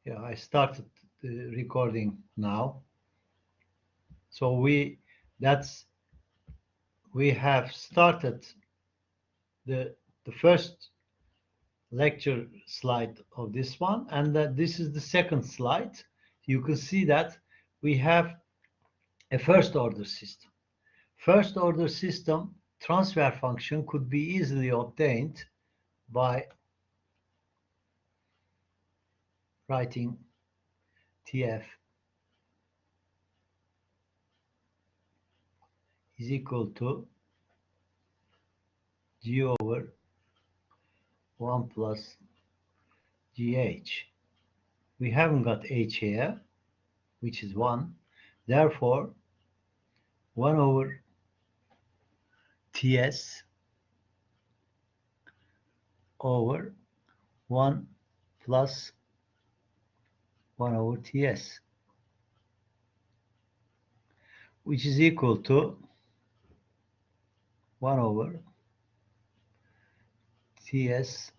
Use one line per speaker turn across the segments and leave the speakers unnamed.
Yeah, I started the recording now. So we have started the first lecture slide of this one, and that this is the second slide. You can see that we have a first order system. First order system transfer function could be easily obtained by writing TF is equal to G over 1 plus GH. We haven't got H here, which is 1. Therefore, 1 over TS over 1 plus 1 over TS, which is equal to 1 over TS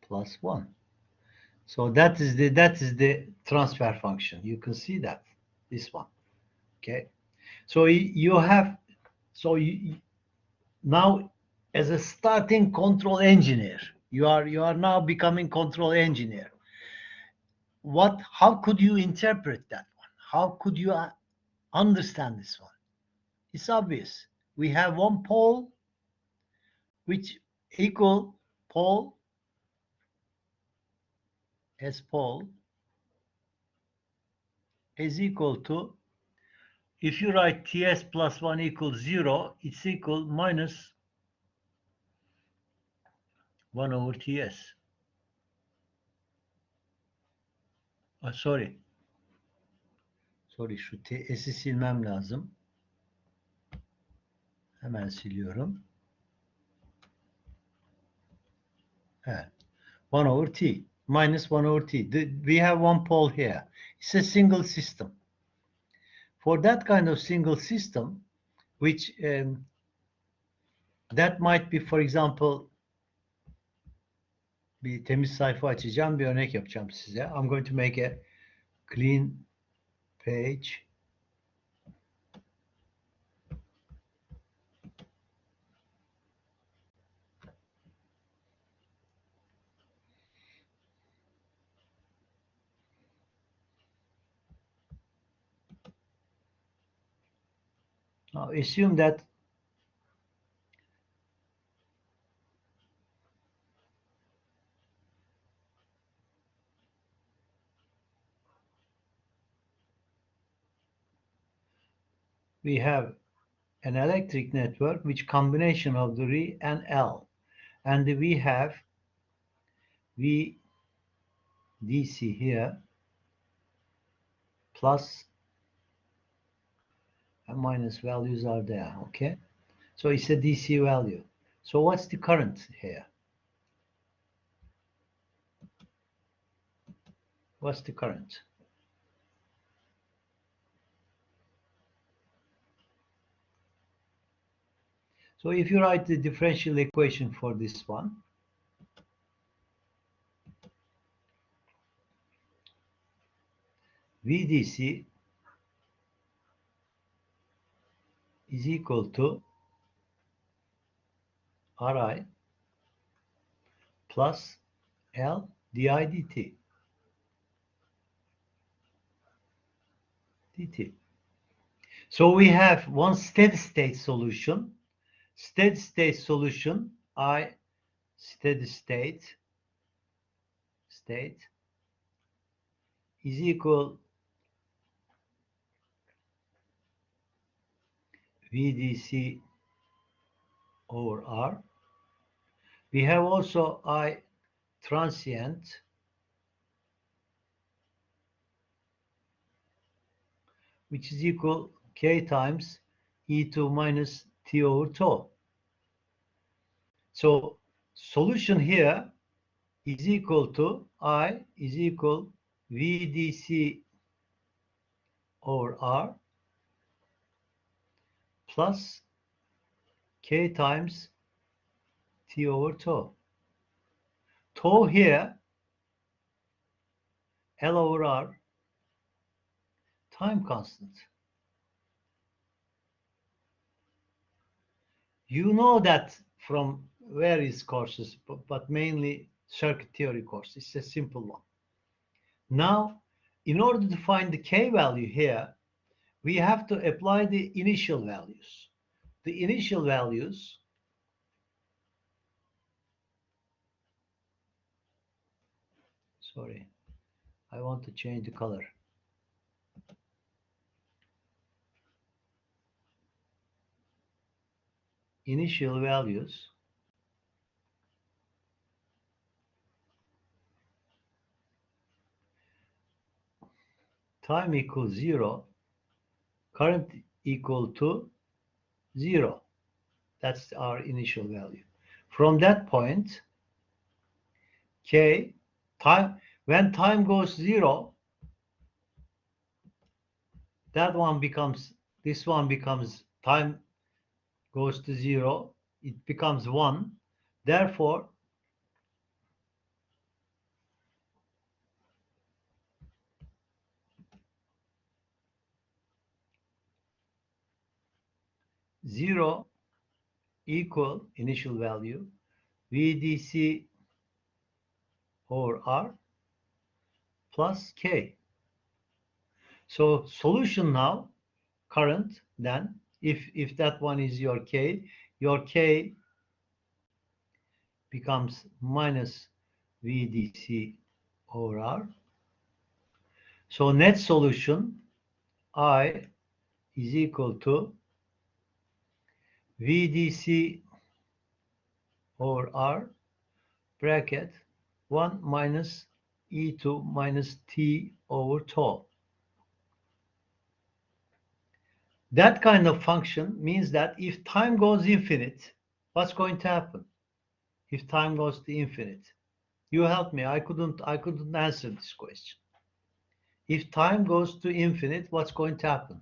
plus 1. So that is the transfer function. You can see that, this one. Okay. So you have, now as a starting control engineer, you are now becoming control engineer. How could you interpret that one? How could you understand this one? It's obvious. We have one pole which equal pole as pole is equal to, if you write TS plus 1 equals 0, it's equal minus 1 over TS. Sorry, şu TS'i silmem lazım. Hemen siliyorum. Evet. 1 over T, minus 1 over T. We have one pole here. It's a single system. For that kind of single system, which that might be, for example, bir temiz sayfa açacağım, bir örnek yapacağım size. I'm going to make a clean page. Now assume that we have an electric network which combination of the R and L, and we have V DC here plus and minus values are there. Okay, so it's a DC value. So what's the current here? What's the current? So if you write the differential equation for this one, VDC is equal to Ri plus L di dt. So we have one steady state solution. Steady state solution, I steady state is equal VDC over R. We have also I transient which is equal K times E2 minus T over tau. So solution here is equal to I is equal VDC over R plus K times T over tau. Tau here L over R, time constant. You know that from various courses, but mainly circuit theory course. It's a simple one. Now, in order to find the K value here, we have to apply the initial values. The initial values, sorry, I want to change the color. Initial values time equals 0, current equal to 0. That's our initial value. From that point, K, time, when time goes 0, that one becomes, this one becomes, time goes to 0, it becomes 1. Therefore, zero equal initial value VDC over R plus K. So solution now, current, then if that one is your K becomes minus VDC over R. So net solution I is equal to VDC over R bracket 1 minus E2 minus T over tau. That kind of function means that if time goes infinite, what's going to happen? If time goes to infinite, you help me. I couldn't answer this question. If time goes to infinite, what's going to happen?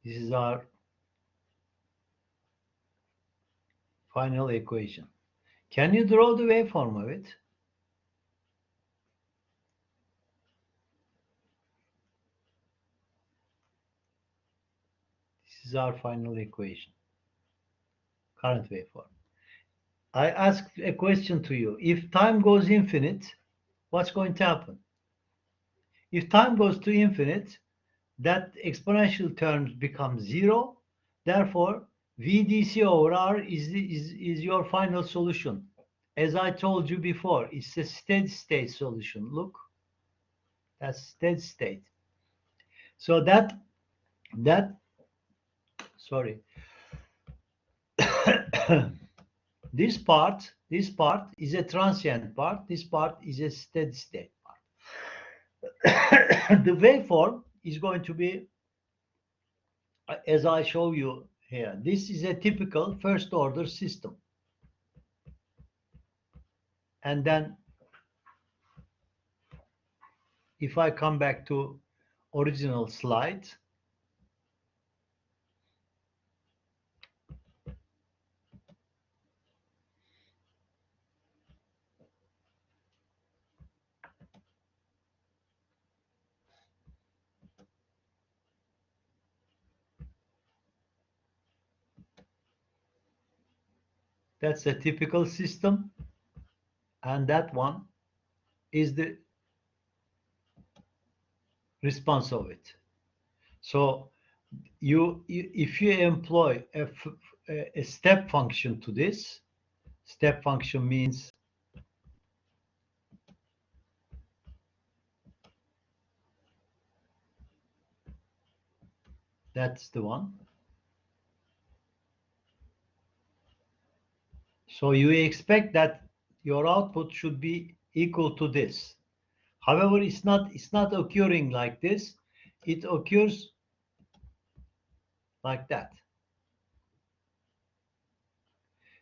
This is our final equation. Can you draw the waveform of it? This is our final equation, current waveform. I ask a question to you. If time goes infinite, what's going to happen? If time goes to infinite, that exponential terms become 0. Therefore, VDC over R is your final solution. As I told you before, it's a steady state solution. Look, that's steady state. So sorry, this part is a transient part. This part is a steady state part. The waveform is going to be, as I show you here, this is a typical first order system. And then if I come back to original slide, that's a typical system, and that one is the response of it. So if you employ a step function to this, step function means that's the one. So you expect that your output should be equal to this. However, it's not occurring like this. It occurs like that.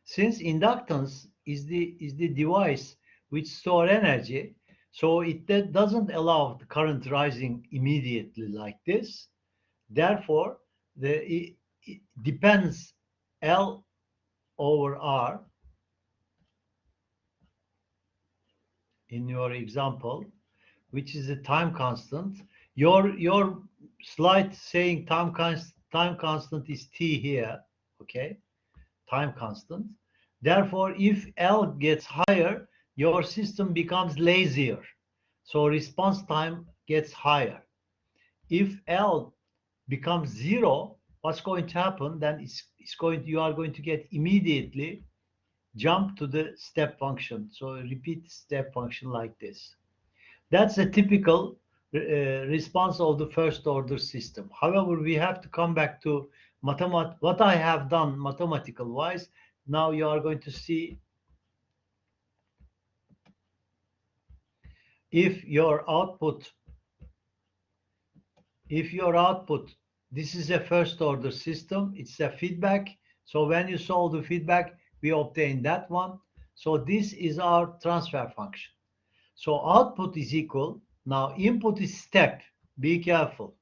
Since inductance is the device which store energy, so it doesn't allow the current rising immediately like this. Therefore, it depends L over R in your example, which is a time constant. Your slide saying time constant is T here, okay? Time constant. Therefore, if L gets higher, your system becomes lazier. So response time gets higher. If L becomes zero, what's going to happen? Then you are going to get immediately jump to the step function. So repeat step function like this. That's a typical response of the first order system. However, we have to come back to what I have done mathematical wise. Now you are going to see if your output, this is a first order system, it's a feedback. So when you solve the feedback, we obtain that one. So this is our transfer function. So output is equal. Now input is step. Be careful.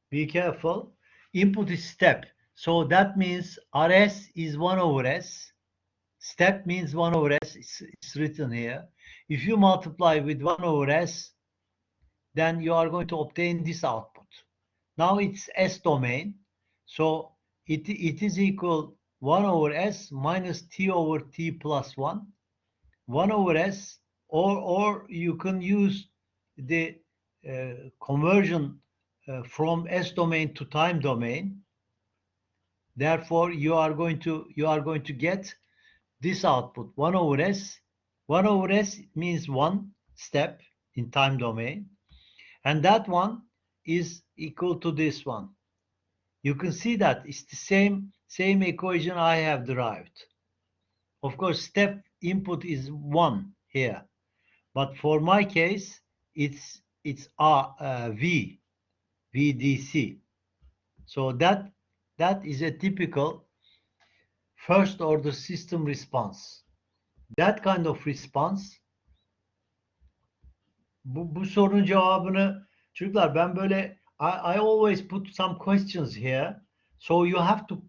Be careful. Input is step. So that means Rs is 1 over S. Step means 1 over S. It's written here. If you multiply with 1 over S, then you are going to obtain this output. Now it's S domain. So it is equal 1 over S minus T over T plus 1. 1 over S, or you can use the conversion from S domain to time domain. Therefore, you are going to get this output 1 over S. 1 over S means one step in time domain, and that one is equal to this one. You can see that it's the same equation I have derived. Of course, step input is 1 here. But for my case, it's VDC. So that is a typical first order system response. That kind of response, bu sorunun cevabını çocuklar ben böyle I always put some questions here. So you have to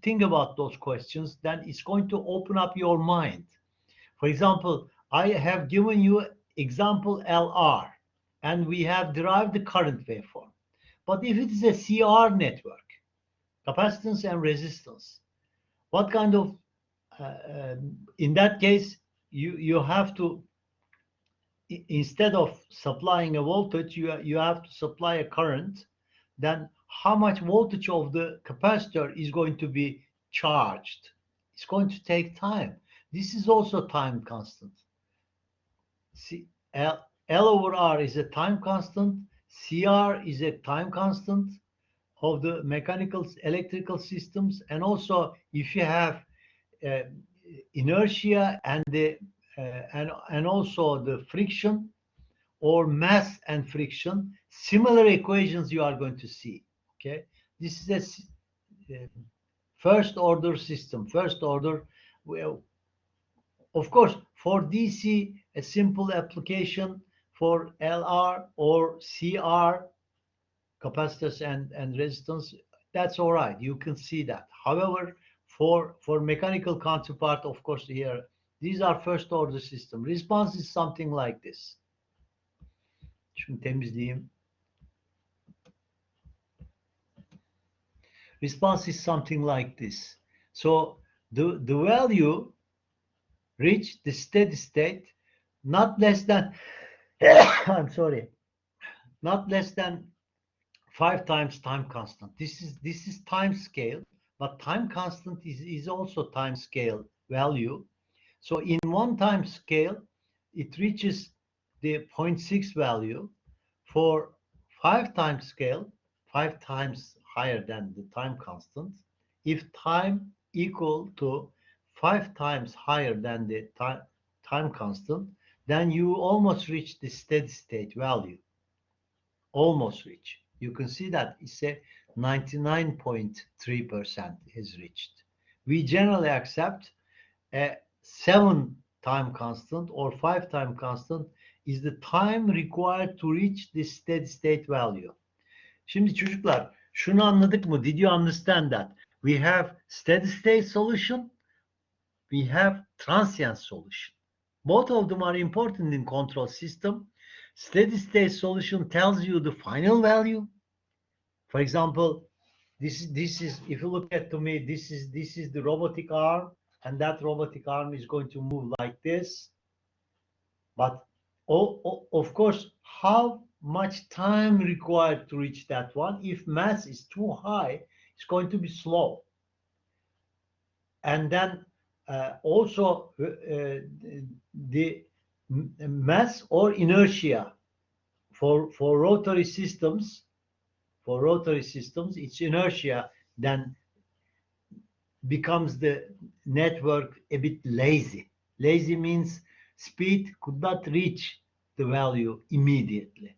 think about those questions. Then it's going to open up your mind. For example, I have given you example LR, and we have derived the current waveform. But if it is a CR network, capacitance and resistance, what kind of, in that case, you have to, instead of supplying a voltage, you have to supply a current. Then how much voltage of the capacitor is going to be charged? It's going to take time. This is also time constant. L over R is a time constant. CR is a time constant of the mechanical electrical systems. And also, if you have uh, inertia and the and also the friction or mass and friction, similar equations you are going to see. Okay, this is a first order system. First order. Well, of course, for DC, a simple application for LR or CR, capacitors and resistance, that's all right. You can see that. However, for mechanical counterpart, of course, here, these are first order system. Response is something like this. Şunu temizleyeyim. Response is something like this. So the value reach the steady state not less than I'm sorry, not less than 5 times time constant. This is time scale, but time constant is also time scale value. So in one time scale, it reaches the 0.6 value. For 5 times scale, 5 times higher than the time constant. If time equal to 5 times higher than the time constant, then you almost reach the steady state value. Almost reach. You can see that it's a 99.3% is reached. We generally accept a 7 time constant or 5 time constant is the time required to reach this steady state value. Şimdi çocuklar şunu anladık mı? Did you understand that? We have steady state solution, we have transient solution. Both of them are important in control system. Steady state solution tells you the final value. For example, this is if you look at to me, this is the robotic arm, and that robotic arm is going to move like this. But of course, how much time required to reach that one? If mass is too high, it's going to be slow. And then also the mass or inertia for rotary systems. For rotary systems, its inertia then becomes the network a bit lazy. Lazy means speed could not reach the value immediately.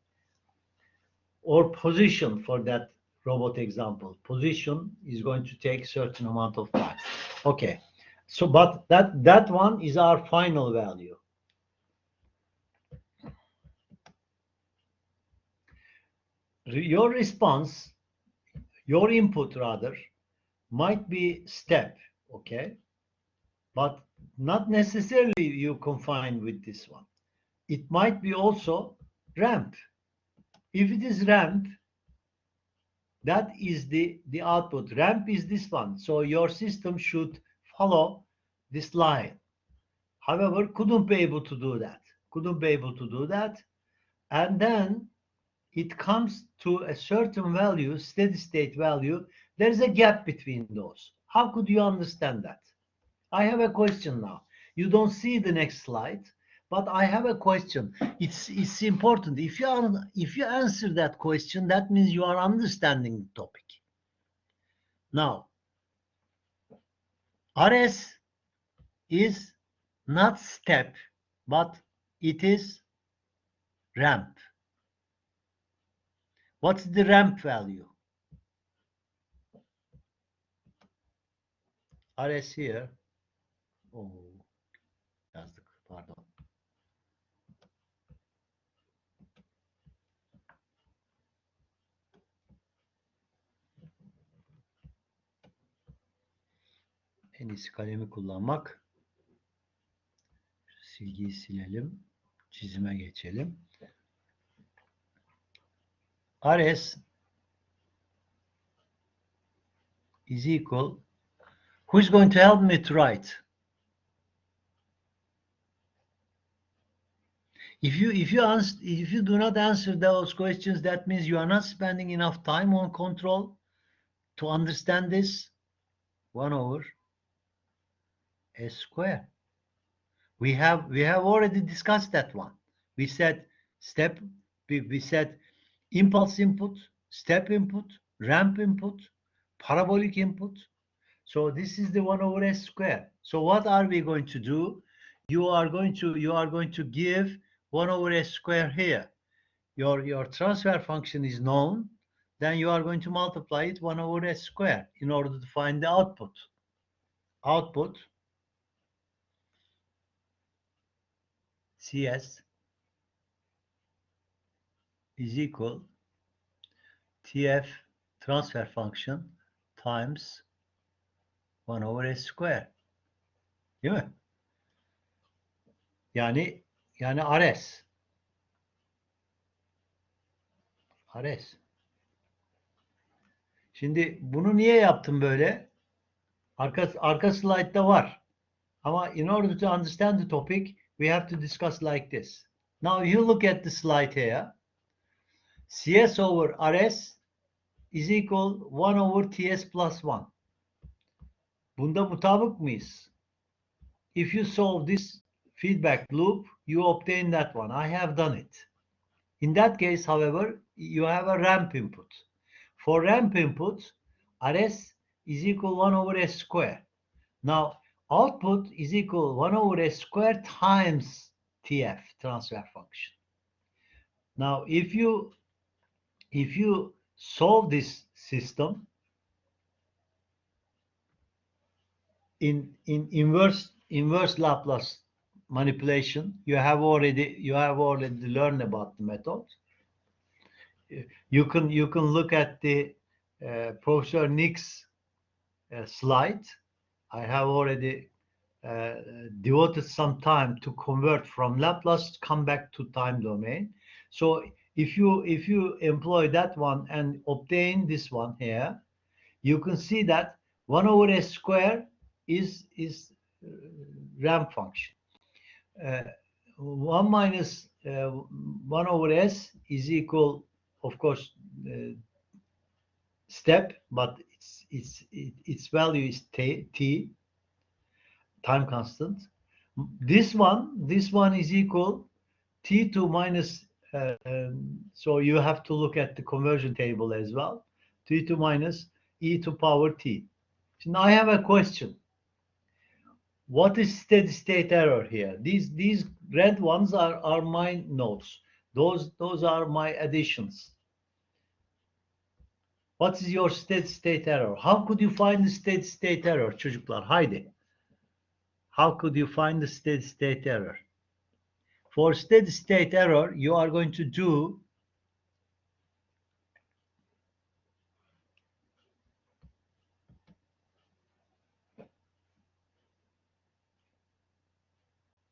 Or position for that robot example. Position is going to take a certain amount of time. Okay. So, but that one is our final value. Your response, your input rather, might be step, okay? But not necessarily you confine with this one. It might be also ramp. If it is ramp, that is the output. Ramp is this one. So your system should follow this line. However, couldn't be able to do that. Couldn't be able to do that. And then it comes to a certain value, steady state value. There's a gap between those. How could you understand that? I have a question now. You don't see the next slide, but I have a question. It's important. If you answer that question, that means you are understanding the topic. Now, RS is not step, but it is ramp. What's the ramp value? RS here. Oh, yazdık, pardon. En iyisi kalemi kullanmak. Silgiyi silelim. Çizime geçelim. RS is equal. Who's going to help me to write? If you do not answer those questions, that means you are not spending enough time on control to understand this. 1 over S square. We have already discussed that one. We said step. We said impulse input, step input, ramp input, parabolic input. So this is the 1 over S square. So what are we going to do? You are going to give 1 over S square here. Your transfer function is known. Then you are going to multiply it 1 over S square in order to find the output. Output CS is equal TF transfer function times 1 over S square. Değil mi? Yani RS. RS. Şimdi bunu niye yaptım böyle? Arka slide'da var. Ama in order to understand the topic, we have to discuss like this. Now you look at the slide here. CS over RS is equal 1 over TS plus 1. Bunda mutabık mıyız? If you solve this feedback loop, you obtain that one. I have done it. In that case, however, you have a ramp input. For ramp input, RS is equal 1 over S square. Now, output is equal 1 over S square times TF, transfer function. Now, if you solve this system in inverse Laplace manipulation, you have already learned about the method. You can look at the Professor Nick's slide. I have already devoted some time to convert from Laplace, come back to time domain. So if you employ that one and obtain this one here, you can see that 1 over s square is ramp function. 1 minus 1 over s is equal, of course, step, but its value is t, time constant. This one is equal t2 minus, so you have to look at the conversion table as well, t2 minus e to power t. So now I have a question. What is steady state error here? These red ones are my notes. Those are my additions. What is your steady state error? How could you find the steady state error, çocuklar? Haydi. How could you find the steady state error? For steady state error, you are going to do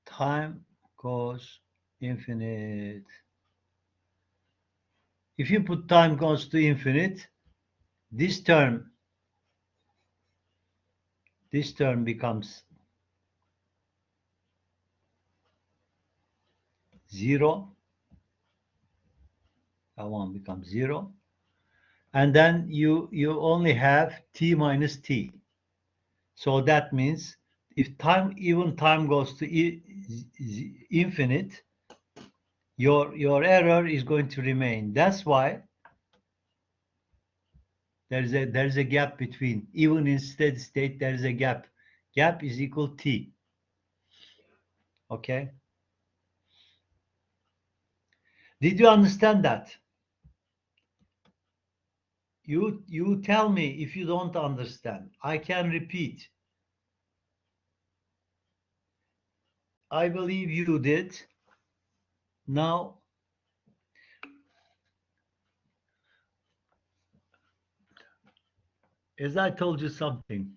time goes infinite. If you put time goes to infinite, this term becomes 0. That one becomes 0. And then you only have t minus t. So that means if time goes to infinite, your error is going to remain. That's why there's a gap between, even in steady state, there is a gap. Gap is equal t. Okay? Did you understand that? You tell me if you don't understand. I can repeat. I believe you did. Now, as I told you something,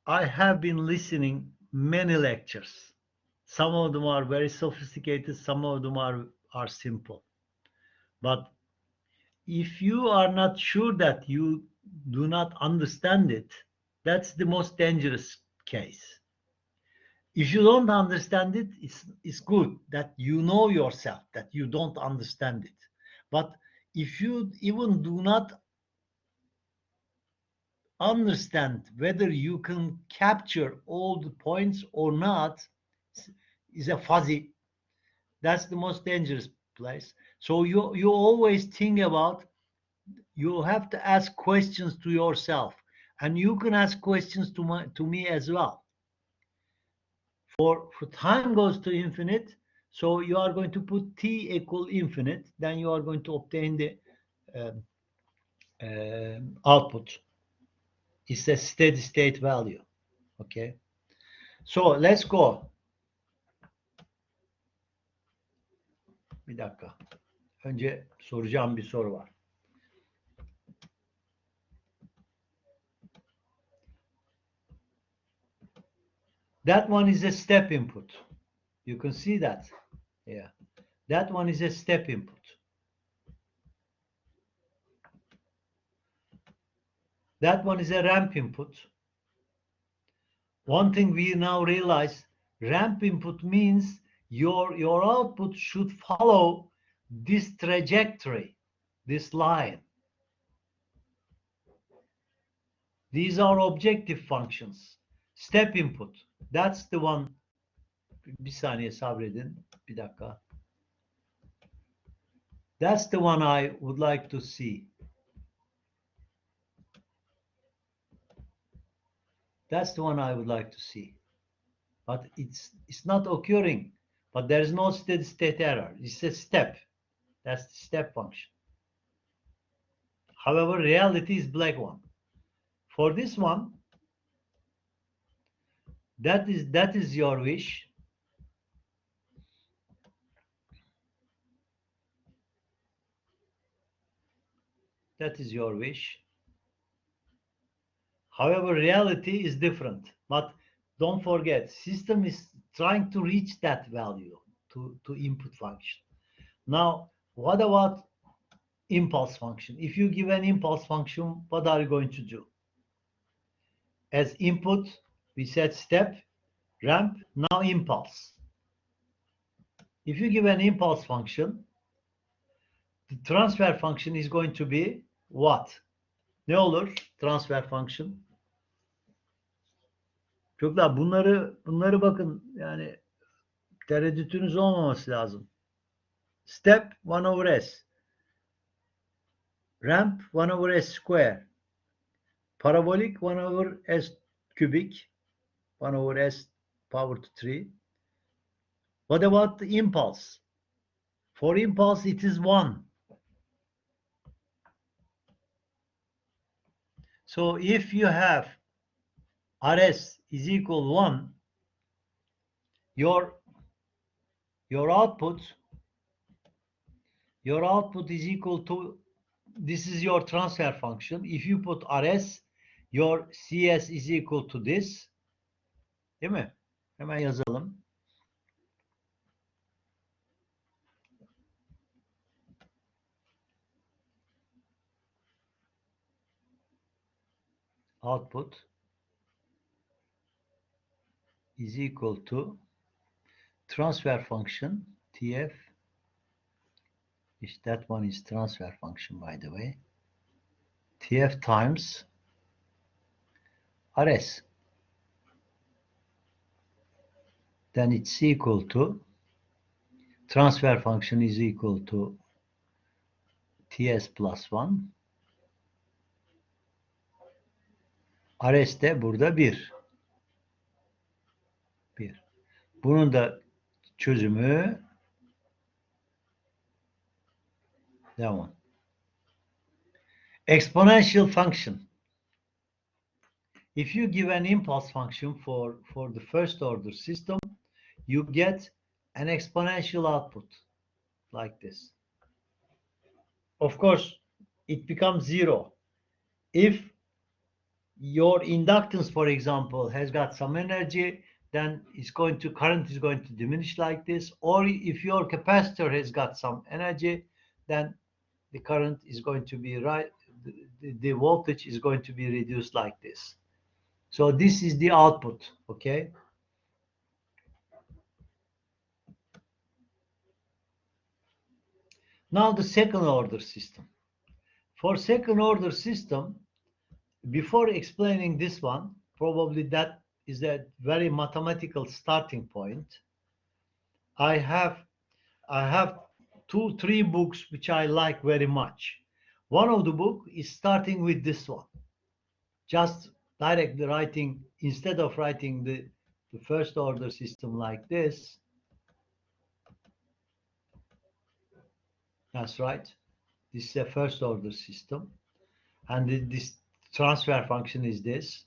I have been listening many lectures. Some of them are very sophisticated, some of them are simple. But if you are not sure that you do not understand it, that's the most dangerous case. If you don't understand it, it's good that you know yourself that you don't understand it. But if you even do not understand whether you can capture all the points or not, is a fuzzy. That's the most dangerous place. So you always think about, you have to ask questions to yourself, and you can ask questions to me as well. For time goes to infinite, so you are going to put t equal infinite, then you are going to obtain the output. It's a steady state value. Okay. So let's go. Bir dakika. Önce soracağım bir soru var. That one is a step input. You can see that. Yeah. That one is a step input. That one is a ramp input. One thing we now realize, ramp input means your output should follow this trajectory, this line. These are objective functions. Step input. That's the one. Bir saniye sabredin. Bir dakika. That's the one I would like to see. That's the one I would like to see. But it's not occurring. but there is no steady state error. It's a step. That's the step function. However, reality is black one. For this one, that is your wish. That is your wish. However, reality is different. But don't forget, system is trying to reach that value to input function. Now, what about impulse function? If you give an impulse function, what are you going to do? As input, we said step, ramp, now impulse. If you give an impulse function, the transfer function is going to be what? Ne olur transfer function? Çocuklar bunları bakın yani tereddütünüz olmaması lazım. Step 1 over s. Ramp 1 over s square. Parabolic 1 over s cubic. 1 over s power to 3. What about the impulse? For impulse it is 1. So if you have Rs is equal 1, your output is equal to, this is your transfer function. If you put Rs, your CS is equal to this. Değil mi? Hemen yazalım. Output is equal to transfer function TF. That one is transfer function, by the way. TF times Rs. Then it's equal to, transfer function is equal to TS plus 1. Rs de burada 1. 1. Bunun da çözümü devam. Exponential function. If you give an impulse function for the first order system, you get an exponential output like this. Of course, it becomes 0 if your inductance, for example, has got some energy, then current is going to diminish like this. Or if your capacitor has got some energy, then the current is going to be the voltage is going to be reduced like this. So this is the output, okay? Now the second order system. For second order system, before explaining this one, probably that is a very mathematical starting point. I have 2-3 books which I like very much. One of the book is starting with this one. Just directly writing, instead of writing the first order system like this. That's right. This is a first order system. And this transfer function is this.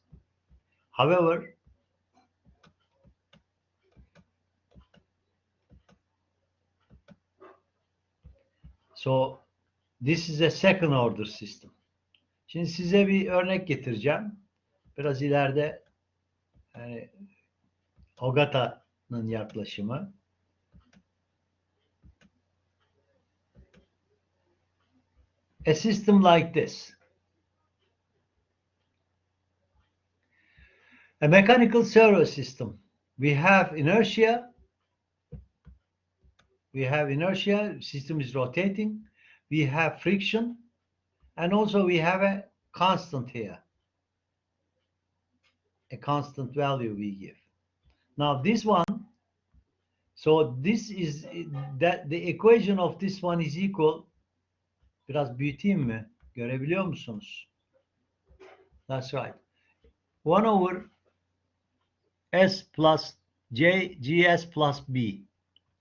However, so this is a second order system. Şimdi size bir örnek getireceğim. Biraz ileride yani Ogata'nın yaklaşımı. A system like this. A mechanical servo system. We have inertia. System is rotating. We have friction. And also we have a constant here. A constant value we give. Now this one, so this is that the equation of this one is equal. Biraz büyüteyim mi? Görebiliyor musunuz? That's right. 1 over S plus J, GS plus B.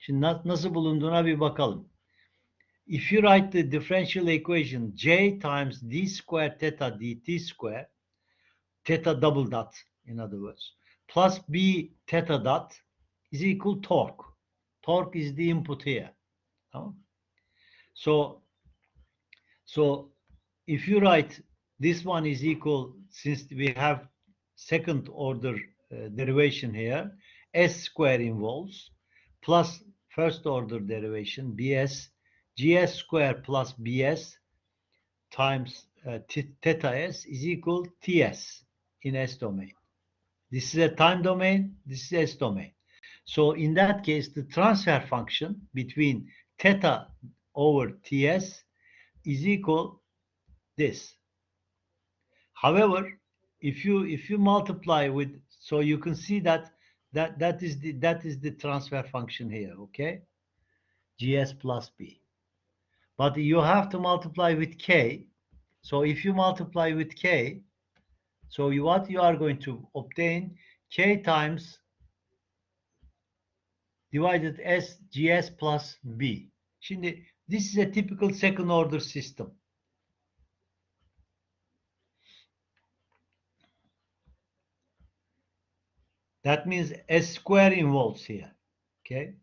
Şimdi nasıl bulunduğuna bir bakalım. If you write the differential equation j times d square theta dt square, theta double dot in other words, plus b theta dot is equal torque. Torque is the input here. Tamam. So if you write this one is equal, since we have second order derivation here, s square involves plus first order derivation bs gs square plus bs times theta s is equal ts in s domain. This is a time domain, this is s domain. So in that case, the transfer function between theta over ts is equal this. However, if you multiply with, so you can see that is the transfer function here, okay? GS plus B. But you have to multiply with K. So if you multiply with K, so what you are going to obtain, K times divided S GS plus B. Şimdi this is a typical second order system. That means S square involves here, okay?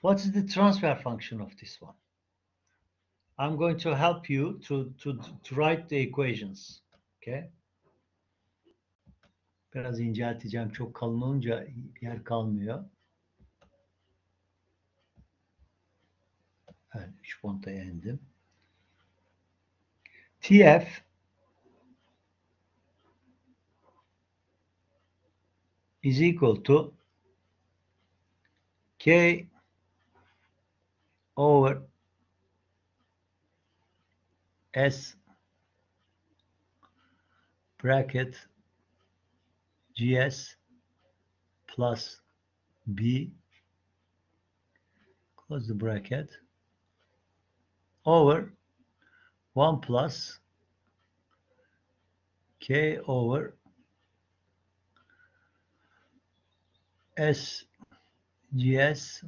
What is the transfer function of this one? I'm going to help you to write the equations. Okay? Biraz incelteceğim. Çok kalın olunca yer kalmıyor. Evet, 3 pontaya indim. TF is equal to K over S bracket GS plus B, close the bracket, over 1 plus K over S GS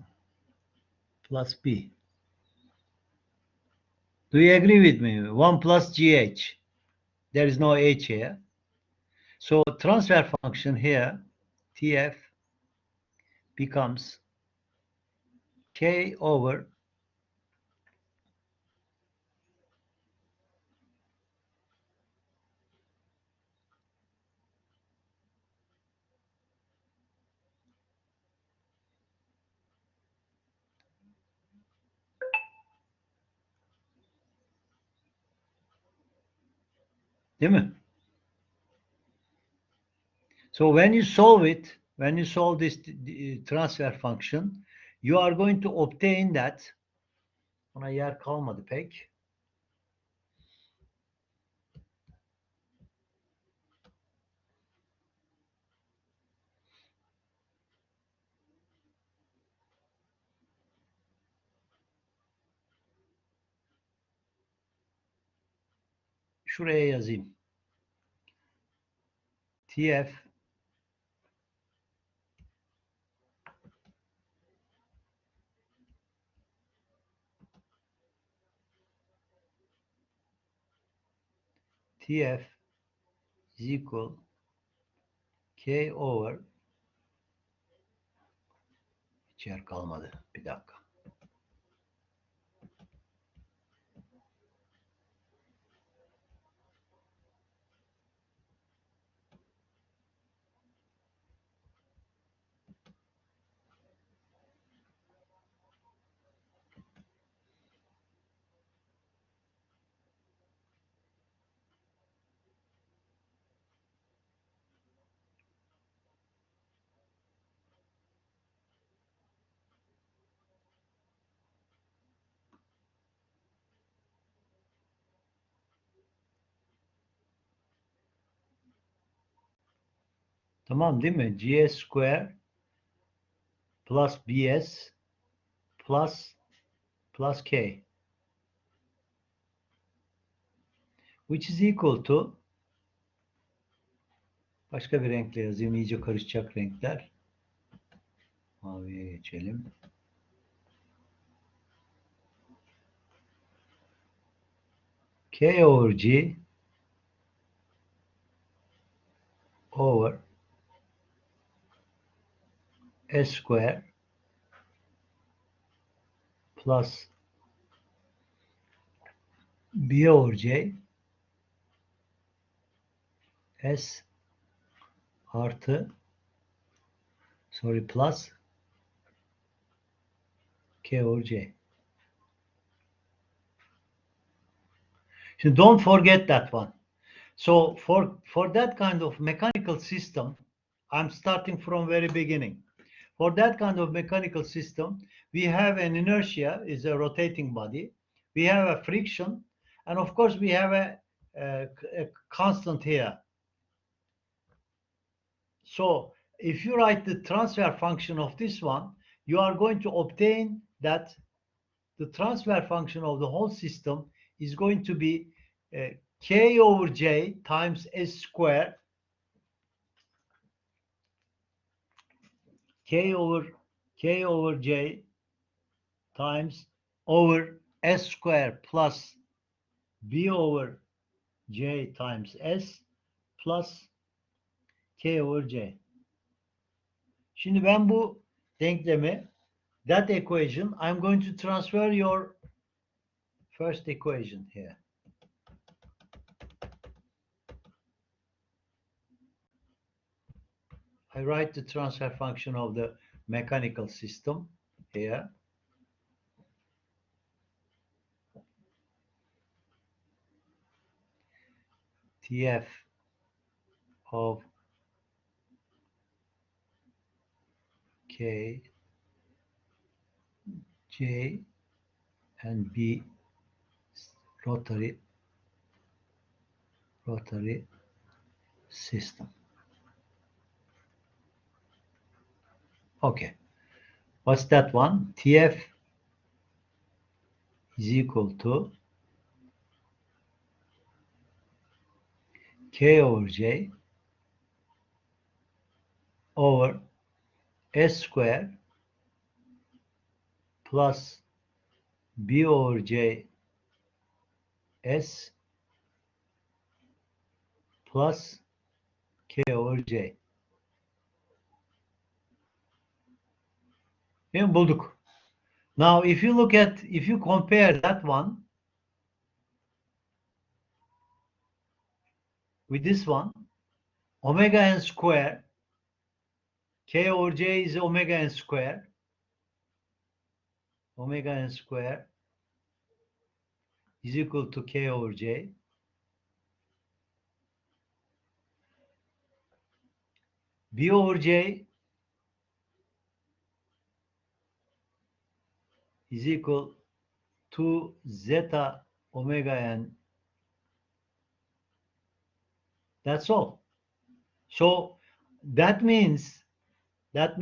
plus B. Do you agree with me? 1 plus GH. There is no H here. So transfer function here, TF, becomes K over değil mi? So when you solve it, when you solve this transfer function, you are going to obtain that. Ona yer kalmadı pek. Şuraya yazayım. TF TF is equal K over, hiç yer kalmadı. Bir dakika. Tamam değil mi? GS square plus BS plus K, which is equal to Başka bir renkle yazayım. İyice karışacak renkler. Maviye geçelim. K over G over S square plus B over J S artı plus K over J. So don't forget that one. So for that kind of mechanical system, I'm starting from very beginning. For that kind of mechanical system, we have an inertia, is a rotating body. We have a friction, and of course we have a constant here. So if you write the transfer function of this one, you are going to obtain that the transfer function of the whole system is going to be K over J times S square K over J times over S square plus B over J times S plus K over J. Şimdi ben bu denklemi, that equation, I'm going to transfer your first equation here. I write the transfer function of the mechanical system here. TF of K, J, and B rotary system. Okay. What's that one? TF is equal to K over J over S square plus B over J S plus K over J. Değil bulduk. Now if you compare that one with this one, omega n square, K over J is omega n square. Omega n square is equal to K over J. B over J is equal to zeta omega n. That's all. So that means that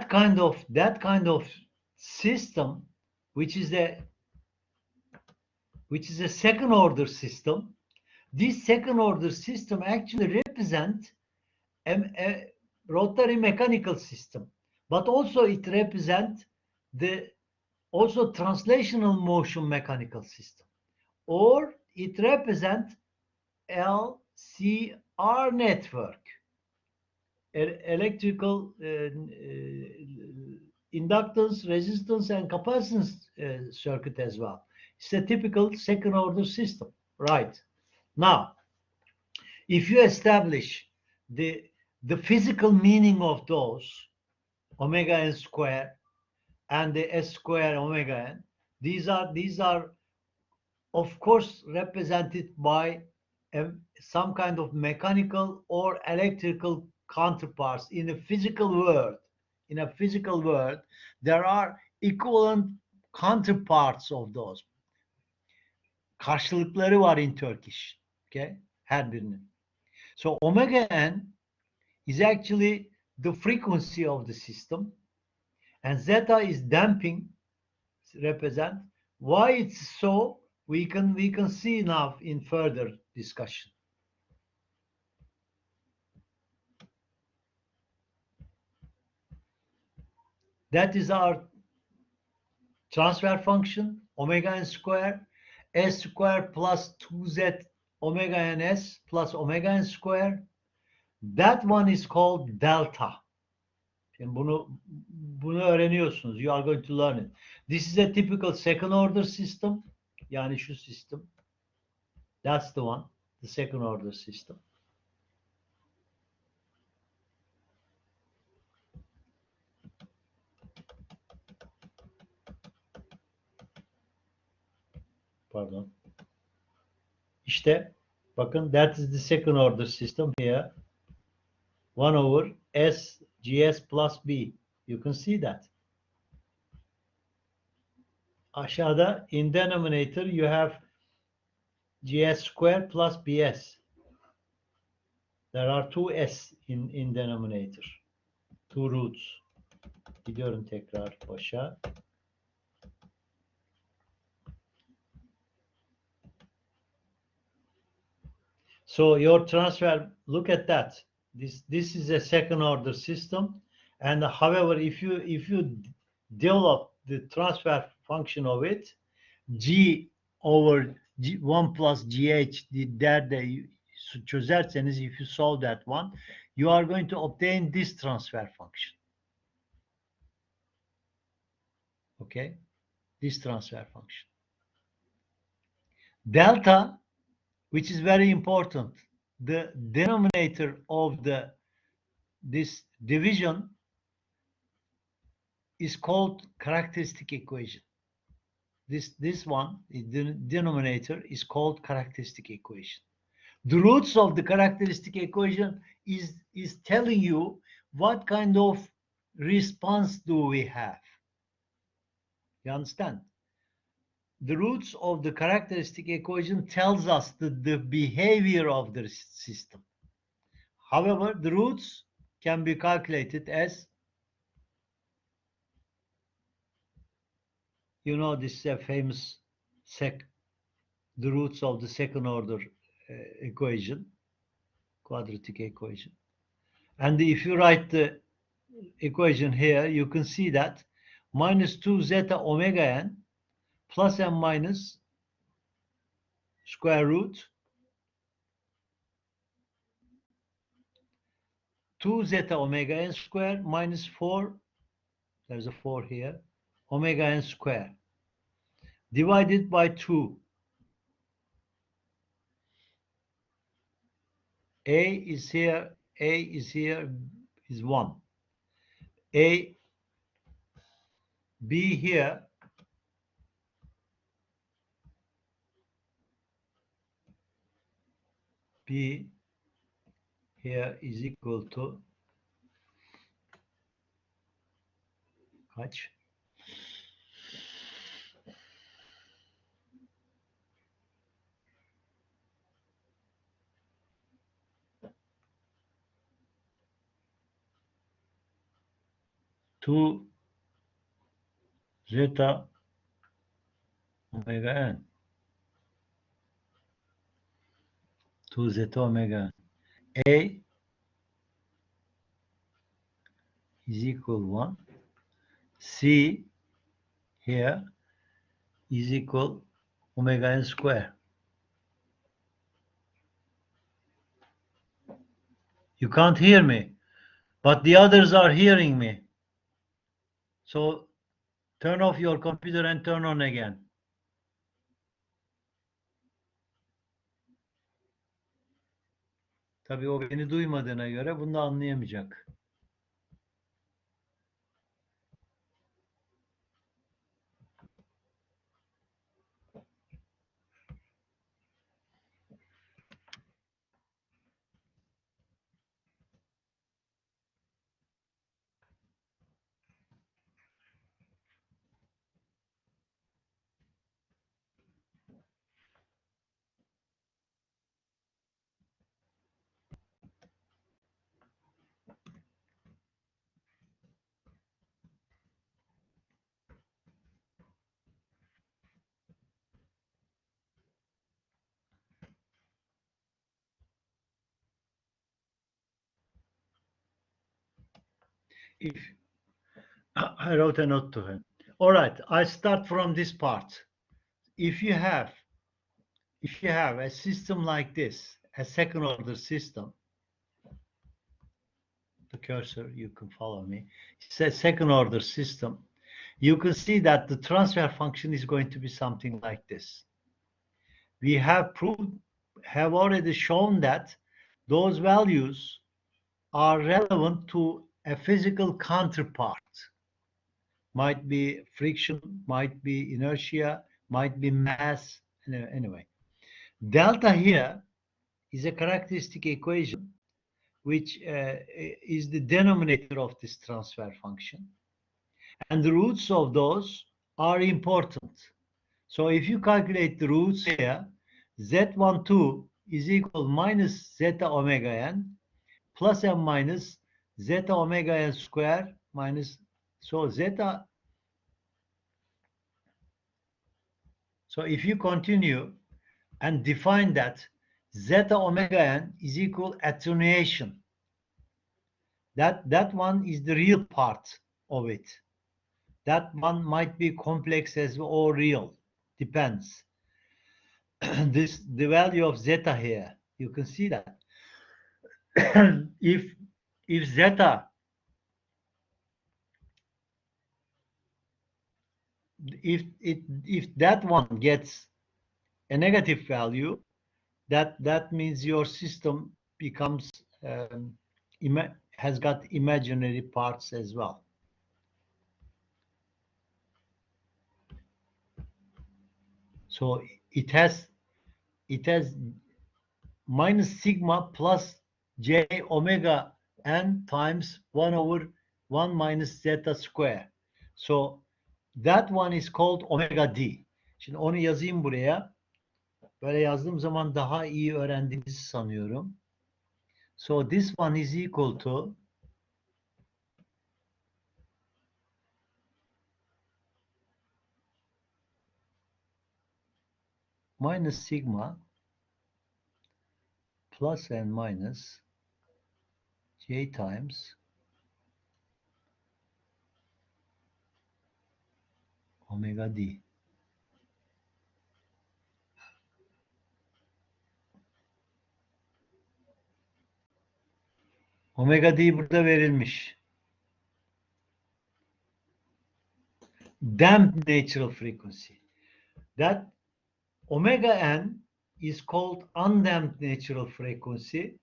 kind of system, which is a second order system. This second order system actually represents a rotary mechanical system, but also it represents the also translational motion mechanical system, or it represents LCR network, electrical inductance, resistance, and capacitance circuit as well. It's a typical second order system, right? Now, if you establish the physical meaning of those omega n square and the S square omega n, these are of course represented by some kind of mechanical or electrical counterparts in a physical world. In a physical world, there are equivalent counterparts of those. Karşılıkları var in Turkish. Okay? Her birinin. So omega n is actually the frequency of the system, and zeta is damping represent. Why it's so, we can see now in further discussion. That is our transfer function, omega n square, s square plus 2z omega n s plus omega n square. That one is called delta. Şimdi bunu öğreniyorsunuz. You are going to learn it. This is a typical second order system. Yani şu system. That's the one. The second order system. Pardon. İşte bakın, that is the second order system here. 1 over s gs plus b. You can see that. Aşağıda in denominator you have gs square plus bs. There are two s in denominator. Two roots. Gidiyorum tekrar başa. So your transfer, look at that. This is a second order system, and however, if you develop the transfer function of it, g over 1 plus gh değerde çözerseniz, if you solve that one, you are going to obtain this transfer function. Okay, this transfer function. Delta, which is very important, the denominator of this division is called characteristic equation. This one, the denominator, is called characteristic equation. The roots of the characteristic equation is telling you what kind of response do we have. You understand? The roots of the characteristic equation tells us the behavior of the system. However, the roots can be calculated as, you know, this is a famous the roots of the second order equation, quadratic equation. And if you write the equation here, you can see that minus 2 zeta omega n plus and minus square root 2 zeta omega n square minus 4, there's a 4 here, omega n square divided by 2. A is here is 1. A, B here, B here is equal to kaç? Two zeta omega n. 2 zeta omega n. A is equal 1. C here is equal omega n square. You can't hear me, but the others are hearing me. So turn off your computer and turn on again. Tabii o beni duymadığına göre bunu da anlayamayacak. If I wrote a note to him. All right, I start from this part. If you have a system like this, a second order system, the cursor, you can follow me. It's a second order system. You can see that the transfer function is going to be something like this. We have already shown that those values are relevant to a physical counterpart. Might be friction, might be inertia, might be mass. Anyway, delta here is a characteristic equation which is the denominator of this transfer function. And the roots of those are important. So if you calculate the roots here, Z12 is equal minus zeta omega n plus and minus zeta omega n square minus, so zeta. So if you continue and define that, zeta omega n is equal attenuation. That one is the real part of it. That one might be complex as or real, depends. The value of zeta here, you can see that. if zeta, if that one gets a negative value, that means your system becomes has got imaginary parts as well. So it has minus sigma plus j omega n times 1 over 1 minus zeta square. So that one is called omega d. Şimdi onu yazayım buraya. Böyle yazdığım zaman daha iyi öğrendiğinizi sanıyorum. So this one is equal to minus sigma plus and minus j times omega d. Omega d burada verilmiş. Damped natural frequency. That omega n is called undamped natural frequency,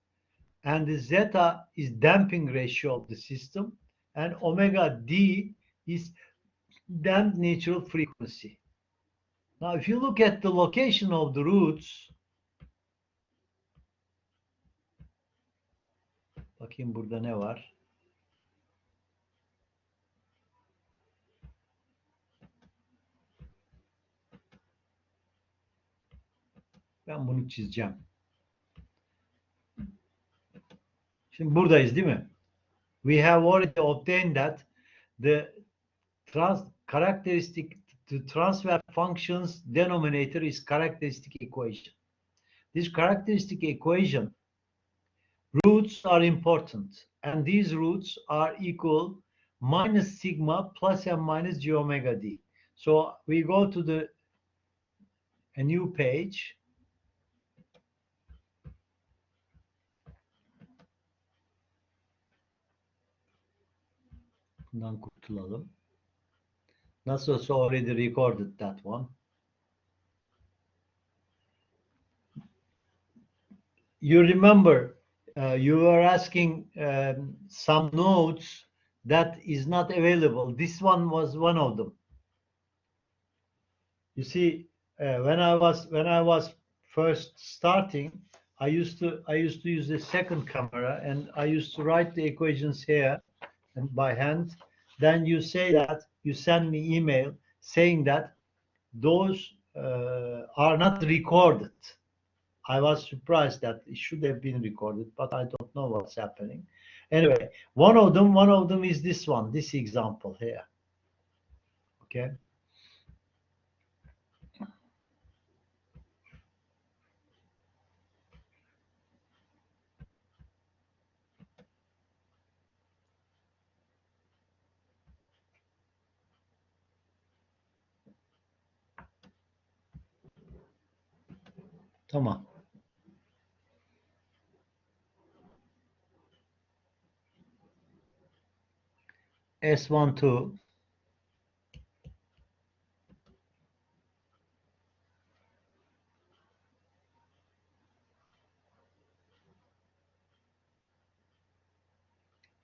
and the zeta is damping ratio of the system, and omega d is damped natural frequency. Now, if you look at the location of the roots, bakayım burada ne var? Ben bunu çizeceğim. Şimdi buradayız değil mi? We have already obtained that the transfer function's denominator is characteristic equation. This characteristic equation, roots are important, and these roots are equal minus sigma plus and minus j omega d. So we go to a new page. Bundan kurtulalım. Nasıl olsa already recorded that one. You remember you were asking some notes that is not available. This one was one of them. You see, when I was first starting, I used to use the second camera, and I used to write the equations here and by hand. Then you say that you send me email saying that those are not recorded. I was surprised that it should have been recorded, but I don't know what's happening. Anyway, one of them is this one, this example here. Okay. Tamam. S12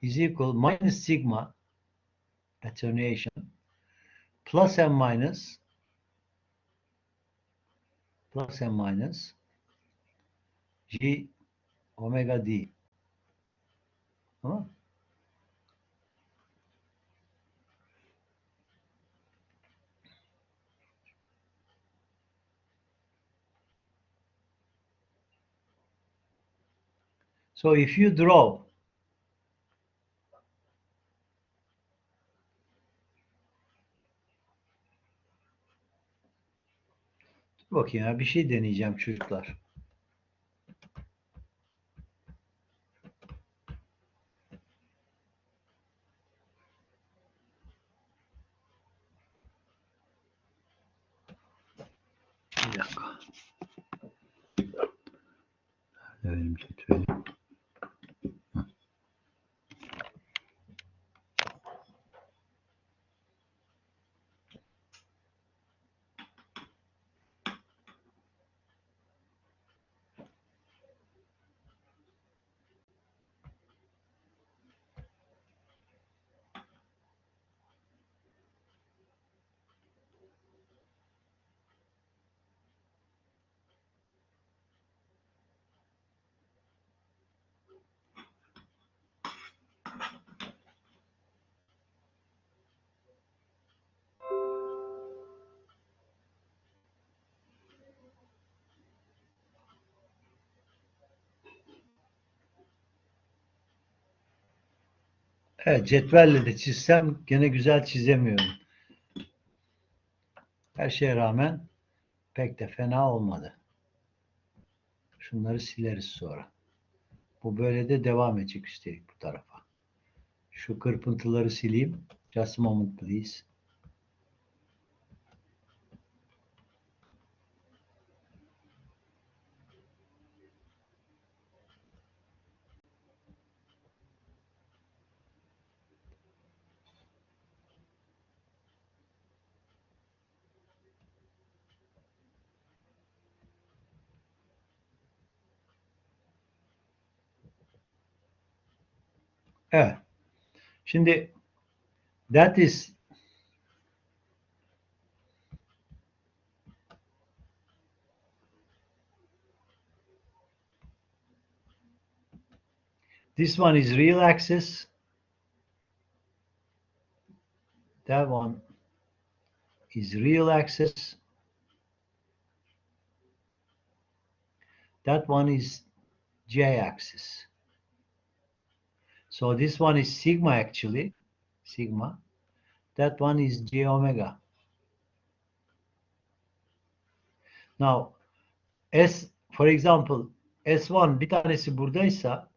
is equal minus sigma attenuation plus and minus G omega D. Tamam. So if you draw bakayım ya bir şey deneyeceğim çocuklar. Bir dakika. Nerede benim cetvelim? Evet, cetvelle de çizsem gene güzel çizemiyorum. Her şeye rağmen pek de fena olmadı. Şunları sileriz sonra. Bu böyle de devam edecek üstelik bu tarafa. Şu kırpıntıları sileyim. Just a moment please. Evet. Şimdi that is this one is real axis. That one is real axis. That one is J-axis. So this one is sigma actually. Sigma. That one is J omega. Now S, for example, S1 bir tanesi buradaysa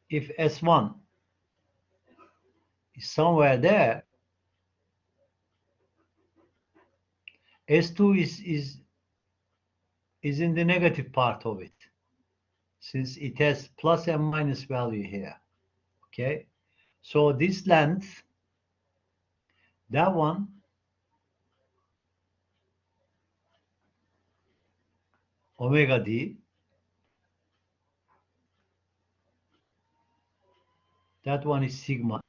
if S1 is somewhere there, S2 is in the negative part of it, since it has plus and minus value here. Okay, so this length, that one omega d, that one is sigma.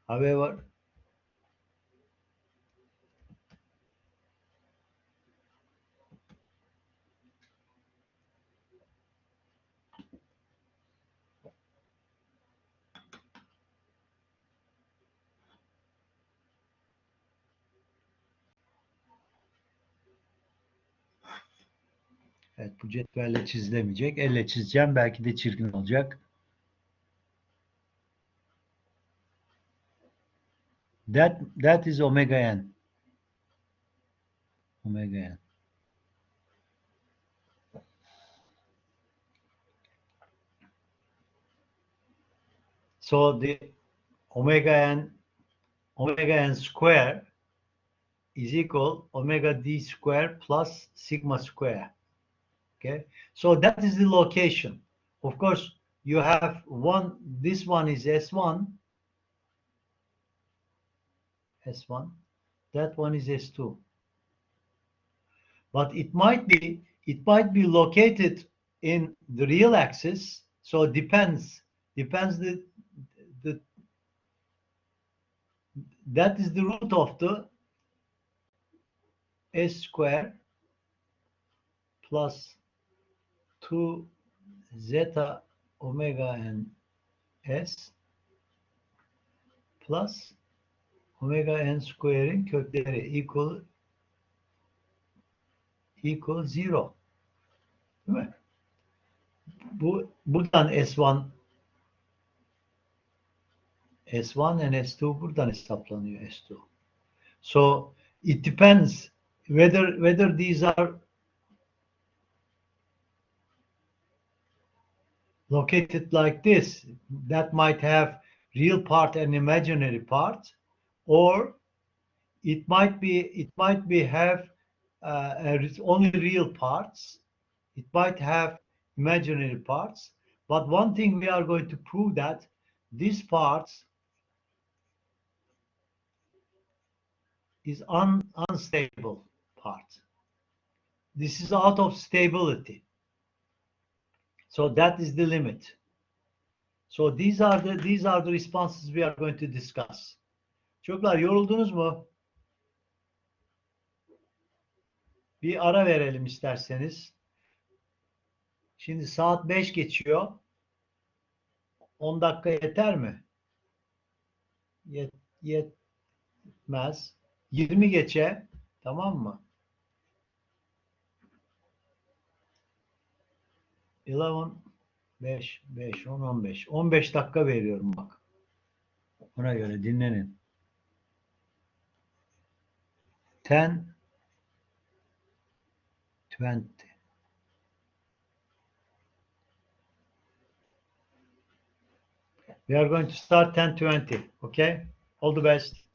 However, evet, bu cetvelle çizilemeyecek. Elle çizeceğim. Belki de çirkin olacak. That is omega n. Omega n. So the omega n omega n square is equal omega d square plus sigma square. Okay, so that is the location. Of course, you have one, this one is S1, S1, that one is S2. But it might be located in the real axis, so it depends the that is the root of the S square plus 2 zeta omega n s plus omega n square'in kökleri equal 0. Değil mi? Buradan S1 and S2 buradan hesaplanıyor S2. So it depends whether these are located like this, that might have real part and imaginary part, or it might be have only real parts. It might have imaginary parts. But one thing we are going to prove that these parts is unstable part. This is out of stability. So that is the limit. So these are the responses we are going to discuss. Çocuklar yoruldunuz mu? Bir ara verelim isterseniz. Şimdi saat 5 geçiyor. 10 dakika yeter mi? Yetmez. 20 geçe. Tamam mı? 11, 5, 5, 10, 15. 15 dakika veriyorum bak. Ona göre dinlenin. 10, 20. We are going to start 10:20. Okay? All the best.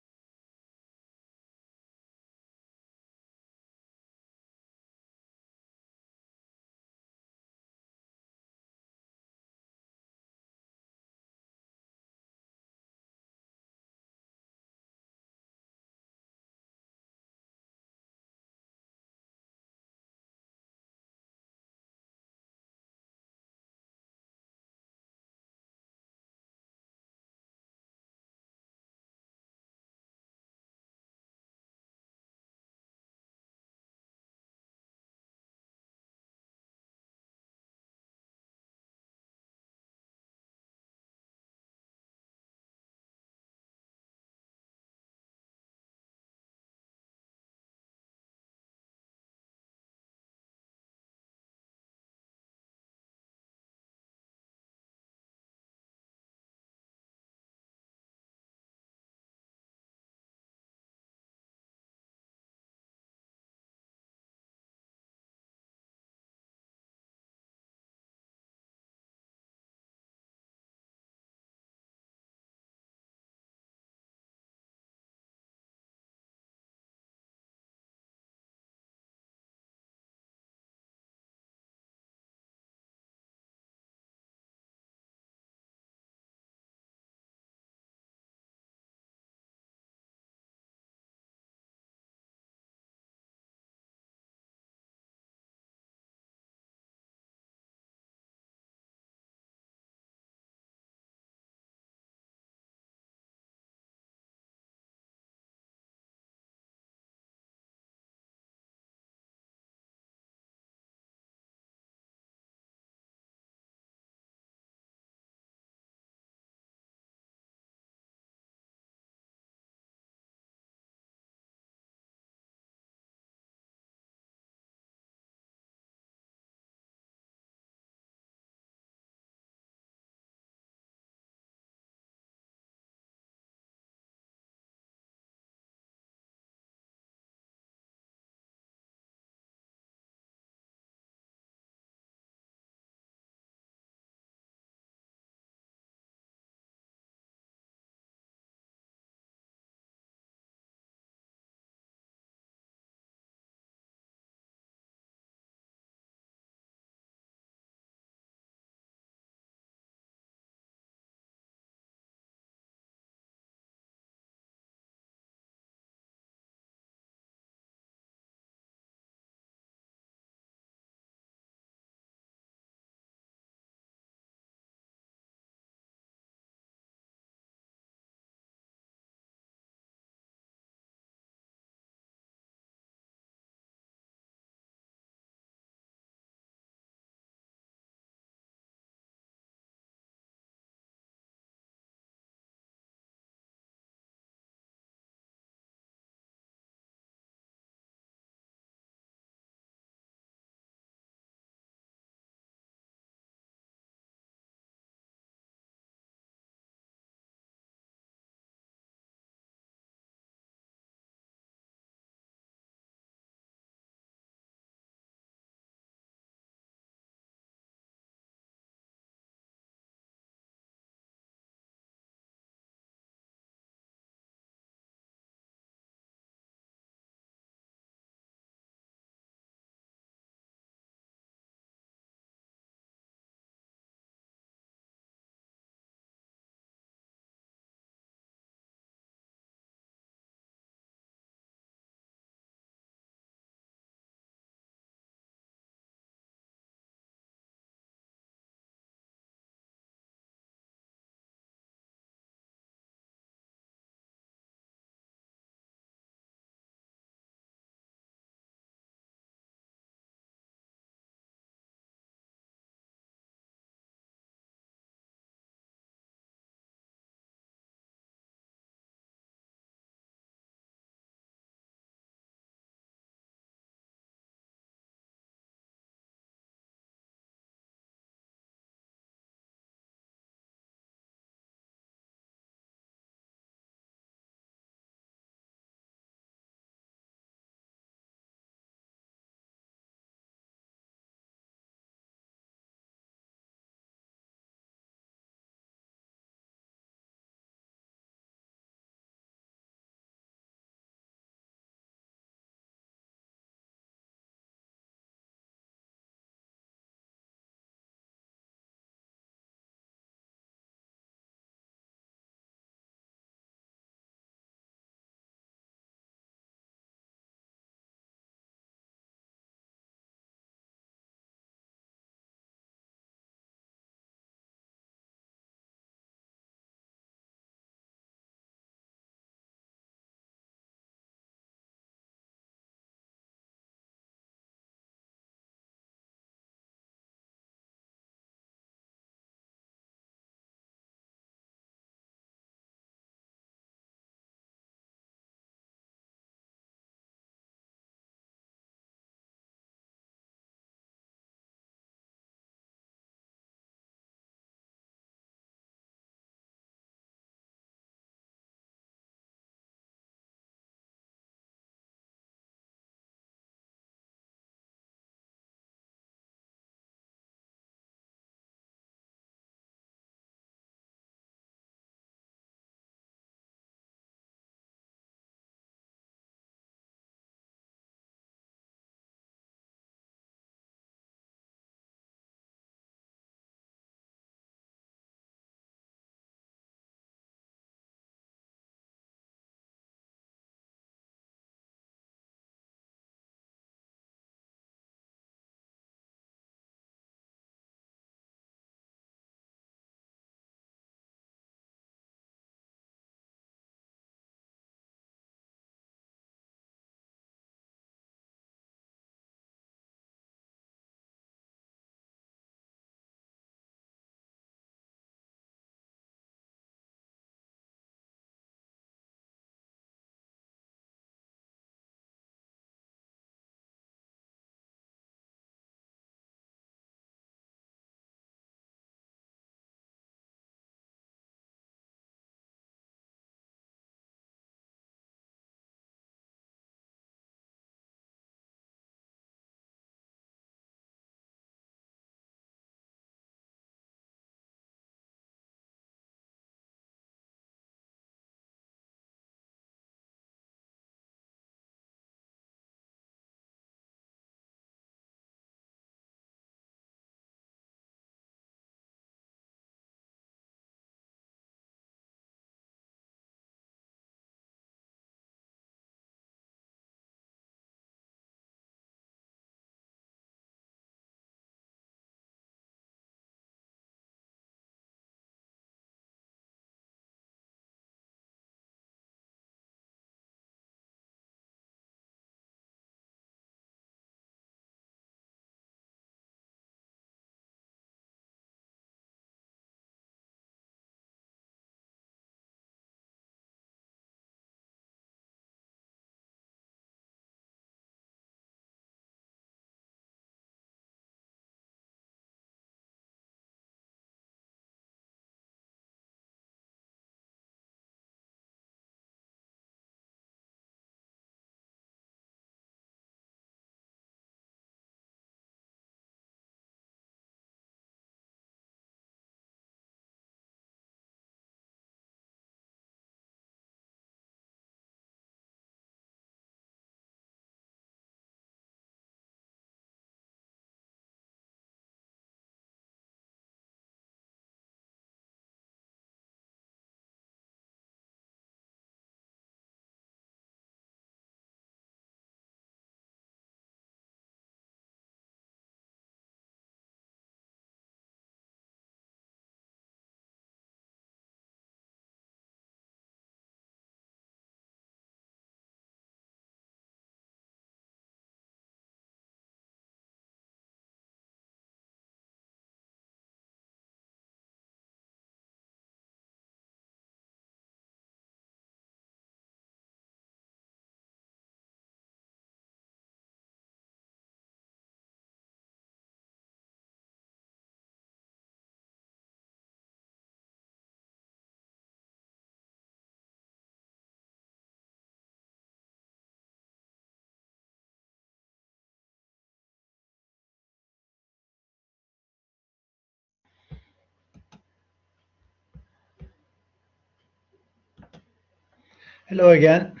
Hello again.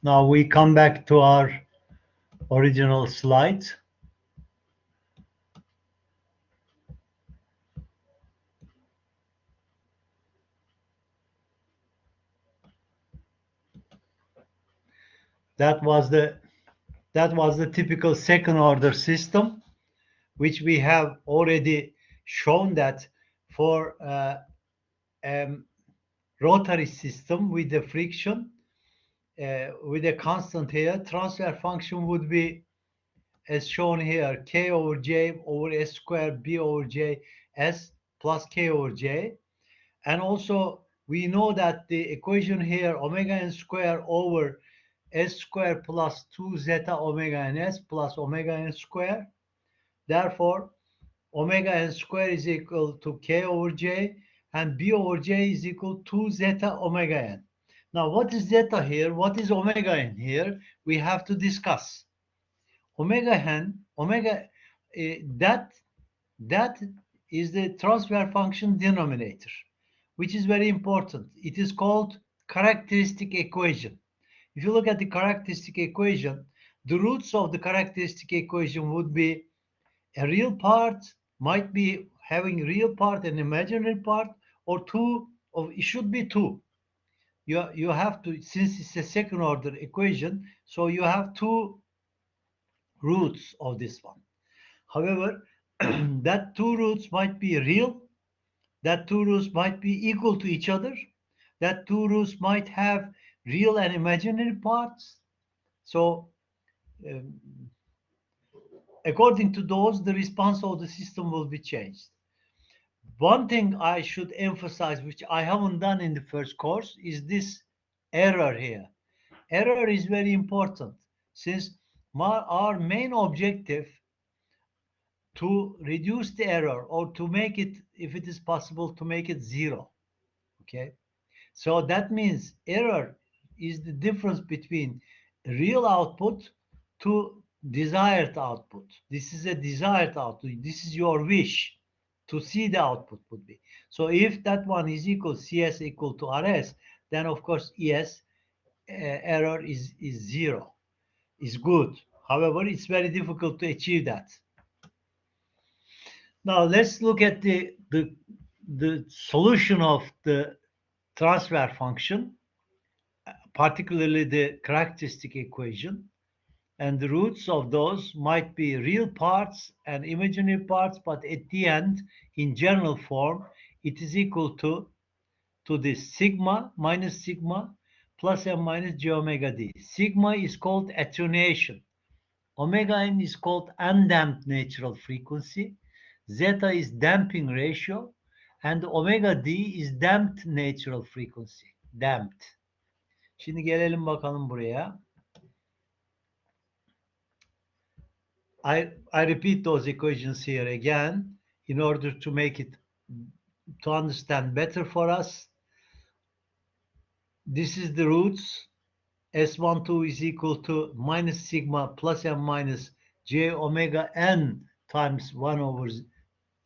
Now we come back to our original slide. That was the typical second order system, which we have already shown that for a rotary system with the friction with a constant here, transfer function would be as shown here, k over j over s squared b over j s plus k over j. And also we know that the equation here, omega n squared over s squared plus 2 zeta omega ns plus omega n squared. Therefore, omega n squared is equal to k over j, and b over j is equal to zeta omega n. Now, what is zeta here? What is omega n here? We have to discuss. Omega n, that is the transfer function denominator, which is very important. It is called characteristic equation. If you look at the characteristic equation, the roots of the characteristic equation would be a real part, might be having real part and imaginary part, or two of it should be two. You have to, since it's a second order equation, so you have two roots of this one. However, that two roots might be real, that two roots might be equal to each other, that two roots might have real and imaginary parts. So um, according to those, the response of the system will be changed. One thing I should emphasize, which I haven't done in the first course, is this error here. Error is very important, since our main objective to reduce the error, or to make it, if it is possible, to make it zero. Okay, so that means error is the difference between real output to desired output. This is a desired output. This is your wish to see the output would be. So if that one is equal, CS equal to RS, then of course ES error is zero, is good. However, it's very difficult to achieve that. Now let's look at the solution of the transfer function, particularly the characteristic equation. And the roots of those might be real parts and imaginary parts, but at the end, in general form, it is equal to this sigma plus m minus j omega d. Sigma is called attenuation. Omega n is called undamped natural frequency. Zeta is damping ratio. And omega d is damped natural frequency. Damped. Şimdi gelelim bakalım buraya. I repeat those equations here again in order to make it to understand better for us. This is the roots. S12 is equal to minus sigma plus m minus j omega n times 1 over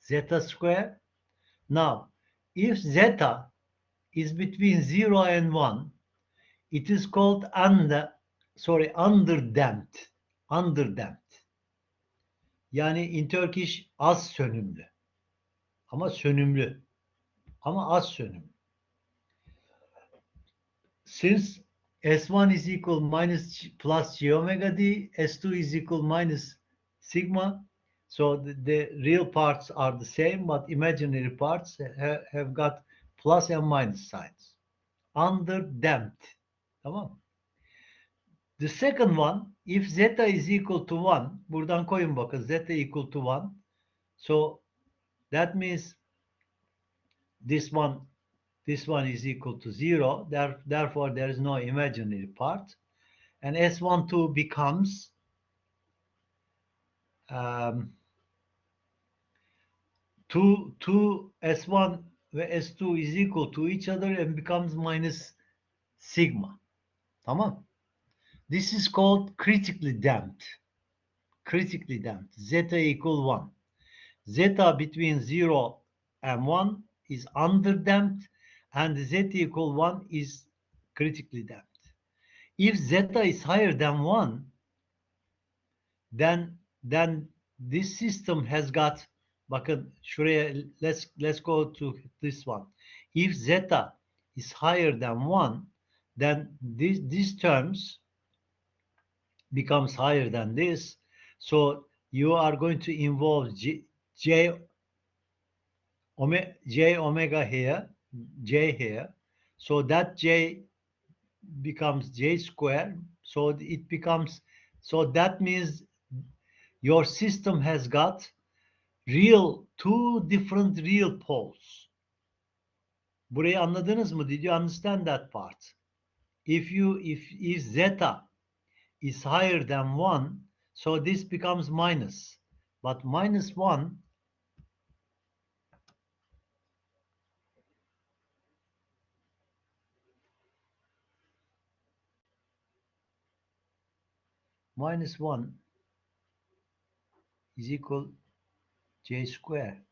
zeta square. Now, if zeta is between 0 and 1, it is called underdamped. Underdamped. Yani in Turkish az sönümlü. Ama sönümlü. Ama az sönümlü. Since S1 is equal minus plus j omega d, S2 is equal minus sigma, so the real parts are the same, but imaginary parts have got plus and minus signs. Underdamped. Tamam. The second one, if zeta is equal to 1, buradan koyun bakın, zeta equal to 1, so that means this one is equal to 0. Therefore, there is no imaginary part. And S12 becomes 2 S1 ve S2 is equal to each other and becomes minus sigma. Tamam. This is called critically damped. Critically damped. Zeta equal 1. zeta between 0 and 1 is underdamped, and z equal 1 is critically damped. If zeta is higher than 1, then this system has got, bakın şuraya, let's go to this one. If zeta is higher than 1, then these terms becomes higher than this. So you are going to involve j omega here, j here. So that j becomes j square. So it becomes, so that means your system has got two different real poles. Burayı anladınız mı? Did you understand that part? If zeta is higher than 1, so this becomes minus. But minus 1 is equal j square.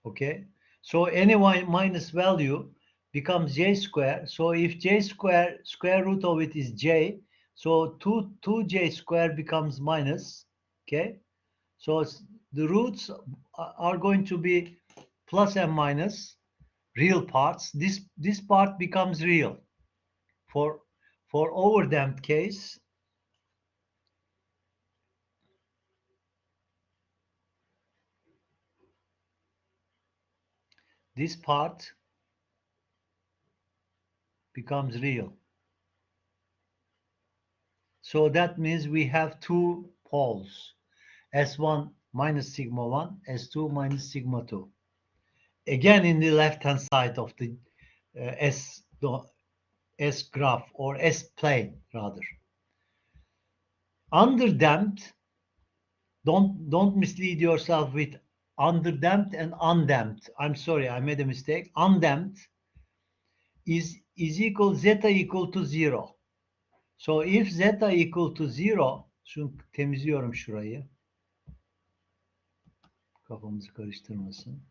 Okay, so any minus value becomes j square. So if j square root of it is j, so 2j square becomes minus. Okay, so the roots are going to be plus and minus real parts. This part becomes real. For overdamped case, this part becomes real. So that means we have two poles, S1 minus sigma 1, S2 minus sigma 2. Again, in the left-hand side of the S graph, or S plane rather. Underdamped, don't mislead yourself with underdamped and undamped. I'm sorry, I made a mistake. Undamped is equal zeta equal to 0. So if zeta equal to 0, şunu temizliyorum şurayı. Kafamızı karıştırmasın.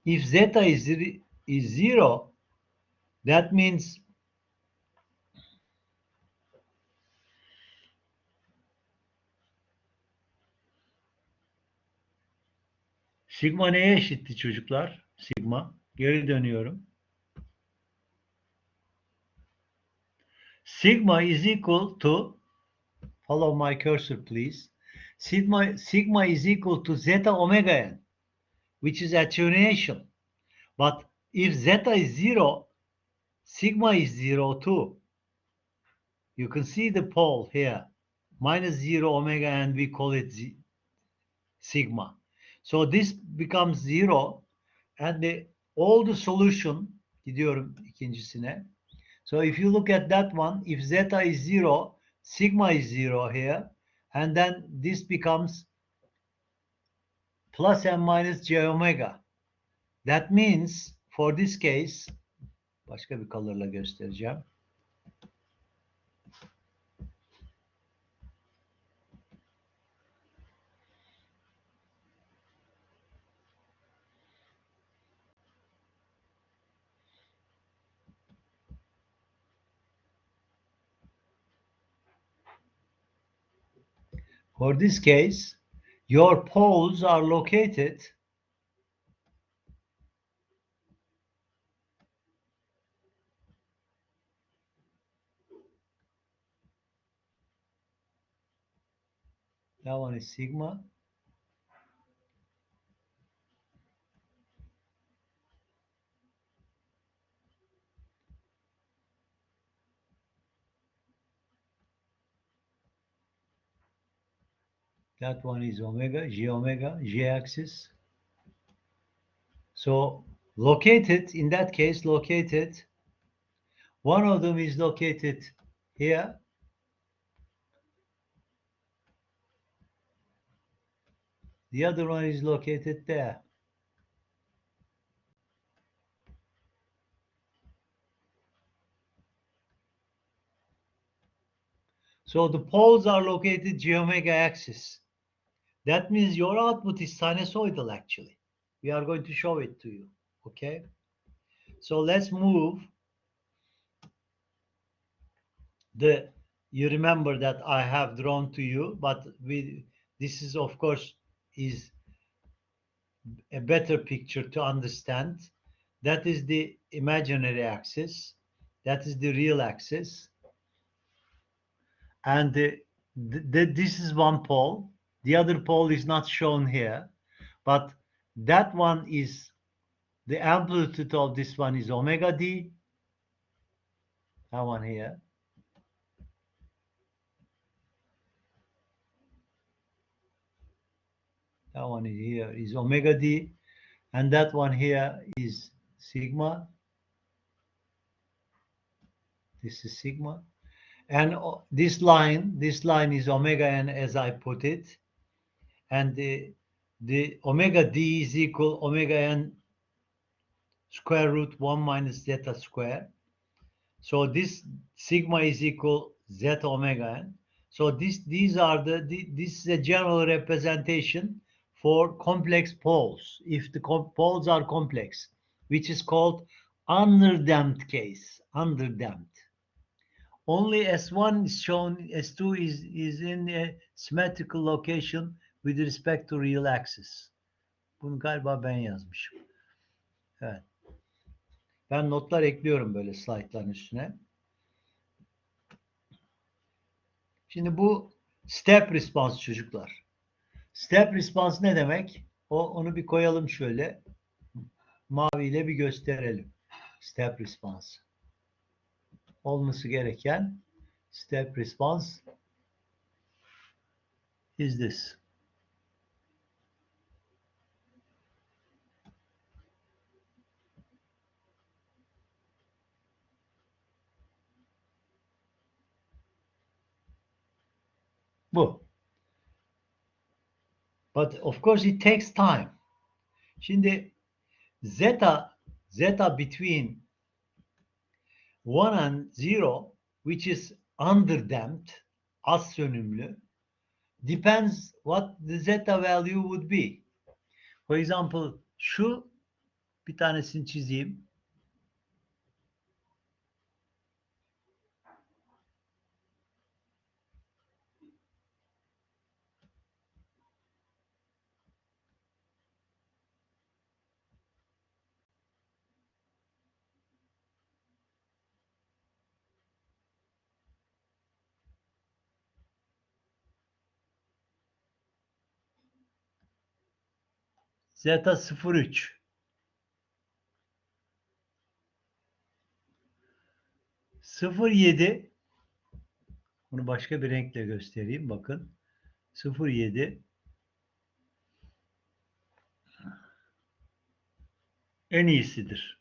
If zeta is 0, that means sigma neye eşitti çocuklar? Sigma. Geri dönüyorum. Sigma is equal to, follow my cursor please. Sigma is equal to zeta omega n, which is attenuation. But if zeta is 0, sigma is 0 too. You can see the pole here. Minus 0 omega n, we call it sigma. So this becomes 0, and all the solution, gidiyorum ikincisine. So if you look at that one, if zeta is 0, sigma is 0 here, and then this becomes plus and minus j omega. That means for this case, başka bir color'la göstereceğim. For this case, your poles are located that one is sigma. That one is omega, J axis. So located, in that case, located, one of them is located here, The other one is located there. So the poles are located J omega axis. That means your output is sinusoidal actually. We are going to show it to you. Okay. So let's move you remember that I have drawn to you, but this is of course is a better picture to understand. That is the imaginary axis. That is the real axis. And this is one pole. The other pole is not shown here, but that one is the amplitude of this one is omega d. That one here. That one here is omega d, and that one here is sigma. This is sigma, and this line is omega n as I put it, and the omega d is equal omega n square root 1 minus zeta square. So this sigma is equal zeta omega n. So these are this is a general representation for complex poles. If the poles are complex, which is called underdamped case, underdamped. Only S1 is shown, S2 is in a symmetrical location with respect to real axis. Bunu galiba ben yazmışım. Evet. Ben notlar ekliyorum böyle slaytların üstüne. Şimdi bu step response çocuklar. Step response ne demek? Onu bir koyalım şöyle. Maviyle bir gösterelim. Step response. Olması gereken step response is this. Bu. But of course it takes time. Şimdi zeta between 1 and 0, which is underdamped, az sönümlü, depends what the zeta value would be. For example, şu bir tanesini çizeyim. Zeta 0,3. 0,7. Bunu başka bir renkle göstereyim. Bakın. 0,7 en iyisidir.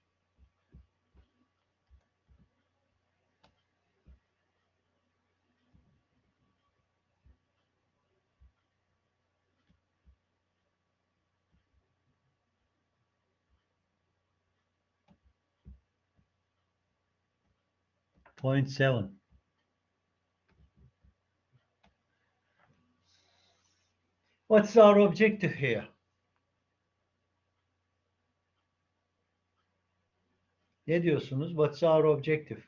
Point 7. What's our objective here? Ne diyorsunuz? What's our objective?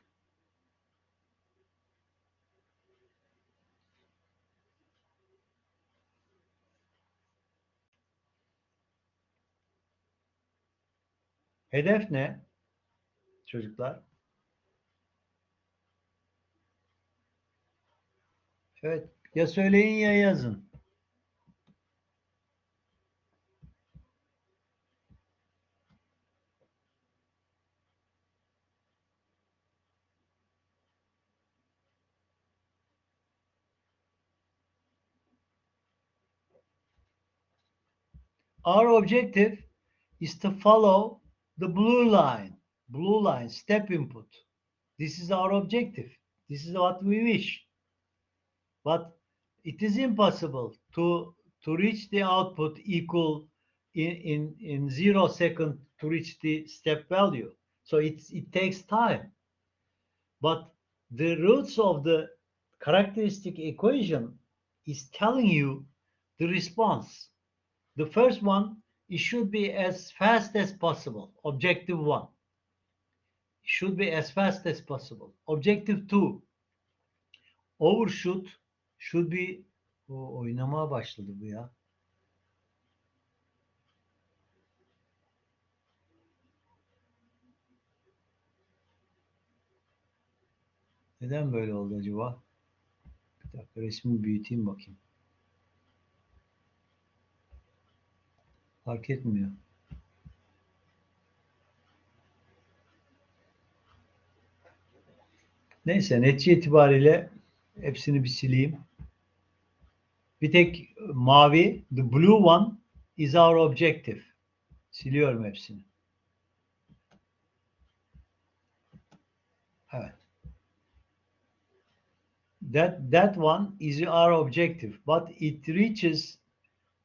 Hedef ne? Çocuklar. Evet. Ya söyleyin ya yazın. Our objective is to follow the blue line, step input. This is our objective. This is what we wish. But it is impossible to to reach the output equal in 0 second to reach the step value. So it takes time. But the roots of the characteristic equation is telling you the response. The first one, it should be as fast as possible. Objective one. It should be as fast as possible. Objective two, overshoot should be oynamaya başladı bu ya. Neden böyle oldu acaba? Bir dakika resmi büyüteyim bakayım. Fark etmiyor. Neyse netice itibariyle hepsini bir sileyim. Bir tek mavi, the blue one is our objective. Siliyorum hepsini. Evet. That one is our objective, but it reaches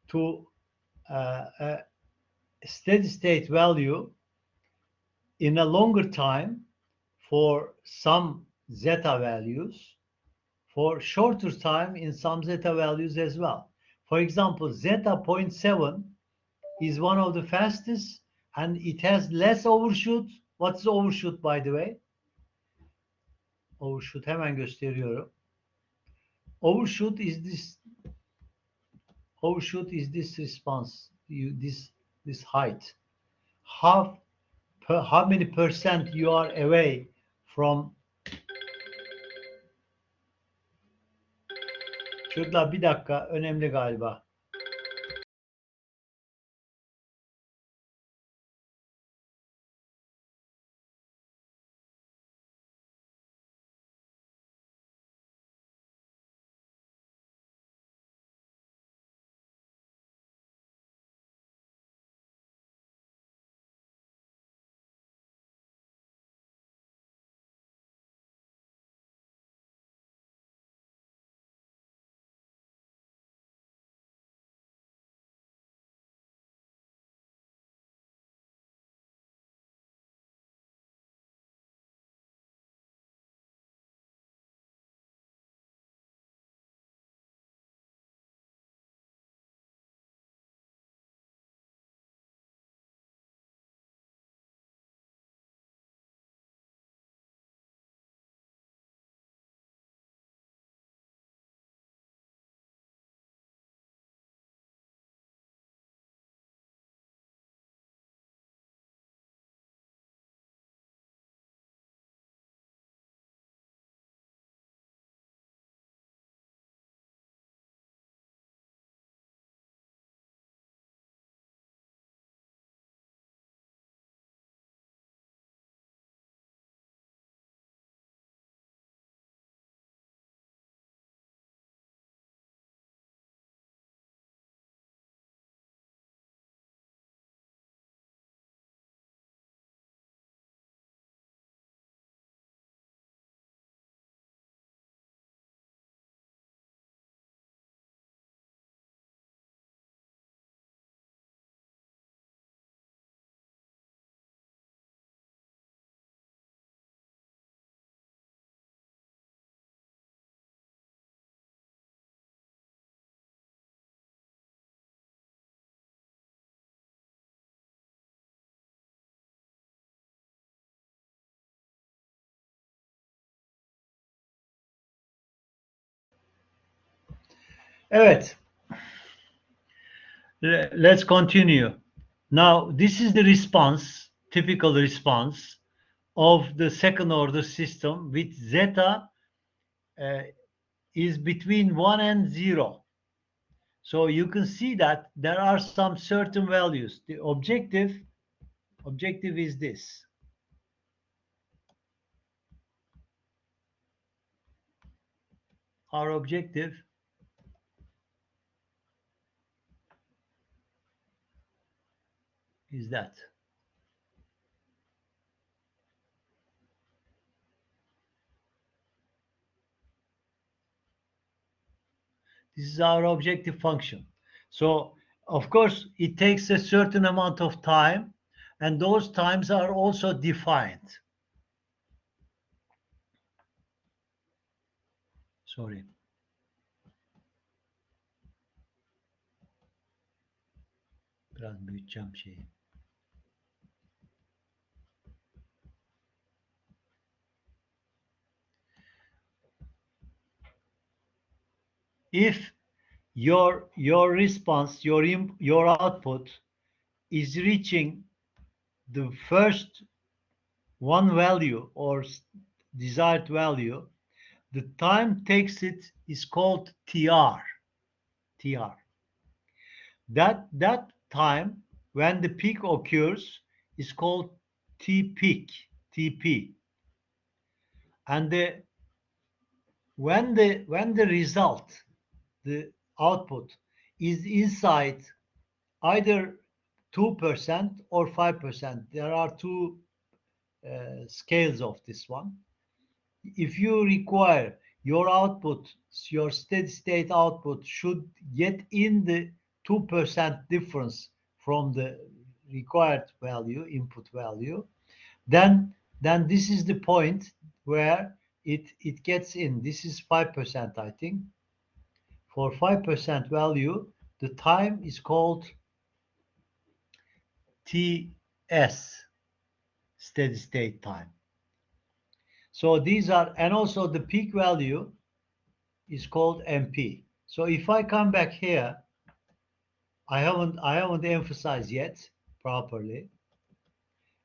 to a steady state value in a longer time for some zeta values, for shorter time in some zeta values as well. For example, zeta 0.7 is one of the fastest and it has less overshoot. What's overshoot by the way? Overshoot hemen gösteriyorum. Overshoot is this response, this height. How many percent you are away from. Çocuklar bir dakika, önemli galiba. Evet. Let's continue. Now, this is the response, typical response of the second order system with zeta is between 1 and 0. So you can see that there are some certain values. The objective is this. Our objective is that. This is our objective function. So, of course, it takes a certain amount of time, and those times are also defined. Sorry. Biraz büyüteceğim şeyi. If your response, your output is reaching the first one value or desired value, the time takes it is called TR. TR. That time when the peak occurs is called T peak, TP. And when the result, the output is inside either 2% or 5%. There are two scales of this one. If you require your output, your steady state output should get in the 2% difference from the required value, input value, then this is the point where it gets in. This is 5%, I think. For 5% value, the time is called TS, steady state time. So these are, and also the peak value is called MP. So if I come back here, I haven't emphasized yet properly.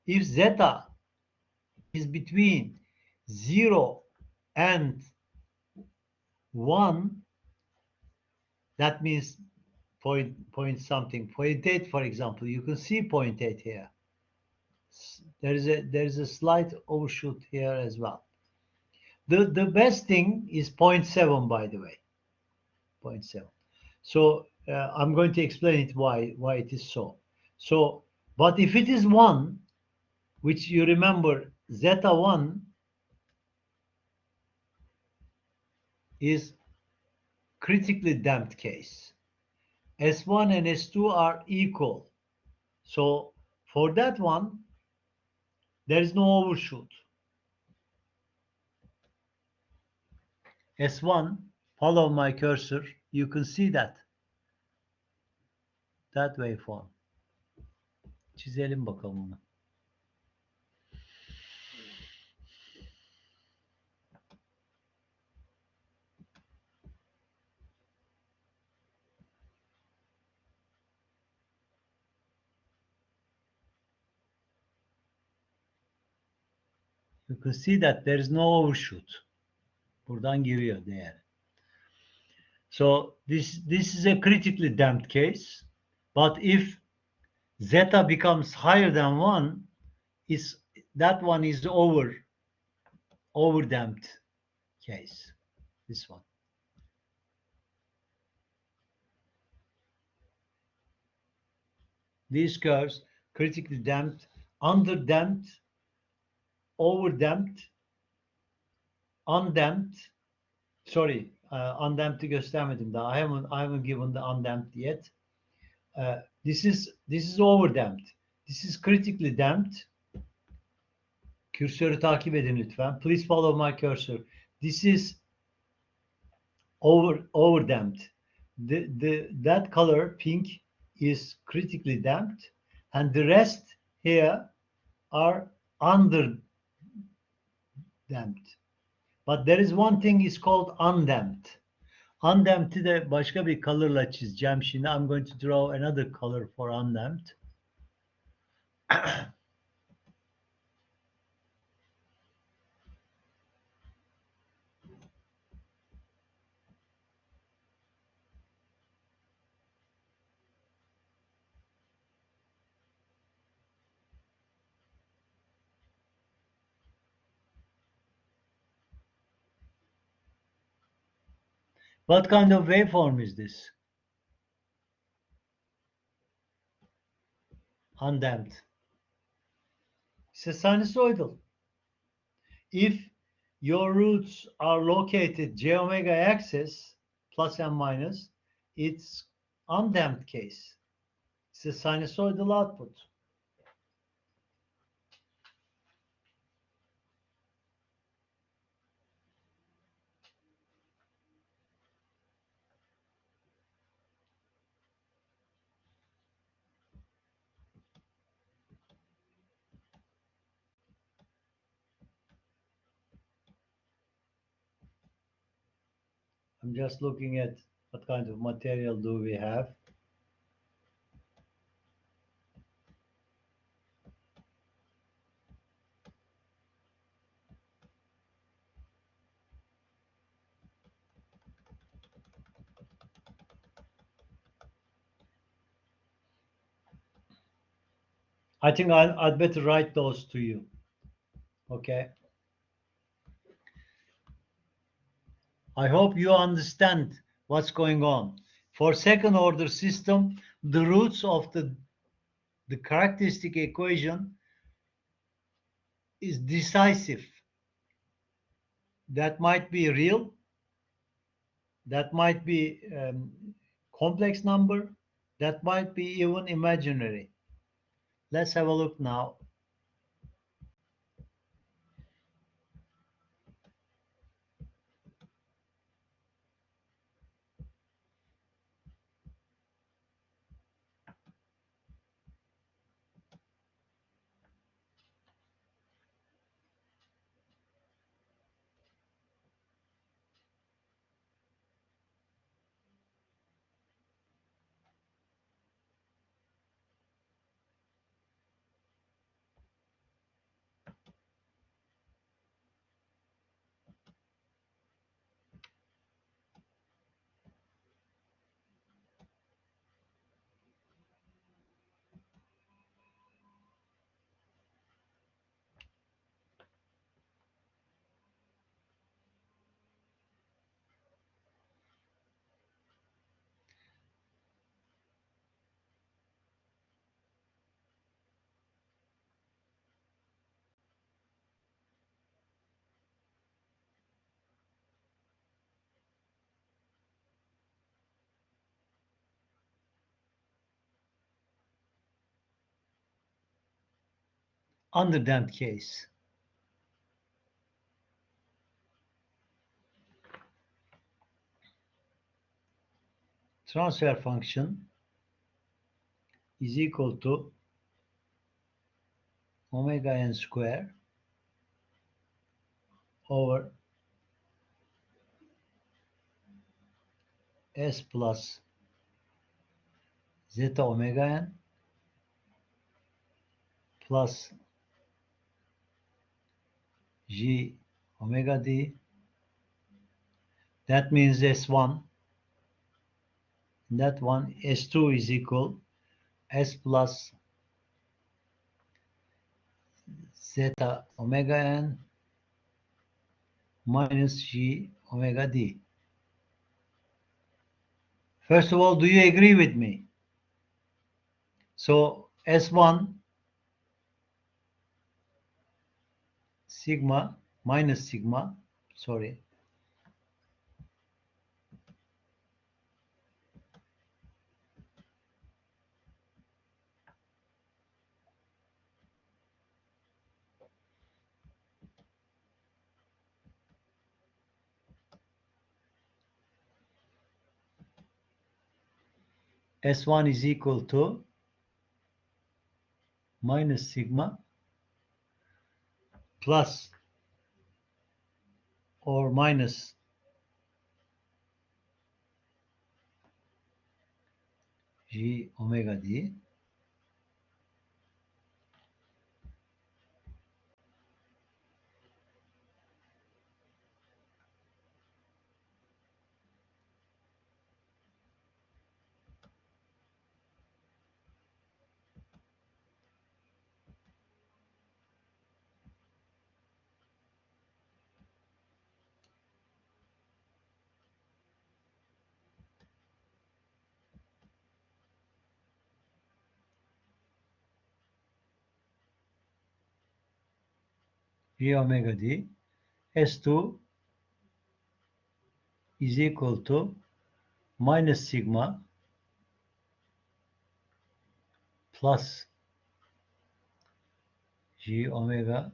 If zeta is between 0 and 1, that means point something. 0.8, for example, you can see 0.8 here. There is a slight overshoot here as well. The best thing is 0.7, by the way. 0.7. So I'm going to explain it why it is so. So, but if it is 1, which you remember, zeta 1 is critically damped case. S1 and S2 are equal. So for that one, there is no overshoot. S1, follow my cursor, you can see that waveform. Çizelim bakalım onu. You can see that there is no overshoot. Buradan giriyor değer. So this is a critically damped case, but if zeta becomes higher than 1, that one is over damped case. This one. These curves, critically damped, under damped, over damped, undamped. Sorry, undamped'i göstermedim daha. I haven't given the undamped yet. This is over damped. This is critically damped. Kürsörü takip edin lütfen. Please follow my cursor. This is over damped. That color pink is critically damped, and the rest here are under damped. But there is one thing is called undamped. Undamped'i de başka bir color'la çizeceğim şimdi. I'm going to draw another color for undamped. What kind of waveform is this? Undamped. It's a sinusoidal. If your roots are located j omega axis, plus and minus, it's undamped case. It's a sinusoidal output. I'm just looking at what kind of material do we have. I think I'd better write those to you. Okay. I hope you understand what's going on. For second order system, the roots of the characteristic equation is decisive. That might be real, that might be complex number, that might be even imaginary. Let's have a look now. Underdamped case. Transfer function is equal to omega n square over s plus zeta omega n plus g omega d. That means S1. That one, S2 is equal S plus zeta omega n minus g omega d. First of all, do you agree with me? So S1 sigma minus sigma, sorry, S1 is equal to minus sigma plus or minus g omega d g omega d. S2 is equal to minus sigma plus G omega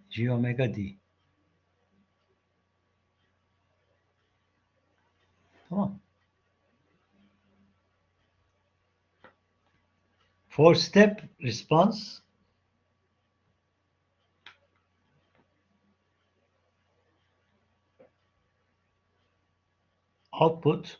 G omega D. Tamam. For step response, output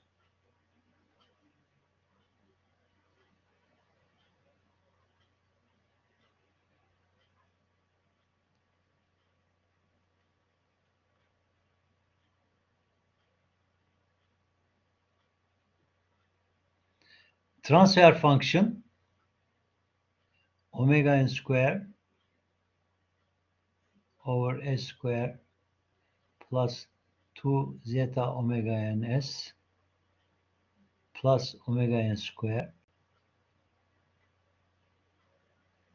transfer function omega n square over s square plus 2 zeta omega n s plus omega n square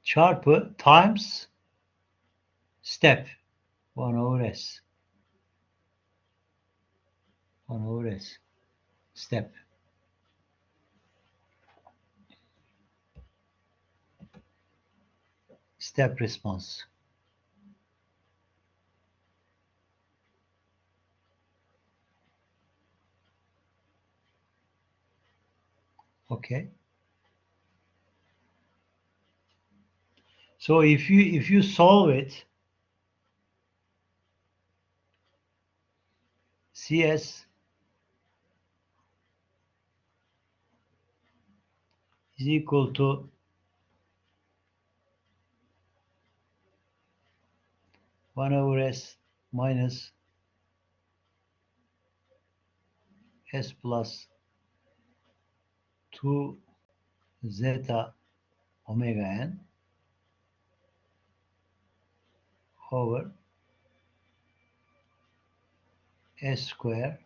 çarpı times step 1 over s 1 over s step. Step response. Okay. So if you solve it, CS is equal to 1 over s minus s plus 2 zeta omega n over s square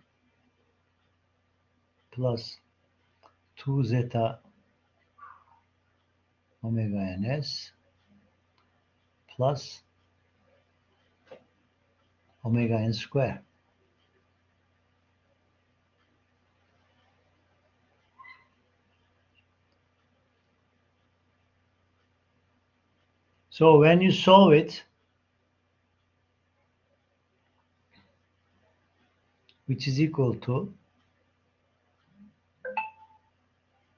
plus 2 zeta omega n s plus omega n square. So when you solve it, which is equal to,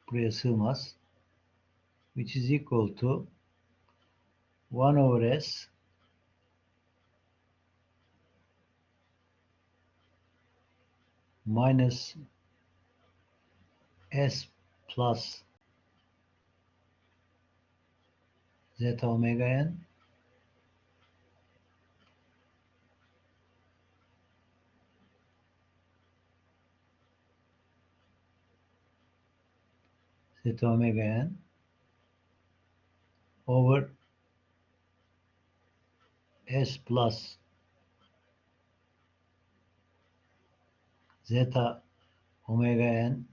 buraya sığmaz, which is equal to 1 over s minus s plus zeta omega n zeta omega n over s plus zeta omega n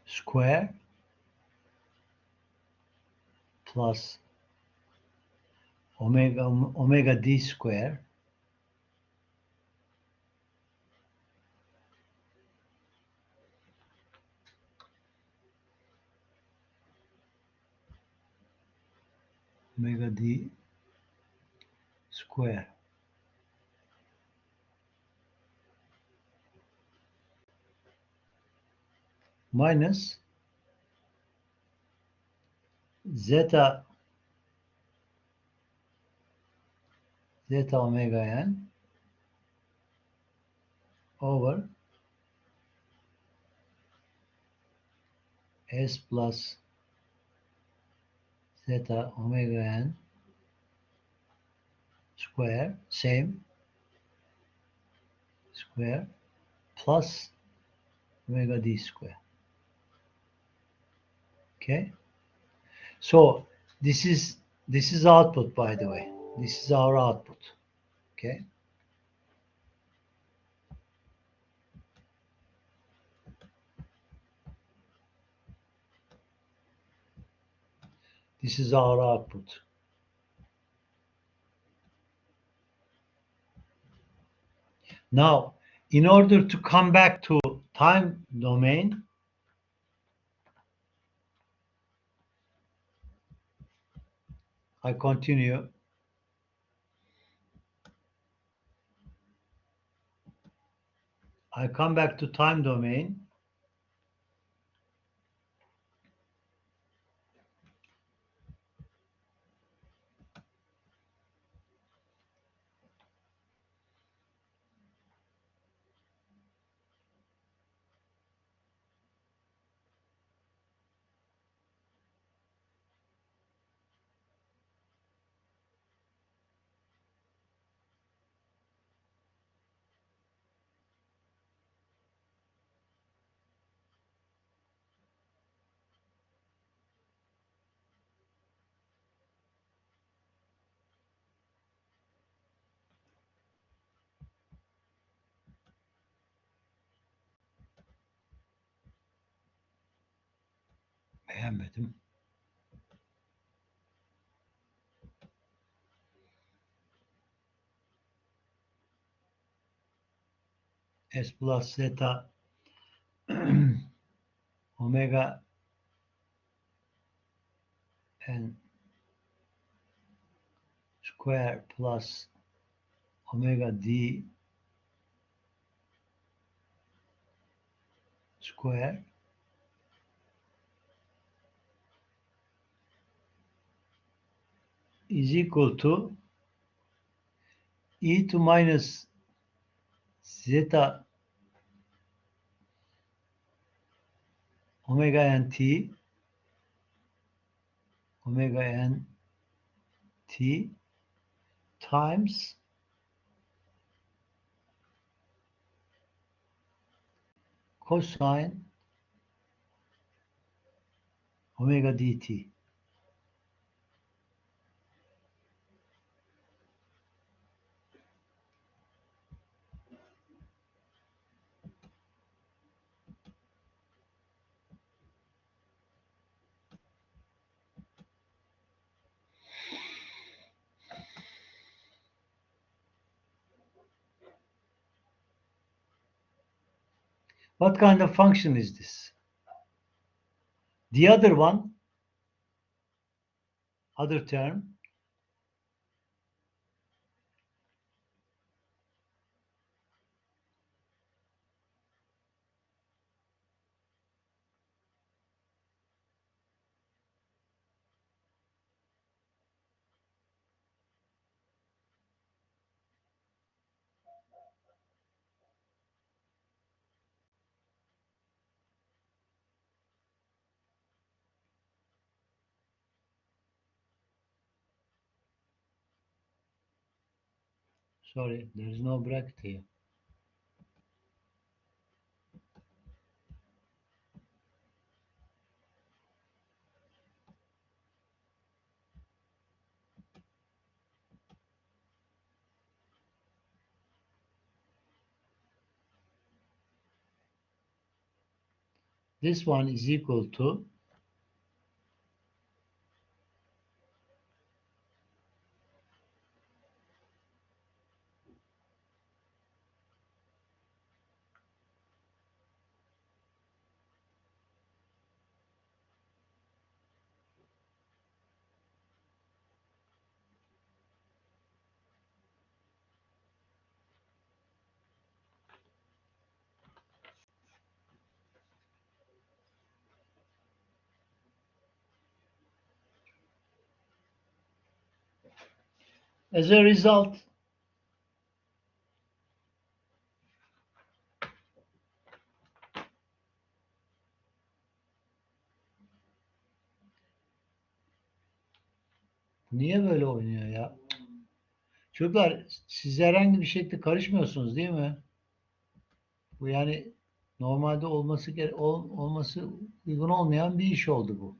square plus omega d square omega d square minus zeta omega n over s plus zeta omega n square, same square, plus omega d square. Okay, so this is output, by the way. This is our output. Okay, This is our output. Now, in order to come back to time domain, I continue. I come back to time domain. Beğenmedim. S plus zeta omega n square plus omega d square is equal to e to minus zeta omega n t times cosine omega dt. What kind of function is this? The other one, other term, sorry, there is no bracket here. This one is equal to as a result niye böyle oynuyor ya? Çocuklar siz herhangi bir şekilde karışmıyorsunuz değil mi? Bu yani normalde olması uygun olmayan bir iş oldu bu.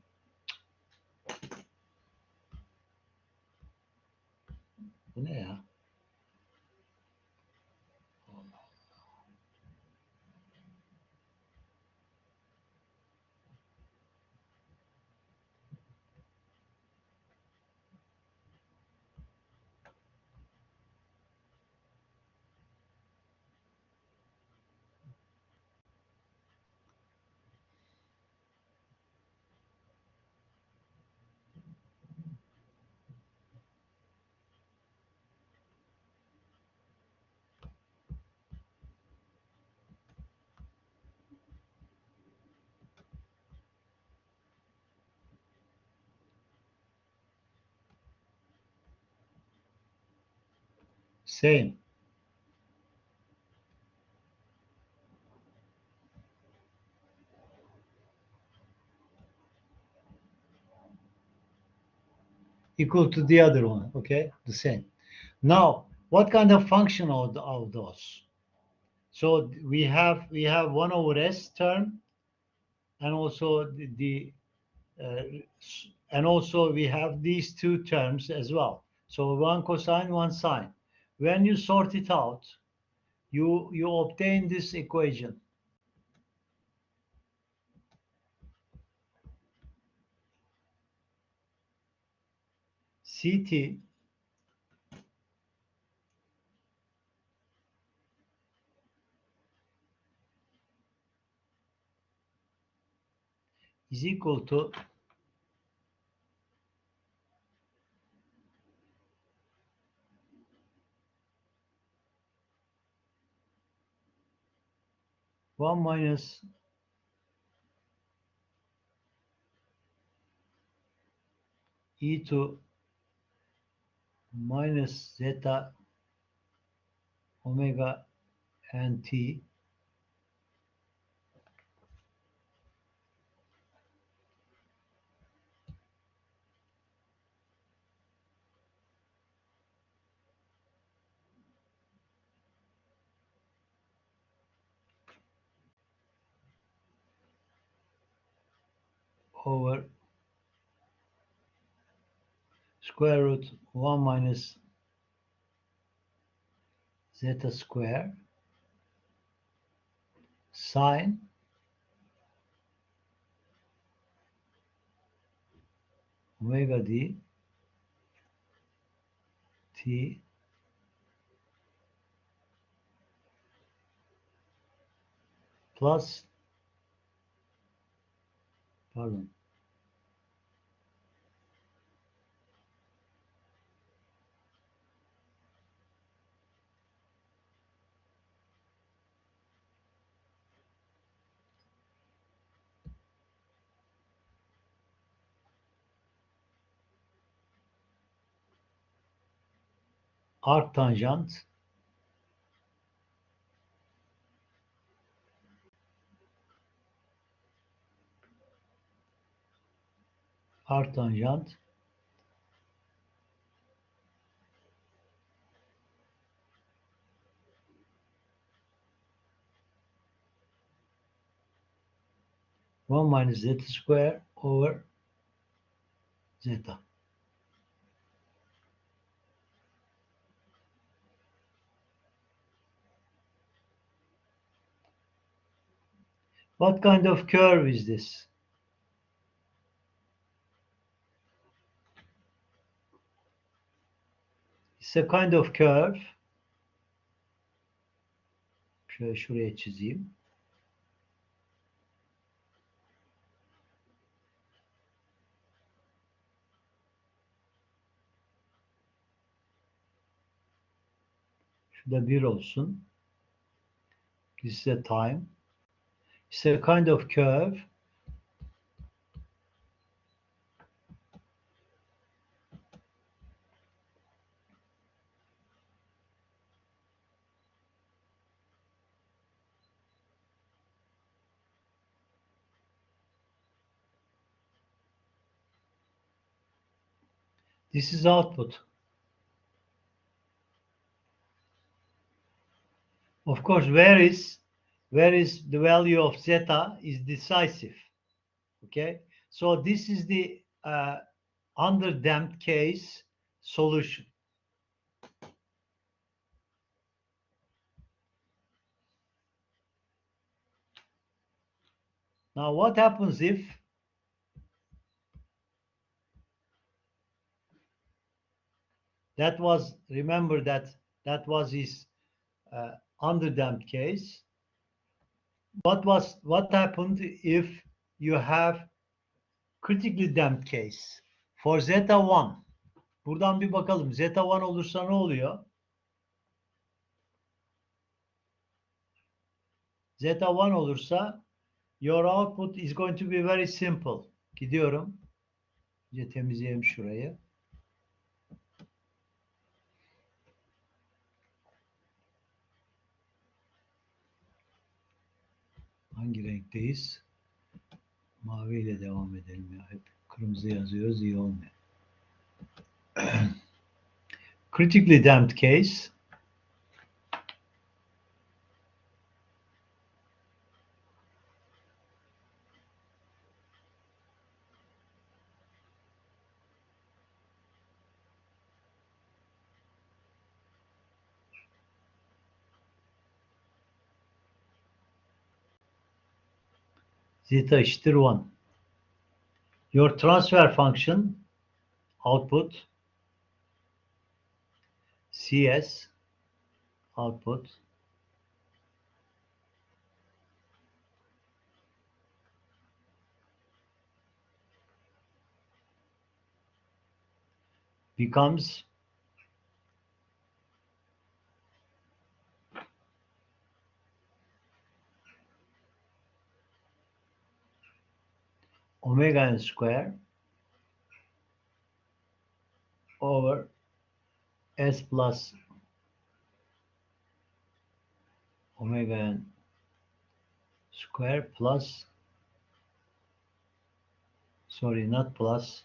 Bu ne ya? same. Equal to the other one, okay? The same. Now, what kind of function of those? So we have 1 over s term, and also uh, and also we have these two terms as well. So one cosine, one sine. When you sort it out, you obtain this equation. Ct is equal to one minus e to minus zeta omega and t over square root 1 minus zeta square sine omega d t plus, pardon, arctangent arctangent 1 minus zeta square over zeta. What kind of curve is this? It's a kind of curve. Şöyle şuraya çizeyim. Şurada 1 olsun. This is a time. It's a kind of curve. This is output. Of course, where is the value of zeta is decisive. Okay, so this is the underdamped case solution. Now, what happens if that was, remember that was his underdamped case. What happened if you have critically damped case for zeta 1? Buradan bir bakalım. Zeta 1 olursa ne oluyor? Zeta 1 olursa your output is going to be very simple. Gidiyorum. Önce temizleyelim şurayı. Hangi renkteyiz? Maviyle devam edelim ya. Hep kırmızı yazıyoruz, iyi olmuyor. Critically damped case. Zeta eşittir 1. Your transfer function output CS output becomes omega n square over S plus omega n square plus, sorry, not plus,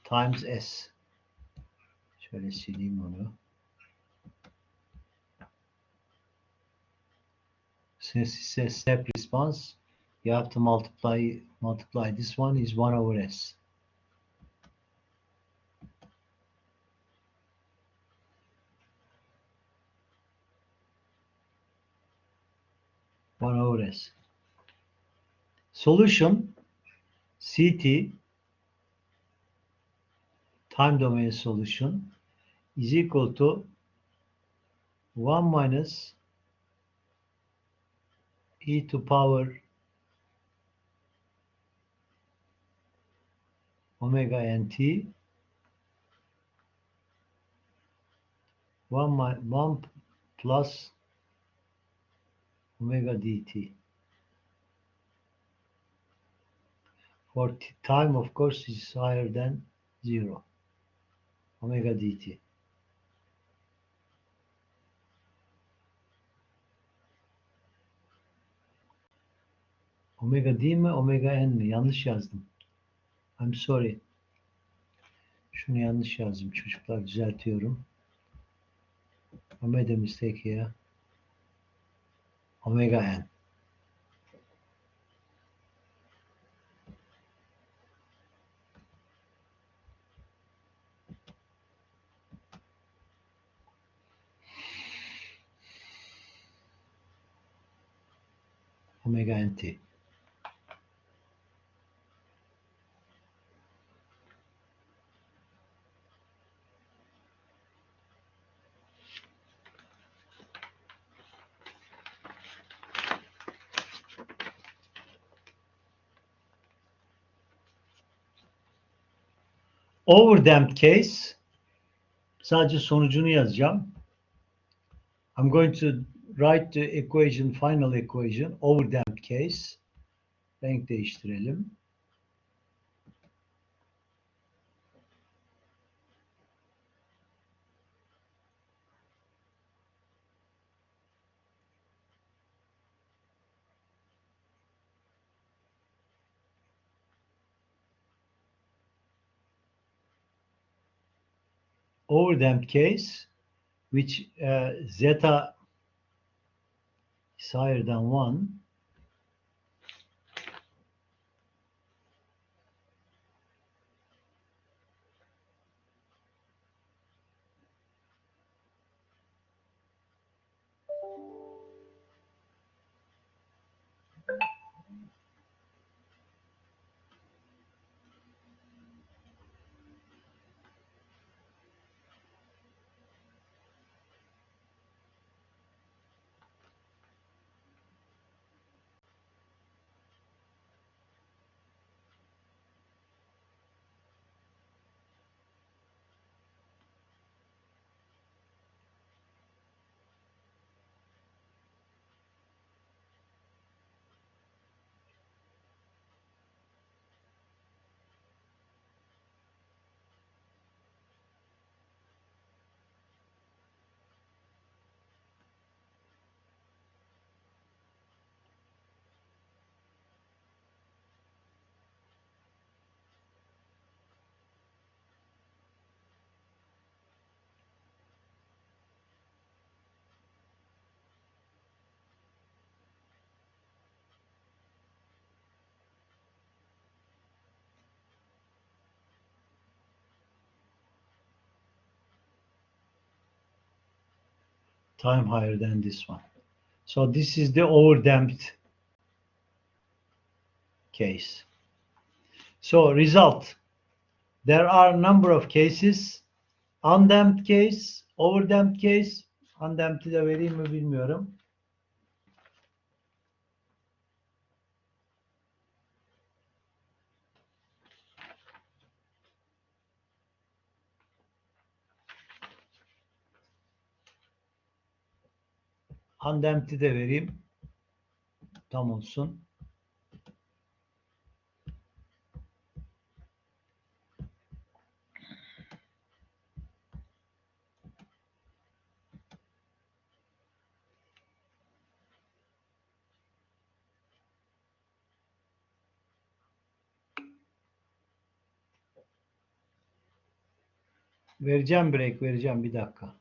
times S. Şöyle sileyim onu. Since it's a step response, you have to multiply this one is 1 over S. One over S. Solution CT time domain solution is equal to 1 minus e to power omega nt 1 plus omega dt. For time, of course, is higher than 0. Omega dt. Omega d mi, omega n mi? Yanlış yazdım. I'm sorry. Şunu yanlış yazdım. Çocuklar, düzeltiyorum. I made a mistake here. Omega n. Omega nt. Overdamped case, sadece sonucunu yazacağım. I'm going to write the equation, final equation, overdamped case. Renk değiştirelim. Overdamped case, which zeta is higher than 1, time higher than this one. So this is the overdamped case. So result, there are a number of cases. Undamped case, overdamped case. Undamped'i de vereyim mi bilmiyorum. Undamped'i de vereyim. Tam olsun. Vereceğim break, vereceğim bir dakika.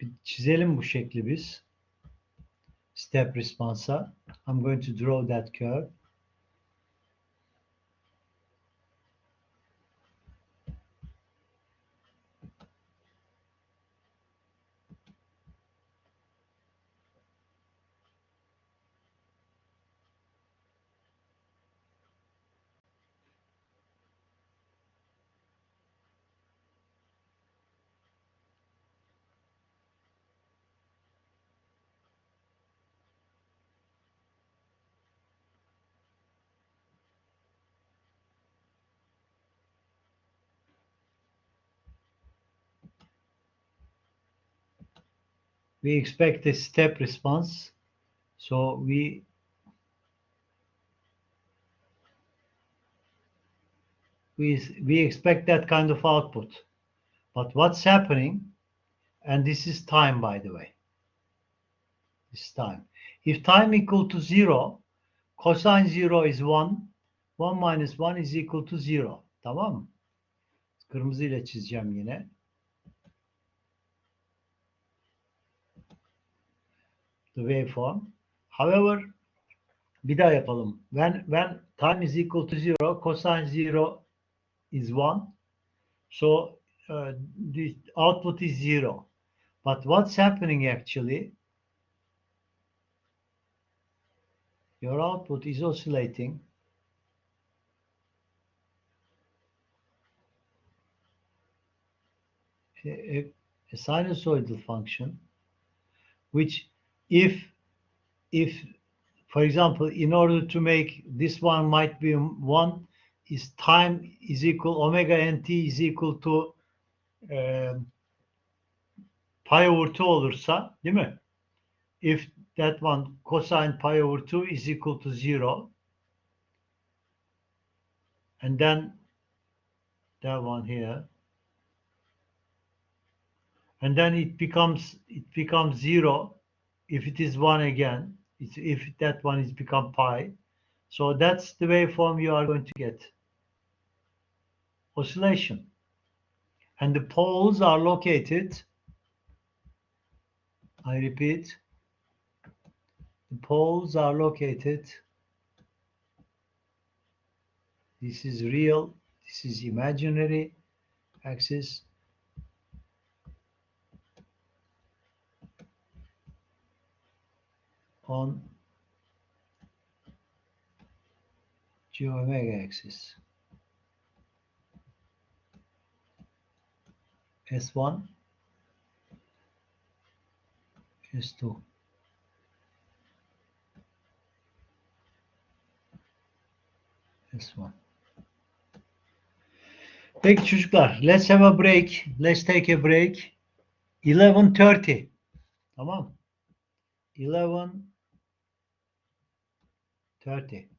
Bir çizelim bu şekli biz. Step response'a. I'm going to draw that curve. We expect a step response. So we expect that kind of output. But what's happening, and this is time, by the way. This time. If time equal to 0, cosine 0 is 1. 1 minus 1 is equal to 0. Tamam mı? Kırmızı ile çizeceğim yine. The waveform. However, bir daha yapalım. When time is equal to 0, cosine 0 is 1. So the output is 0. But what's happening actually? Your output is oscillating. A sinusoidal function, which if for example, in order to make this one might be 1, is time is equal, omega nt is equal to pi over 2 olursa, değil mi? If that one cosine pi over 2 is equal to 0, and then that one here, and then it becomes 0 if it is 1 again, if that one is become pi. So that's the waveform you are going to get. Oscillation. And the poles are located, I repeat, the poles are located, this is real, this is imaginary axis, on G omega axis. S1, S2. S1. Peki çocuklar, let's have a break. Let's take a break. 11:30. Tamam. 11:30. 30.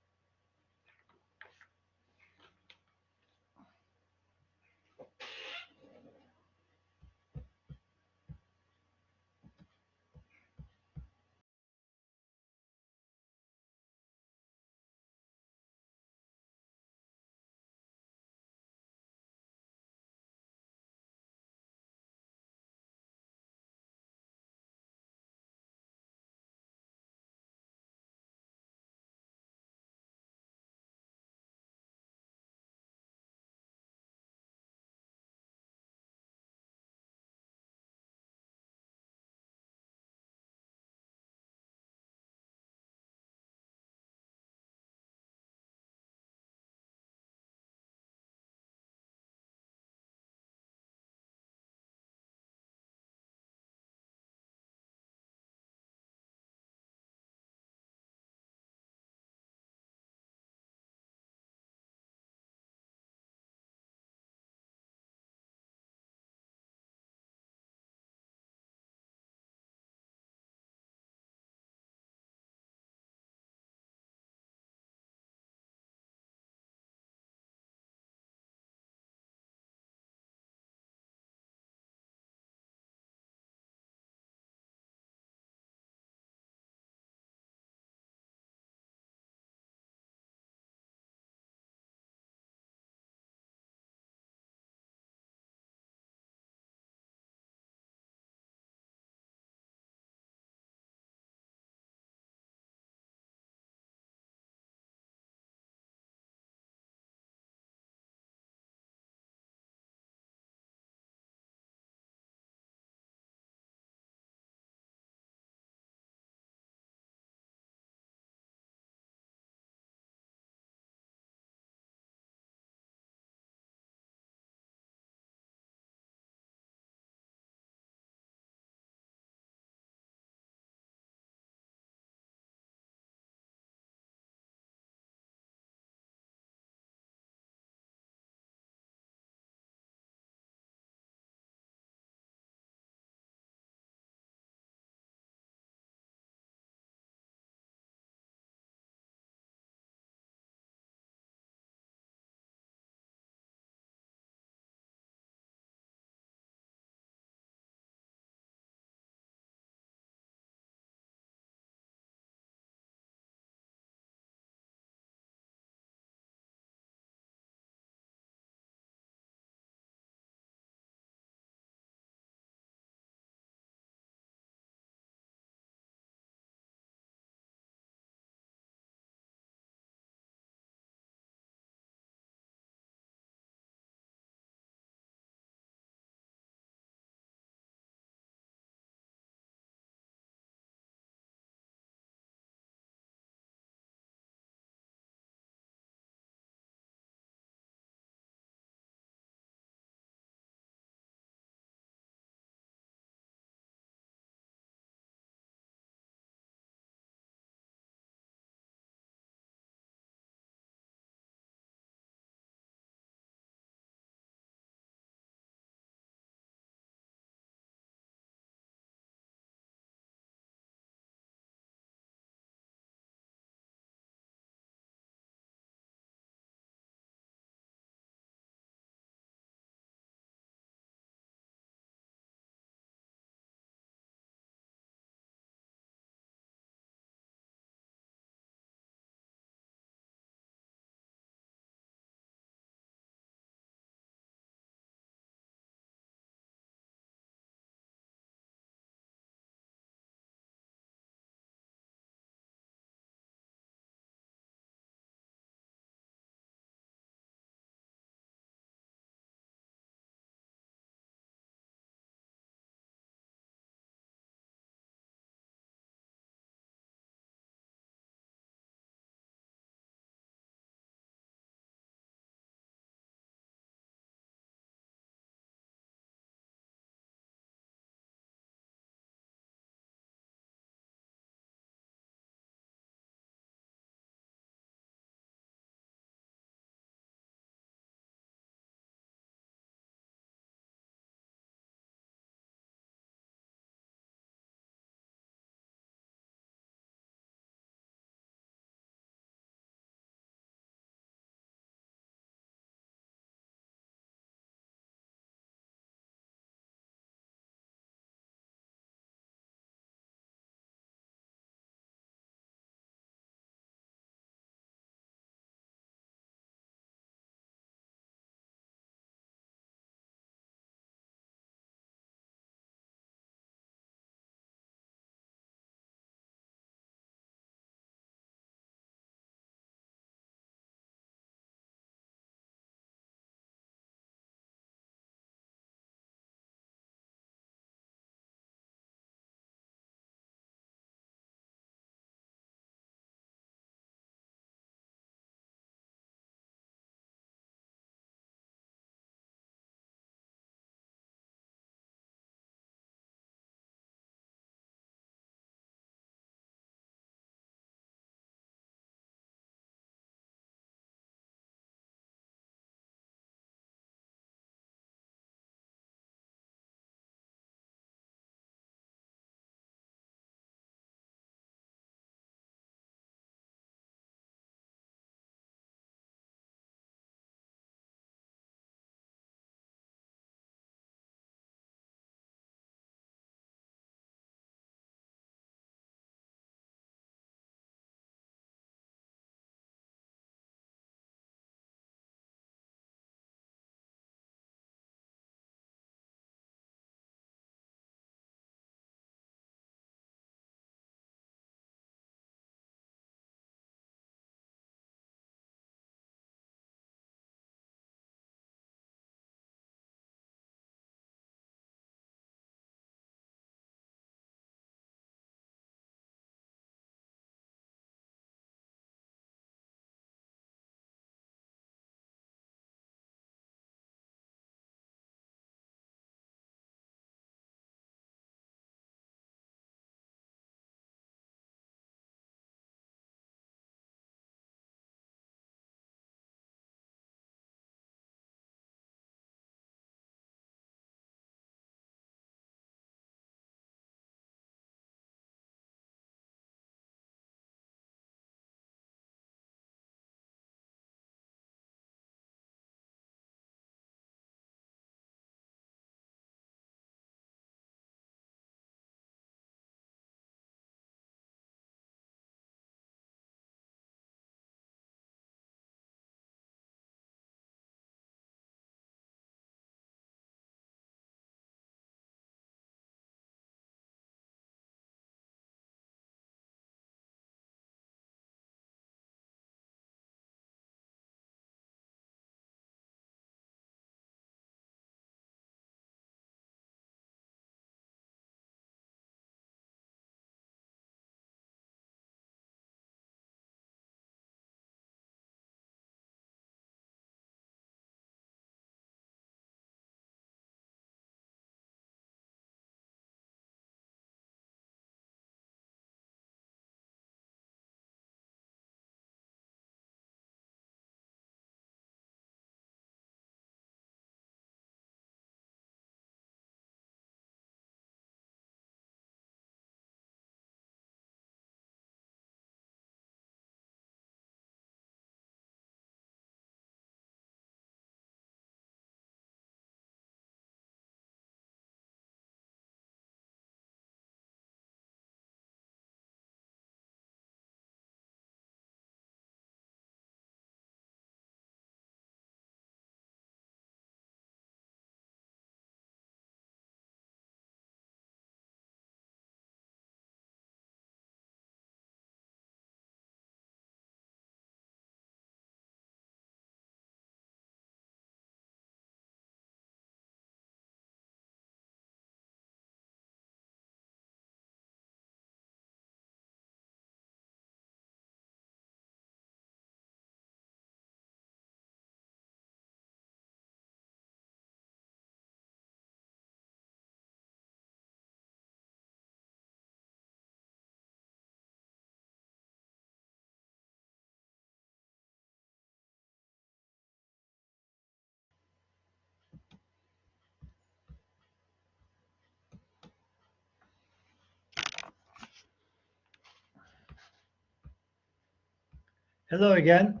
Hello again.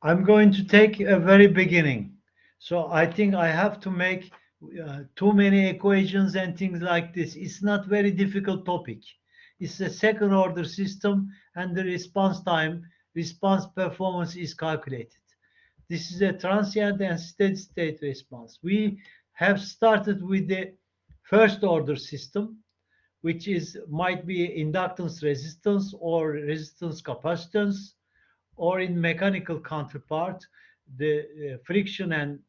I'm going to take a very beginning. So I think I have to make too many equations and things like this. It's not very difficult topic. It's a second order system and the response time, response performance is calculated. This is a transient and steady state response. We have started with the first order system, which is might be inductance resistance or resistance capacitance, or in mechanical counterpart, the friction and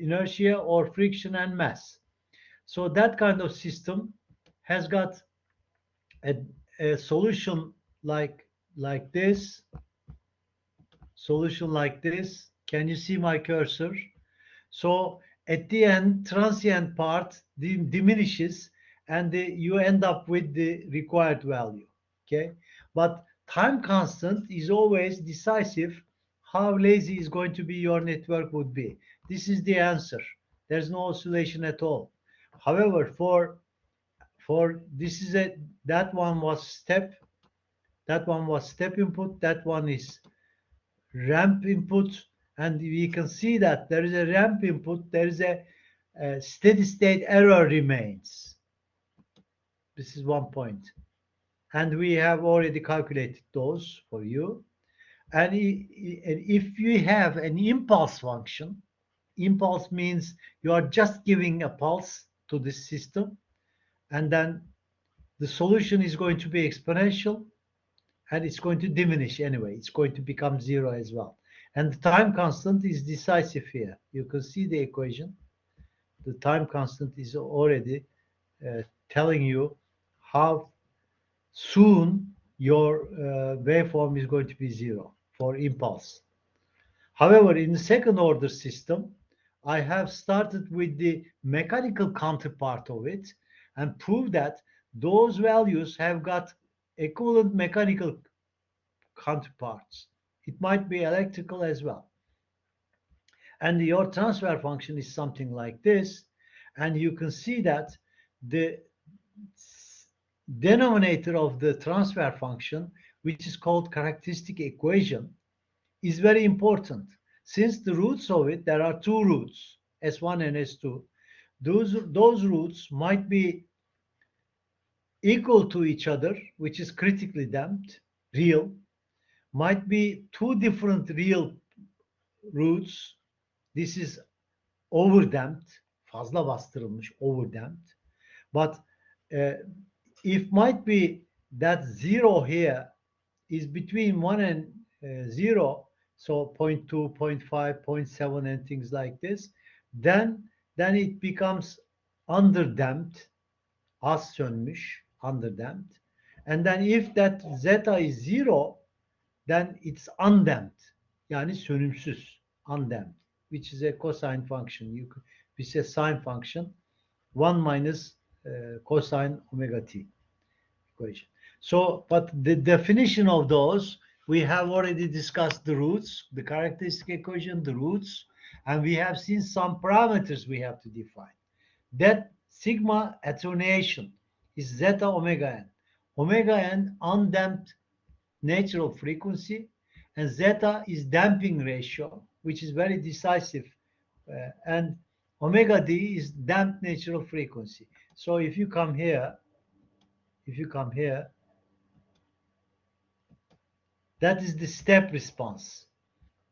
inertia, or friction and mass. So that kind of system has got a, a solution like this, solution like this. Can you see my cursor? So at the end, transient part diminishes, and you end up with the required value. Okay, but time constant is always decisive how lazy is going to be your network would be. This is the answer. There's no oscillation at all. However, for this is a that one was step, that one was step input, that one is ramp input, and we can see that there is a ramp input, there is a steady state error remains. This is one point, and we have already calculated those for you. And if you have an impulse function, impulse means you are just giving a pulse to this system, and then the solution is going to be exponential, and it's going to diminish anyway. It's going to become zero as well. And the time constant is decisive here. You can see the equation. The time constant is already telling you how soon your waveform is going to be zero for impulse. However, in the second order system, I have started with the mechanical counterpart of it and proved that those values have got equivalent mechanical counterparts. It might be electrical as well. And your transfer function is something like this. And you can see that the denominator of the transfer function, which is called characteristic equation, is very important. Since the roots of it, there are two roots, S1 and S2. Those roots might be equal to each other, which is critically damped, real, might be two different real roots. This is overdamped, fazla bastırılmış, overdamped. But uh, if might be that zero here is between 1 and 0, so zero point 0.2, 0.5, 0.7, and things like this, then it becomes underdamped, az sönmüş, underdamped. And then if that zeta is 0, then it's undamped, yani sönümsüz, undamped, which is a cosine function. We say sine function, 1 minus cosine omega t equation. So, but the definition of those, we have already discussed the roots, the characteristic equation, the roots, and we have seen some parameters we have to define. That sigma attenuation is zeta omega n. Omega n undamped natural frequency, and zeta is damping ratio, which is very decisive, and omega d is damped natural frequency. So if you come here, that is the step response.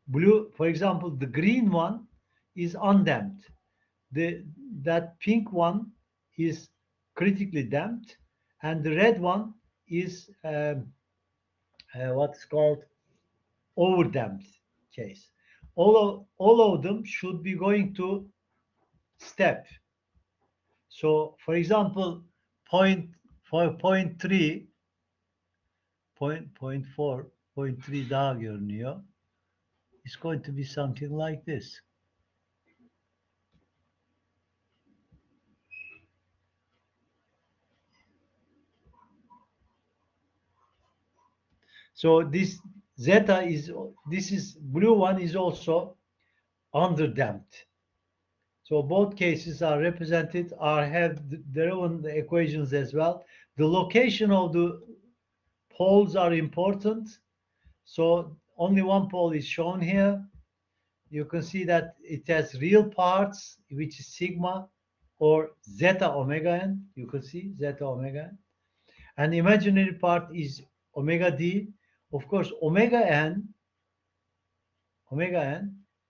Blue, for example, the green one is undamped. That pink one is critically damped, and the red one is what's called overdamped case. All of them should be going to step. So, for example, point 3, point 4, point 3 daha görünüyor. It's going to be something like this. So this zeta is, this is blue one is also underdamped. So both cases are represented, are have their own equations as well. The location of the poles are important. So only one pole is shown here. You can see that it has real parts, which is sigma or zeta omega n. You can see zeta omega n. And imaginary part is omega d. Of course, omega n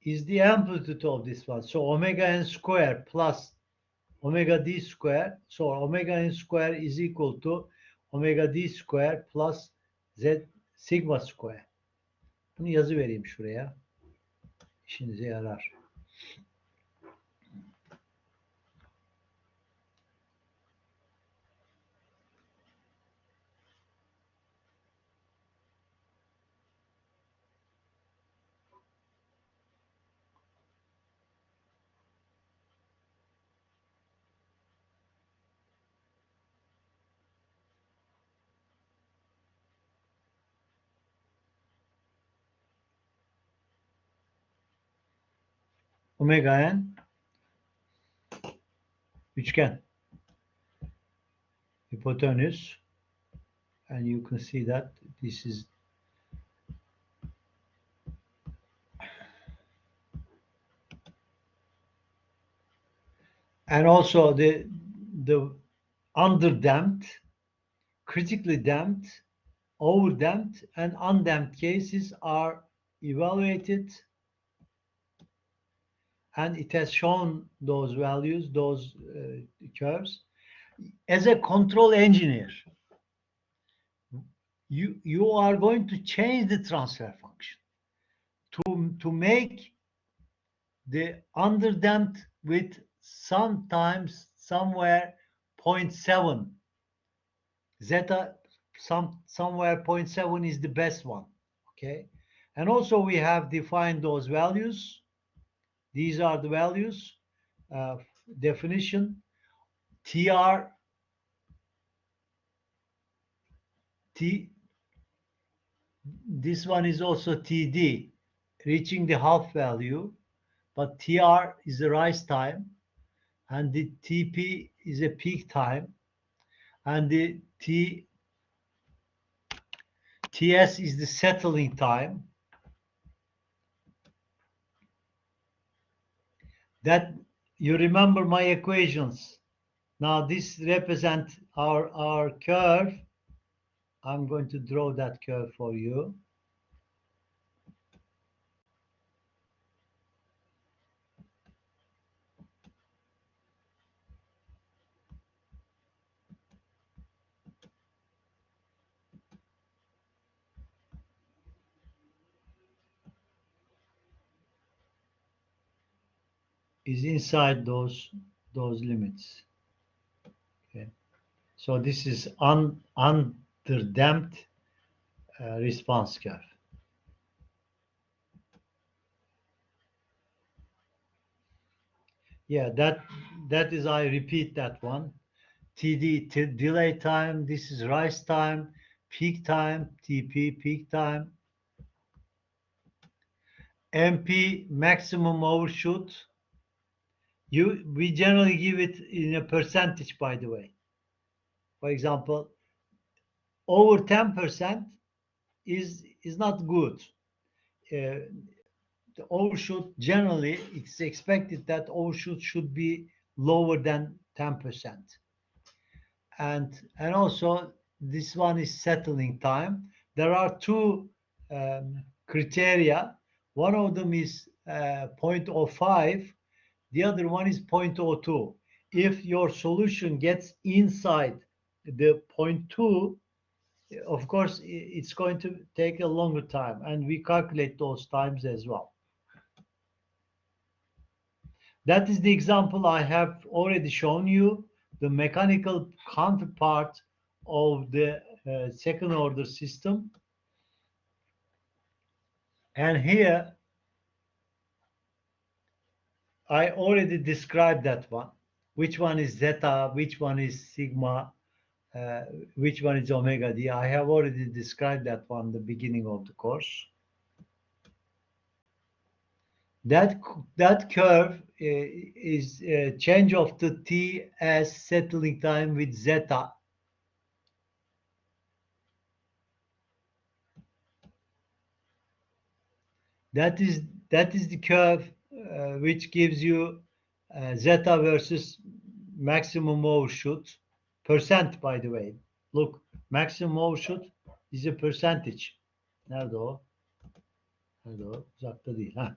is the amplitude of this one. So omega n square plus omega d square. So omega n square is equal to omega d square plus z sigma square. Bunu yazı vereyim şuraya. İşinize yarar. Omega n üçgen, hypotenuse, and you can see that this is and also the underdamped, critically damped, overdamped, and undamped cases are evaluated, and it has shown those values, those curves. As a control engineer, you are going to change the transfer function to make the underdamped with sometimes somewhere 0.7 zeta, somewhere 0.7 is the best one. Okay, and also we have defined those values. These are the values. Definition: TR T. This one is also TD, reaching the half value, but TR is the rise time, and the TP is a peak time, and the TS is the settling time. That you remember my equations. Now this represents our curve. I'm going to draw that curve for you. Is inside those limits. Okay, so this is underdamped response curve. Yeah, that is, I repeat that one. TD, delay time. This is rise time, peak time, TP, peak time. MP, maximum overshoot. We generally give it in a percentage, by the way. For example, over 10% is not good. The overshoot, generally, it's expected that overshoot should be lower than 10%. And also, this one is settling time. There are two criteria. One of them is 0.05. The other one is 0.02. If your solution gets inside the 0.2, of course, it's going to take a longer time, and we calculate those times as well. That is the example I have already shown you, the mechanical counterpart of the second order system. And here, I already described that one. Which one is zeta, which one is sigma, which one is omega d. I have already described that one at the beginning of the course. That curve is a change of the TS settling time with zeta. That is that is the curve which gives you zeta versus maximum overshoot percent. By the way, look, maximum overshoot is a percentage. Nerede o? Nerede o? Uzakta değil. Ha.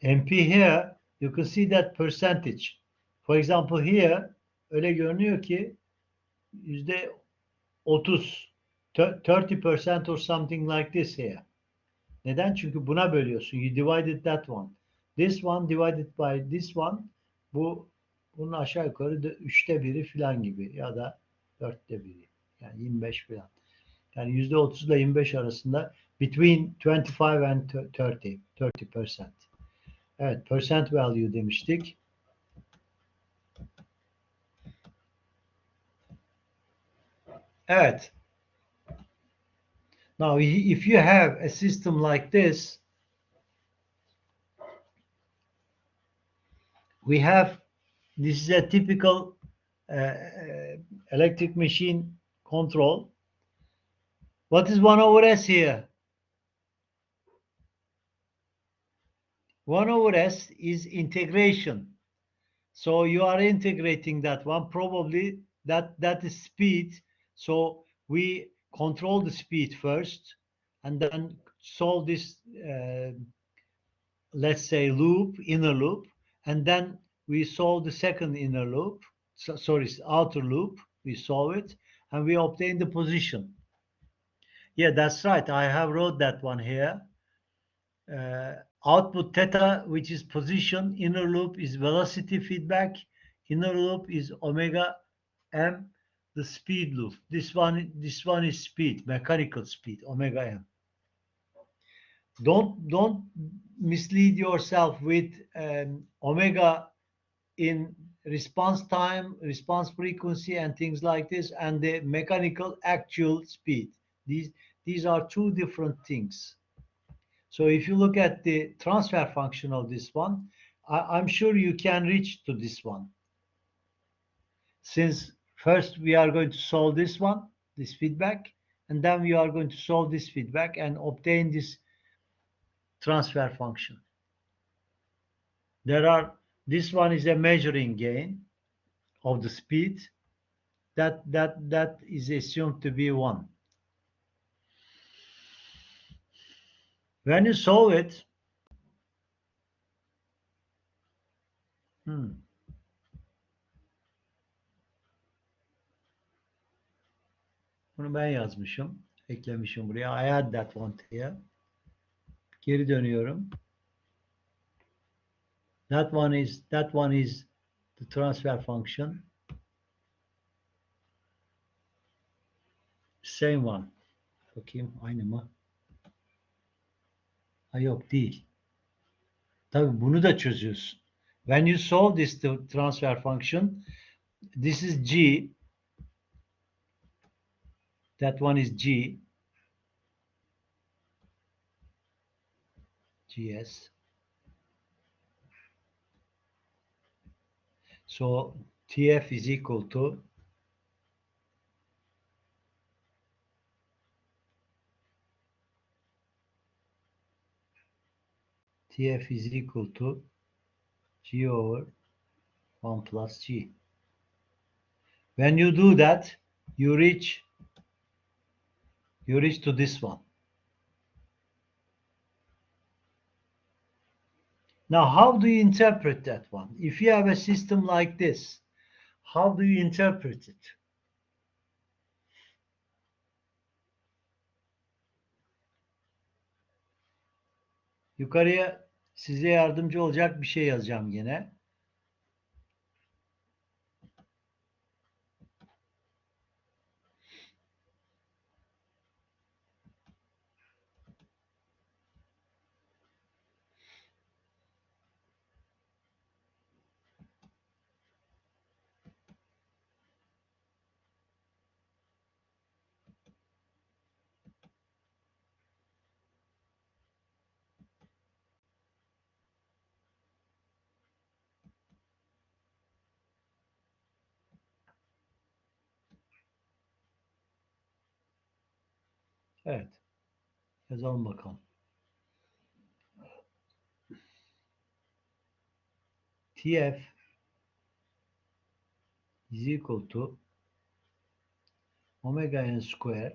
MP here, you can see that percentage. For example here öyle görünüyor ki %30, 30% or something like this here. Neden? Çünkü buna bölüyorsun. You divided that one. This one divided by this one. Bunun aşağı yukarı da üçte biri falan gibi ya da dörtte biri. Yani 25 falan. Yani %30 ile 25 arasında between 25 and 30, 30%. Evet, percent value demiştik. Evet. Now, if you have a system like this, this is a typical electric machine control. What is 1 over S here? 1 over S is integration. So you are integrating that one. Probably that is speed. So we control the speed first and then solve this, let's say, inner loop, and then we solve the second inner loop, outer loop, we solve it, and we obtain the position. Yeah, that's right. I have wrote that one here. Output theta, which is position, inner loop is velocity feedback, inner loop is omega m, the speed loop. This one is speed, mechanical speed, omega m. Don't mislead yourself with omega in response time, response frequency, and things like this, and the mechanical actual speed. These are two different things. So if you look at the transfer function of this one, I'm sure you can reach to this one. Since first we are going to solve this one, this feedback, and then we are going to solve this feedback and obtain this transfer function. This one is a measuring gain of the speed. That is assumed to be 1. When you solve it, bunu ben yazmışım, eklemişim buraya. I add that one here. Geri dönüyorum. That one is the transfer function. Same one. Bakayım aynı mı? Ha, yok değil. Tabii bunu da çözüyorsun. When you solve this transfer function, this is G. That one is G. GS. So TF is equal to G over 1 plus G. When you do that, you reach to this one. Now, how do you interpret that one? If you have a system like this, how do you interpret it? Yukarıya size yardımcı olacak bir şey yazacağım yine. Evet. Yazalım bakalım. TF is equal to omega n square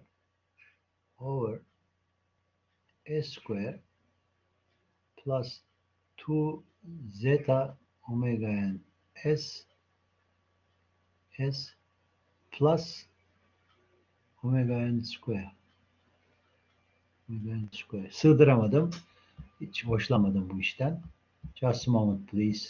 over s square plus 2 zeta omega n s plus omega n square. Omega n square. Sığdıramadım. Hiç hoşlanmadım bu işten. Just a moment please.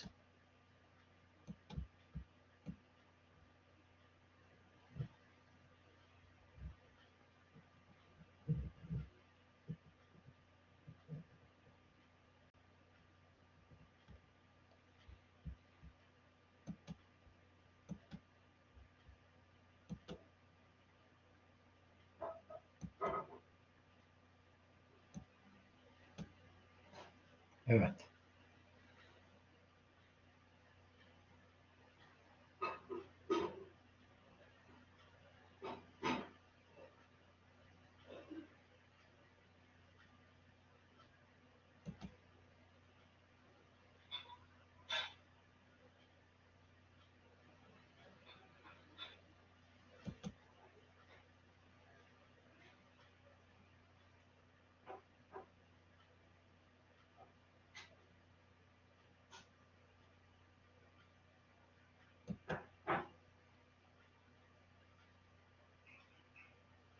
Evet.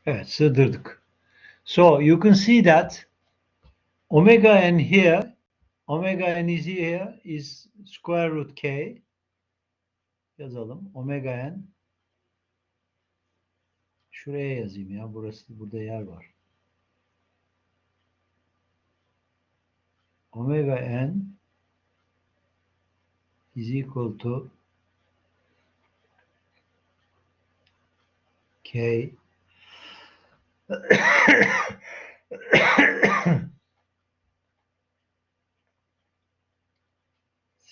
Evet, sığdırdık. So you can see that omega n here, omega n is here is square root k. Yazalım. Omega n. Şuraya yazayım ya. Burada yer var. Omega n is equal to k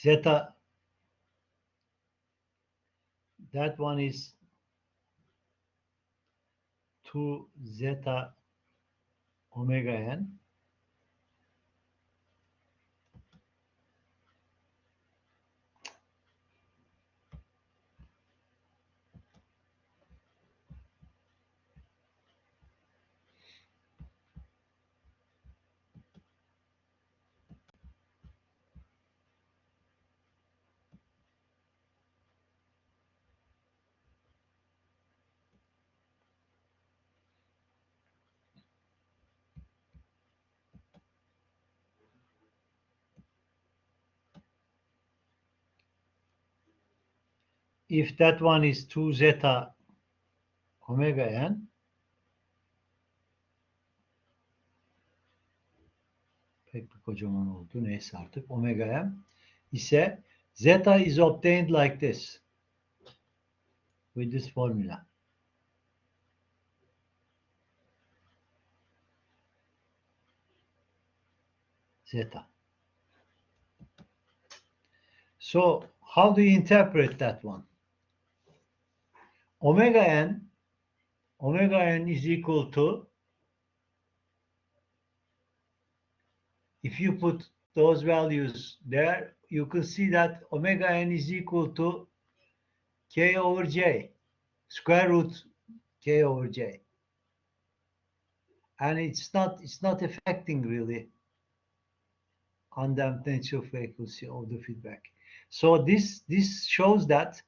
zeta, that one is 2 zeta omega n. If that one is 2 zeta omega n, pek bir kocaman oldu. Neyse artık. Omega n ise zeta is obtained like this with this formula. Zeta. So how do you interpret that one? Omega n is equal to, if you put those values there, you can see that omega n is equal to k over j, square root k over j. And it's not affecting really undamped natural frequency of the feedback. So this shows that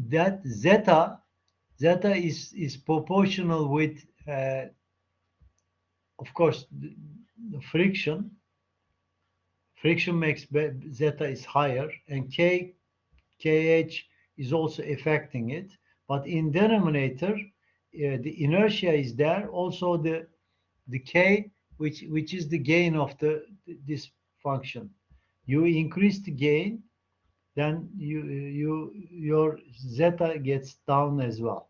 that zeta is proportional with of course the friction makes zeta is higher, and kh is also affecting it, but in denominator the inertia is there, also the k, which is the gain of this function. You increase the gain, then your zeta gets down as well.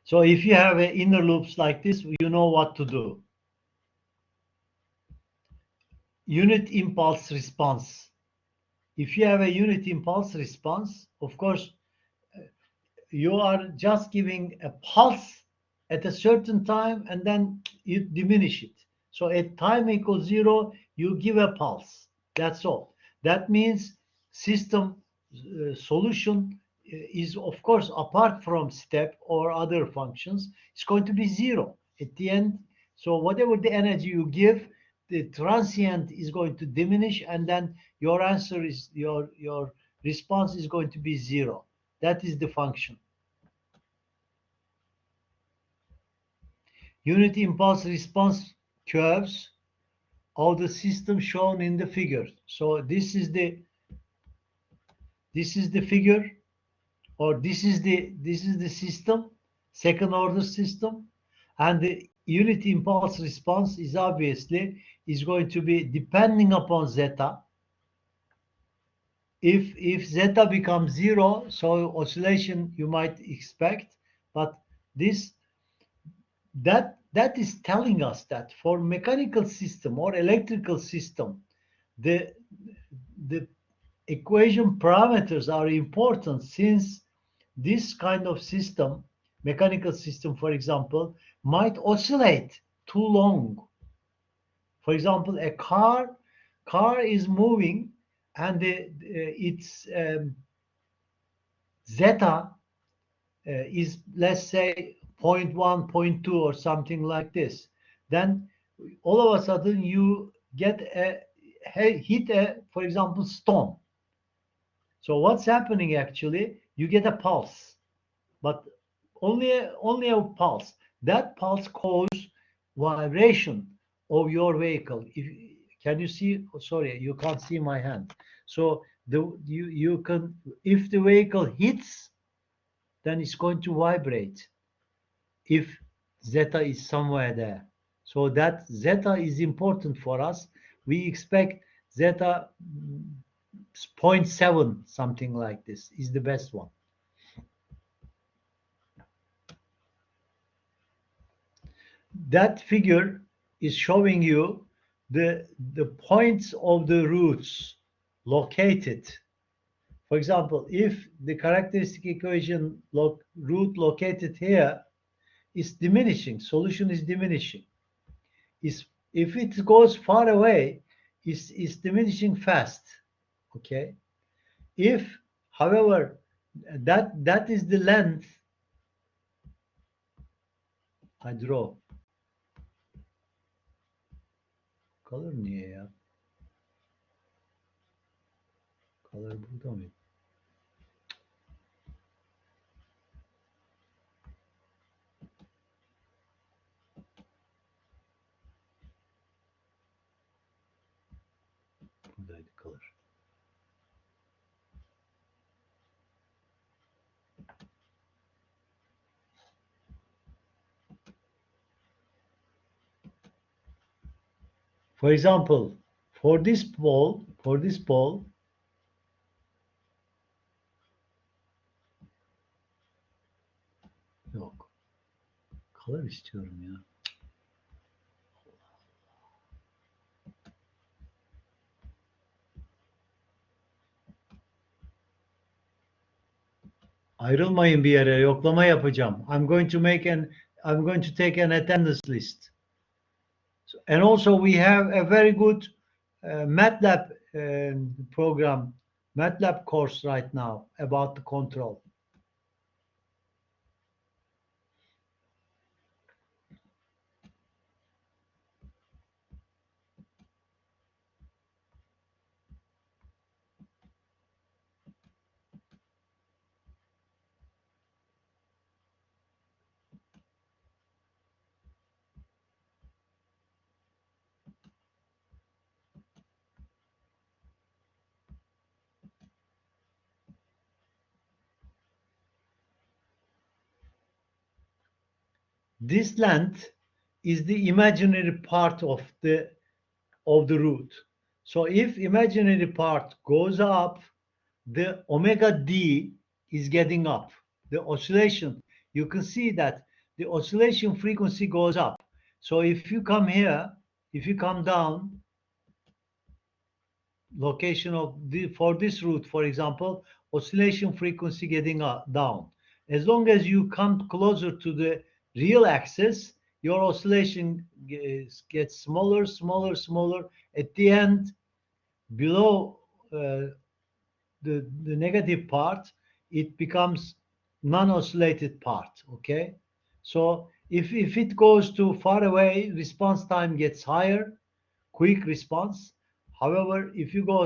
So if you have inner loops like this, you know what to do. Unit impulse response. If you have a unit impulse response, of course, you are just giving a pulse at a certain time and then you diminish it. So at time equals 0, you give a pulse. That's all. That means system solution is, of course, apart from step or other functions, it's going to be 0 at the end. So whatever the energy you give, the transient is going to diminish, and then your answer is, your response is going to be 0. That is the function. Unit impulse response curves of the system shown in the figure. So this is the figure, or this is the system, second order system, and the unit impulse response is obviously is going to be depending upon zeta. If zeta becomes 0, so oscillation you might expect, but this that is telling us that for mechanical system or electrical system, the the equation parameters are important, since this kind of system, mechanical system, for example, might oscillate too long. For example, a car is moving, and its zeta is, let's say, zero point 0.1, zero point 0.2, or something like this. Then all of a sudden you get hit for example, stone. So what's happening actually? You get a pulse, but only a pulse. That pulse causes vibration of your vehicle. Can you see? Oh, sorry, you can't see my hand. So you can, if the vehicle hits, then it's going to vibrate if zeta is somewhere there. So that zeta is important for us. We expect zeta 0.7, something like this is the best one. That figure is showing you the points of the roots located. For example, if the characteristic equation root located here is diminishing, solution is diminishing. If it goes far away, is diminishing fast. Okay. If, however, that is the length I draw. Color niye ya? Color burada mıydı? Buradaydı color. For example, for this ball, yok. Color istiyorum ya. Ayrılmayın bir yere, yoklama yapacağım. I'm going to take an attendance list. So, and also we have a very good MATLAB program, MATLAB course right now about the control. This length is the imaginary part of the root. So if imaginary part goes up, the omega d is getting up. The oscillation, you can see that the oscillation frequency goes up. So if you come here, if you come down, location of for this root, for example, oscillation frequency getting down. As long as you come closer to the real axis, your oscillation gets smaller, smaller, smaller. At the end, below the negative part, it becomes non-oscillated part. Okay, so if it goes too far away, response time gets higher, quick response. However, if you go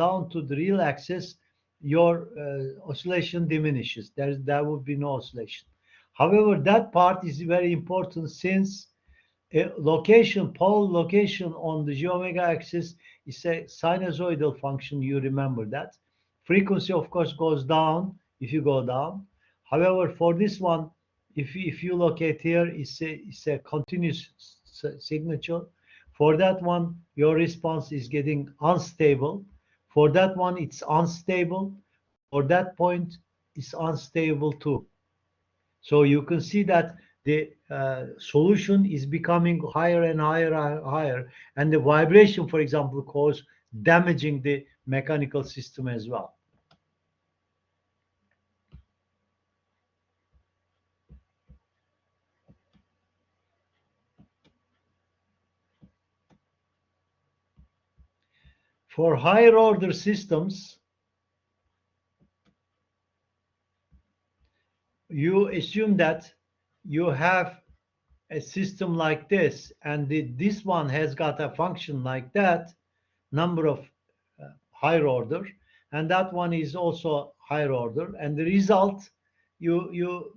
down to the real axis, your oscillation diminishes. There would be no oscillation. However, that part is very important, since location, pole location on the j omega axis is a sinusoidal function. You remember that. Frequency, of course, goes down if you go down. However, for this one, if you locate here, it's a continuous signature. For that one, your response is getting unstable. For that one, it's unstable. For that point, it's unstable too. So you can see that the solution is becoming higher and higher and higher, and the vibration, for example, cause damaging the mechanical system as well. For higher order systems, you assume that you have a system like this, and this one has got a function like that, number of higher order, and that one is also higher order, and the result, you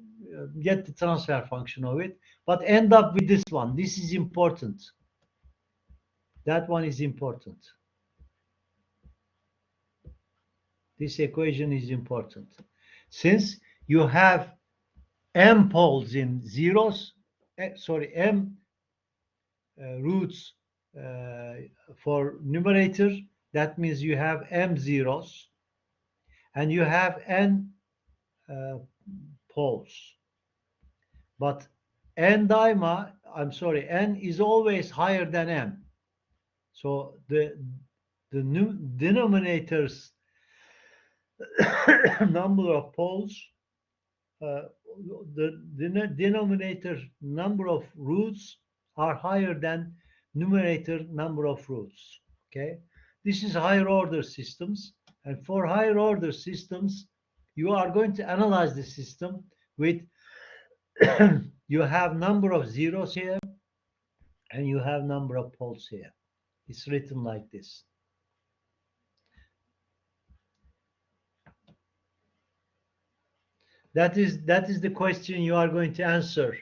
get the transfer function of it, but end up with this one. This is important. That one is important. This equation is important. Since you have m poles in zeros, m roots for numerator, that means you have m zeros, and you have n poles. But n is always higher than m. So the denominator's number of poles, the denominator number of roots are higher than numerator number of roots. Okay, this is higher order systems, and for higher order systems, you are going to analyze the system with you have number of zeros here, and you have number of poles here. It's written like this. That is the question you are going to answer.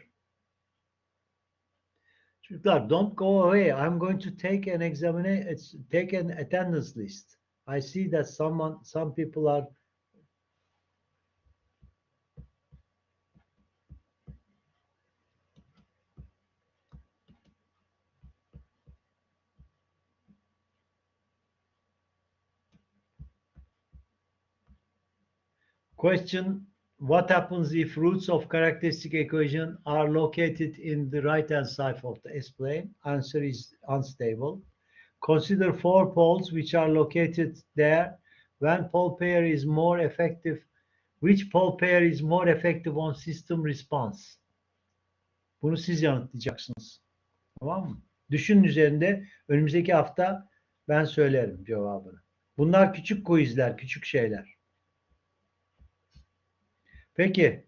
Çocuklar, don't go away. I'm going to take an examination, take an attendance list. I see that some people are. Question: what happens if roots of characteristic equation are located in the right-hand side of the S-plane? Answer is unstable. Consider four poles which are located there. When pole pair is more effective, which pole pair is more effective on system response? Bunu siz yanıtlayacaksınız. Tamam mı? Düşünün üzerinde, önümüzdeki hafta ben söylerim cevabını. Bunlar küçük quizler, küçük şeyler. Peki,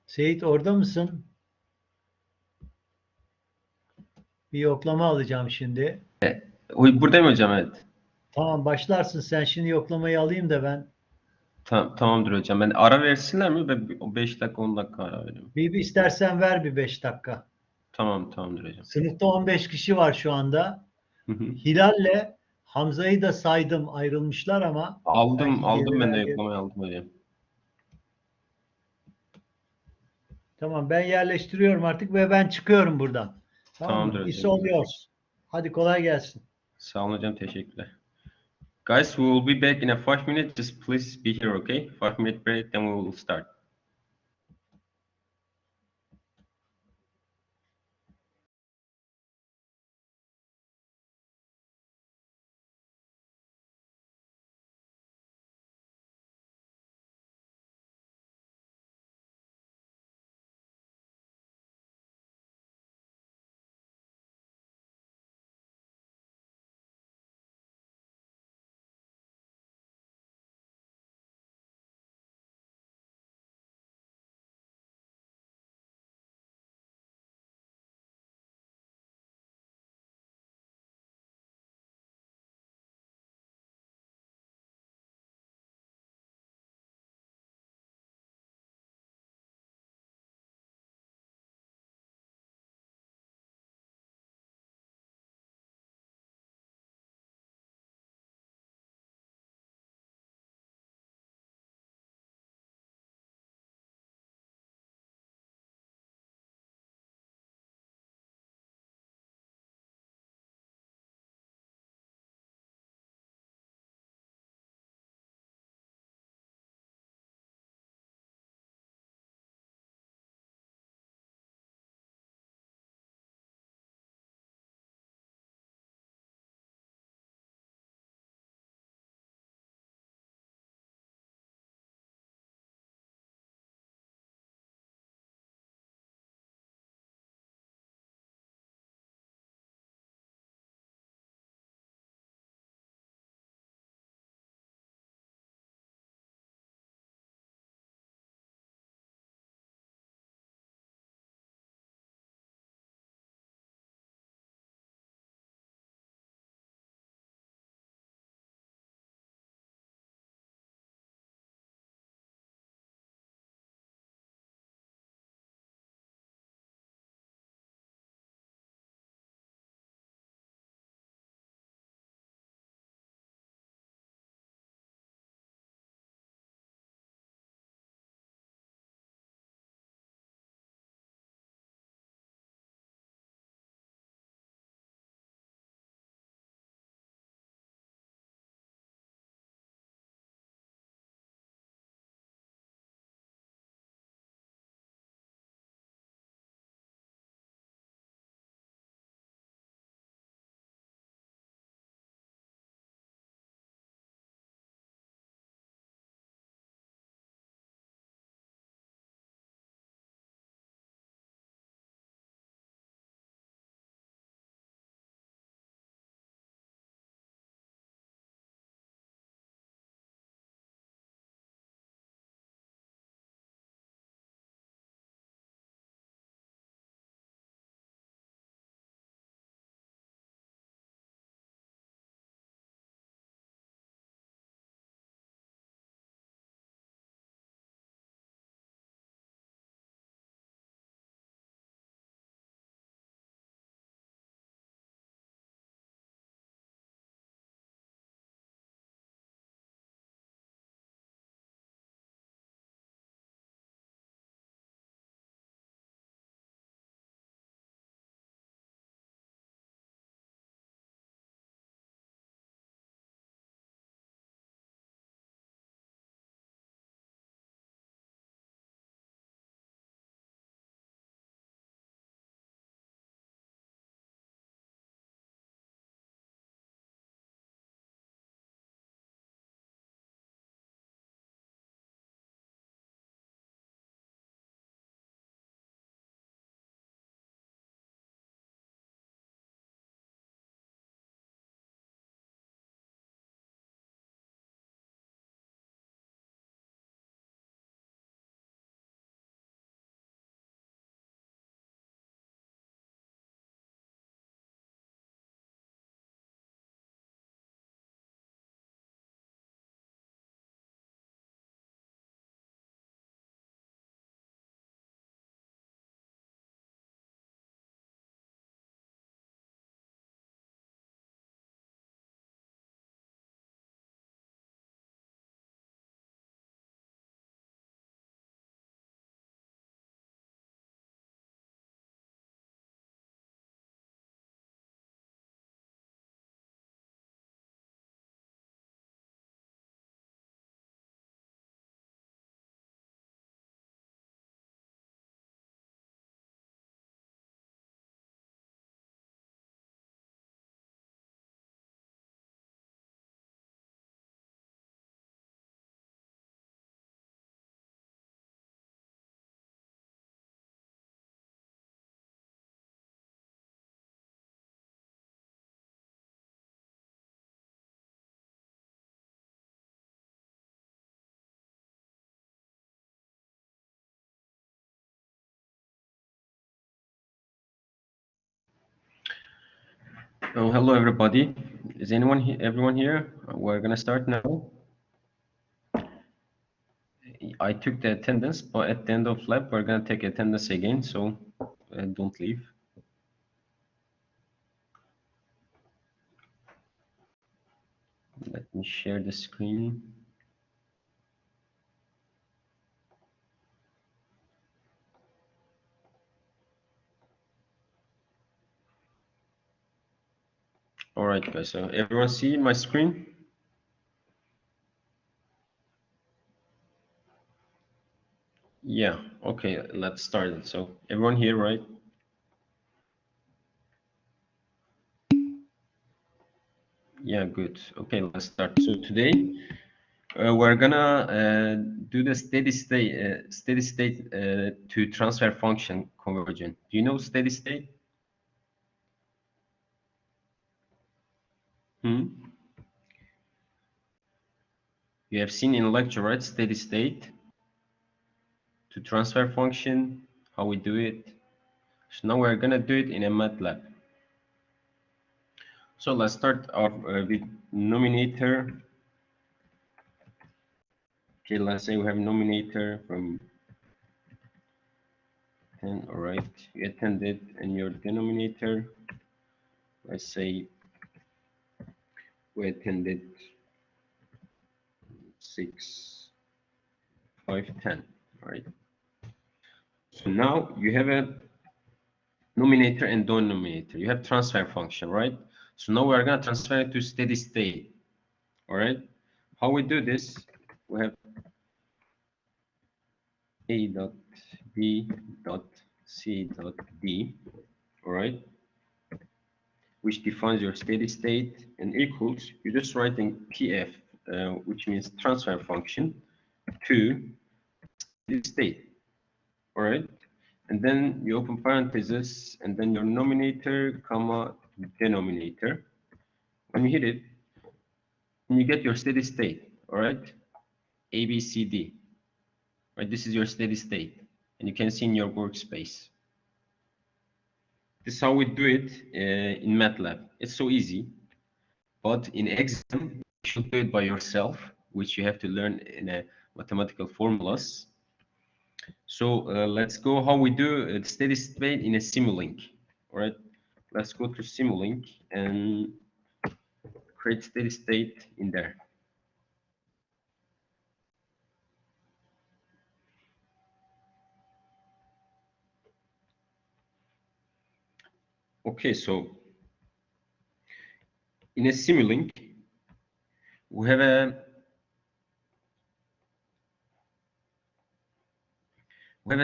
Seyit orada mısın? Bir yoklama alacağım şimdi.
Buradayım hocam, evet.
Tamam, başlarsın sen. Şimdi yoklamayı alayım da ben.
Tamamdır hocam. Ben ara versinler mi? Ben 5 dakika 10 dakika ara vereyim.
Bir istersen ver bir 5 dakika.
Tamamdır hocam.
Sınıfta 15 kişi var şu anda.
Hı hı.
Hilal'le Hamza'yı da saydım, ayrılmışlar ama
Aldım ben de
belki
yoklamayı aldım hocam.
Tamam, ben yerleştiriyorum artık ve ben çıkıyorum buradan. Tamam mı?
Tamamdır
It's
hocam.
all yours. Hadi kolay gelsin.
Sağ olun hocam, teşekkürler. Guys, we will be back in a 5 minutes. Just please be here, okay? 5-minute break, then we will start. Oh, hello everybody. Is everyone here? We're gonna start now. I took the attendance, but at the end of lab, we're gonna take attendance again, so don't leave. Let me share the screen. All right, guys. So everyone see my screen? Yeah. Okay. Let's start it. So everyone here, right? Yeah. Good. Okay. Let's start. So today we're gonna do the steady state to transfer function conversion. Do you know steady state? Hmm? You have seen in lecture, right? Steady state to transfer function, how we do it. So now we're gonna do it in a MATLAB. So let's start off with nominator. Okay, let's say we have nominator from 10, all right. You attended, and your denominator, let's say we attended 6, 5, 10, all right. So now you have a numerator and denominator. You have transfer function, right? So now we're gonna transfer it to steady state. All right. How we do this? We have a dot b dot c dot d. All right, which defines your steady state and equals. You're just writing pf, which means transfer function to steady state. All right, and then you open parentheses and then your numerator comma denominator. When you hit it, and you get your steady state. All right, a b c d. Right, this is your steady state, and you can see in your workspace. This is how we do it in MATLAB. It's so easy, but in exam, you should do it by yourself, which you have to learn in a mathematical formulas. So let's go how we do steady state in a Simulink. All right, let's go to Simulink and create steady state in there. Okay, so in a Simulink, we have a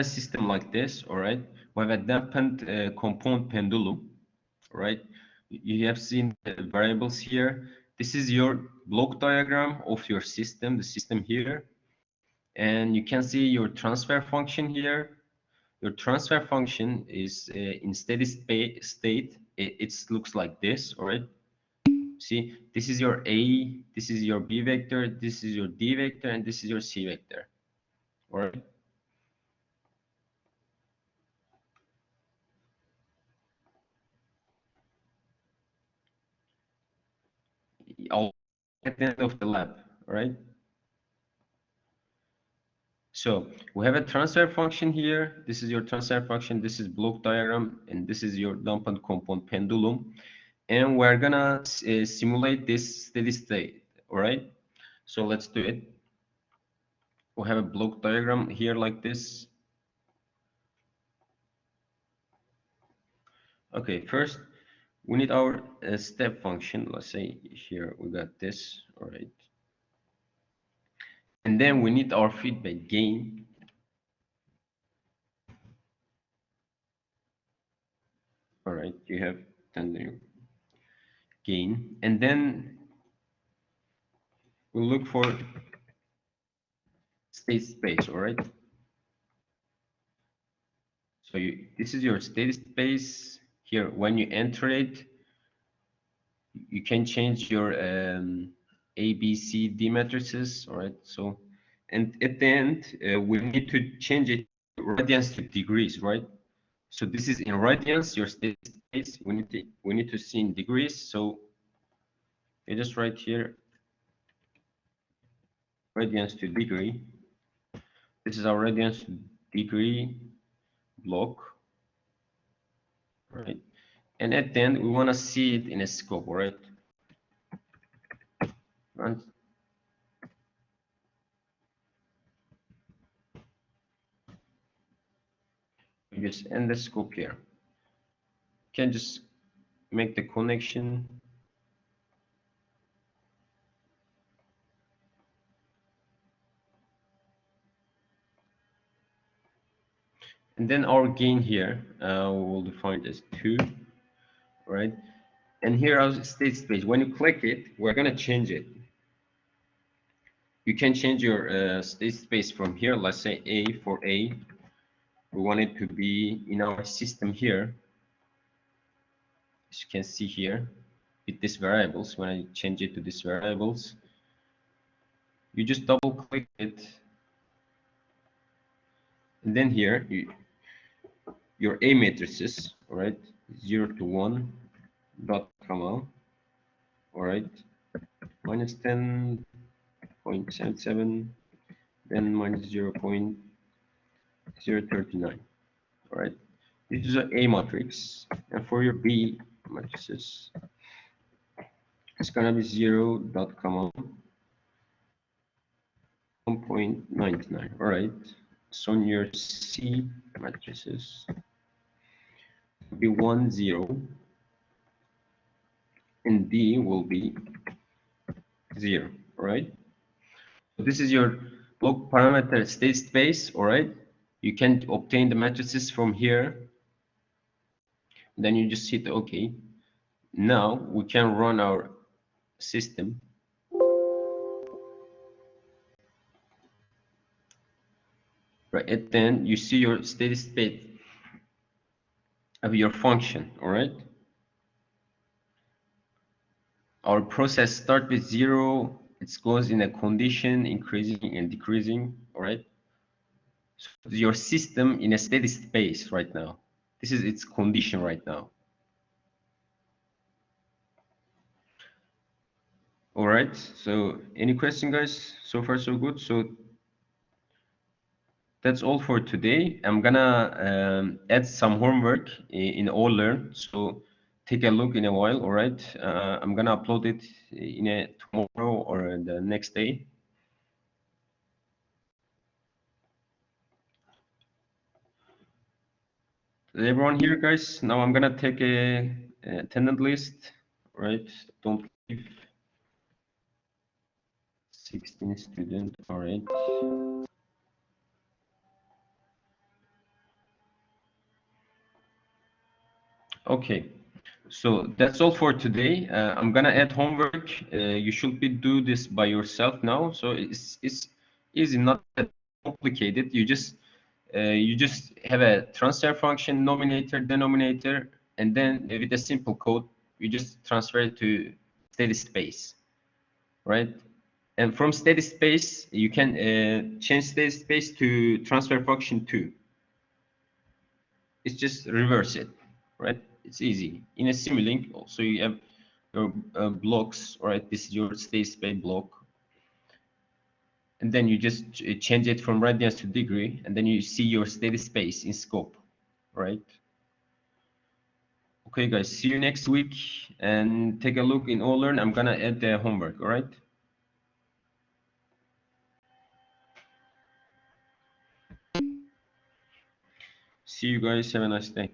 system like this. All right, we have a dampened compound pendulum. All right, you have seen the variables here. This is your block diagram of your system, the system here, and you can see your transfer function here. Your transfer function is in steady state. It looks like this. All right, see, this is your A, this is your B vector, this is your D vector, and this is your C vector. All right. All at the end of the lab. All right. So we have a transfer function here. This is your transfer function. This is block diagram, and this is your dampened compound pendulum. And we're gonna simulate this steady state. All right. So let's do it. We have a block diagram here like this. Okay. First, we need our step function. Let's say here we got this. All right. And then we need our feedback gain. All right. You have then gain, and then we'll look for state space. All right. So this is your state space here. When you enter it, you can change your A, B, C, D matrices. All right. So, and at the end, we need to change it radians to degrees, right? So this is in radians, your state space, we need to see in degrees. So you just write here radians to degree. This is our radians to degree block, right? And at the end, we want to see it in a scope, right? And we just end the scope here. You can just make the connection. And then our gain here, we will define it as 2, right? And here our state space. When you click it, we're going to change it. You can change your state space from here. Let's say A for A. We want it to be in our system here. As you can see here, with these variables, when I change it to these variables, you just double click it. And then here, your A matrices, all right, 0 to 1, dot comma, all right, minus 10.77, then minus 0.039, all right. This is an A matrix, and for your B matrices, it's gonna be 0 dot comma 1.99, all right. So on your C matrices, will be 1 0, and D will be 0, all right. So this is your block parameter state space, all right. You can obtain the matrices from here. Then you just hit OK. Now we can run our system. Right, and then you see your steady state of your function, all right? Our process start with 0, it goes in a condition, increasing and decreasing, all right? So your system in a steady space right now. This is its condition right now. All right, so any question, guys? So far, so good. So that's all for today. I'm gonna add some homework in OLearn, so take a look in a while. All right, I'm gonna upload it in a tomorrow or the next day. Is everyone here, guys? Now I'm gonna take a attendance list. All right, don't leave. 16 students. All right. Okay, so that's all for today. I'm gonna add homework. You should be do this by yourself now. So it's easy, not that complicated. You just have a transfer function, nominator, denominator, and then with a simple code, you just transfer it to steady space, right? And from steady space, you can change steady space to transfer function 2. It's just reverse it, right? It's easy. In a Simulink, also you have your blocks, right? This is your state space block. And then you just change it from radians to degree, and then you see your steady space in scope, right? Okay, guys, see you next week, and take a look in OLearn. I'm gonna add the homework, all right? See you guys, have a nice day.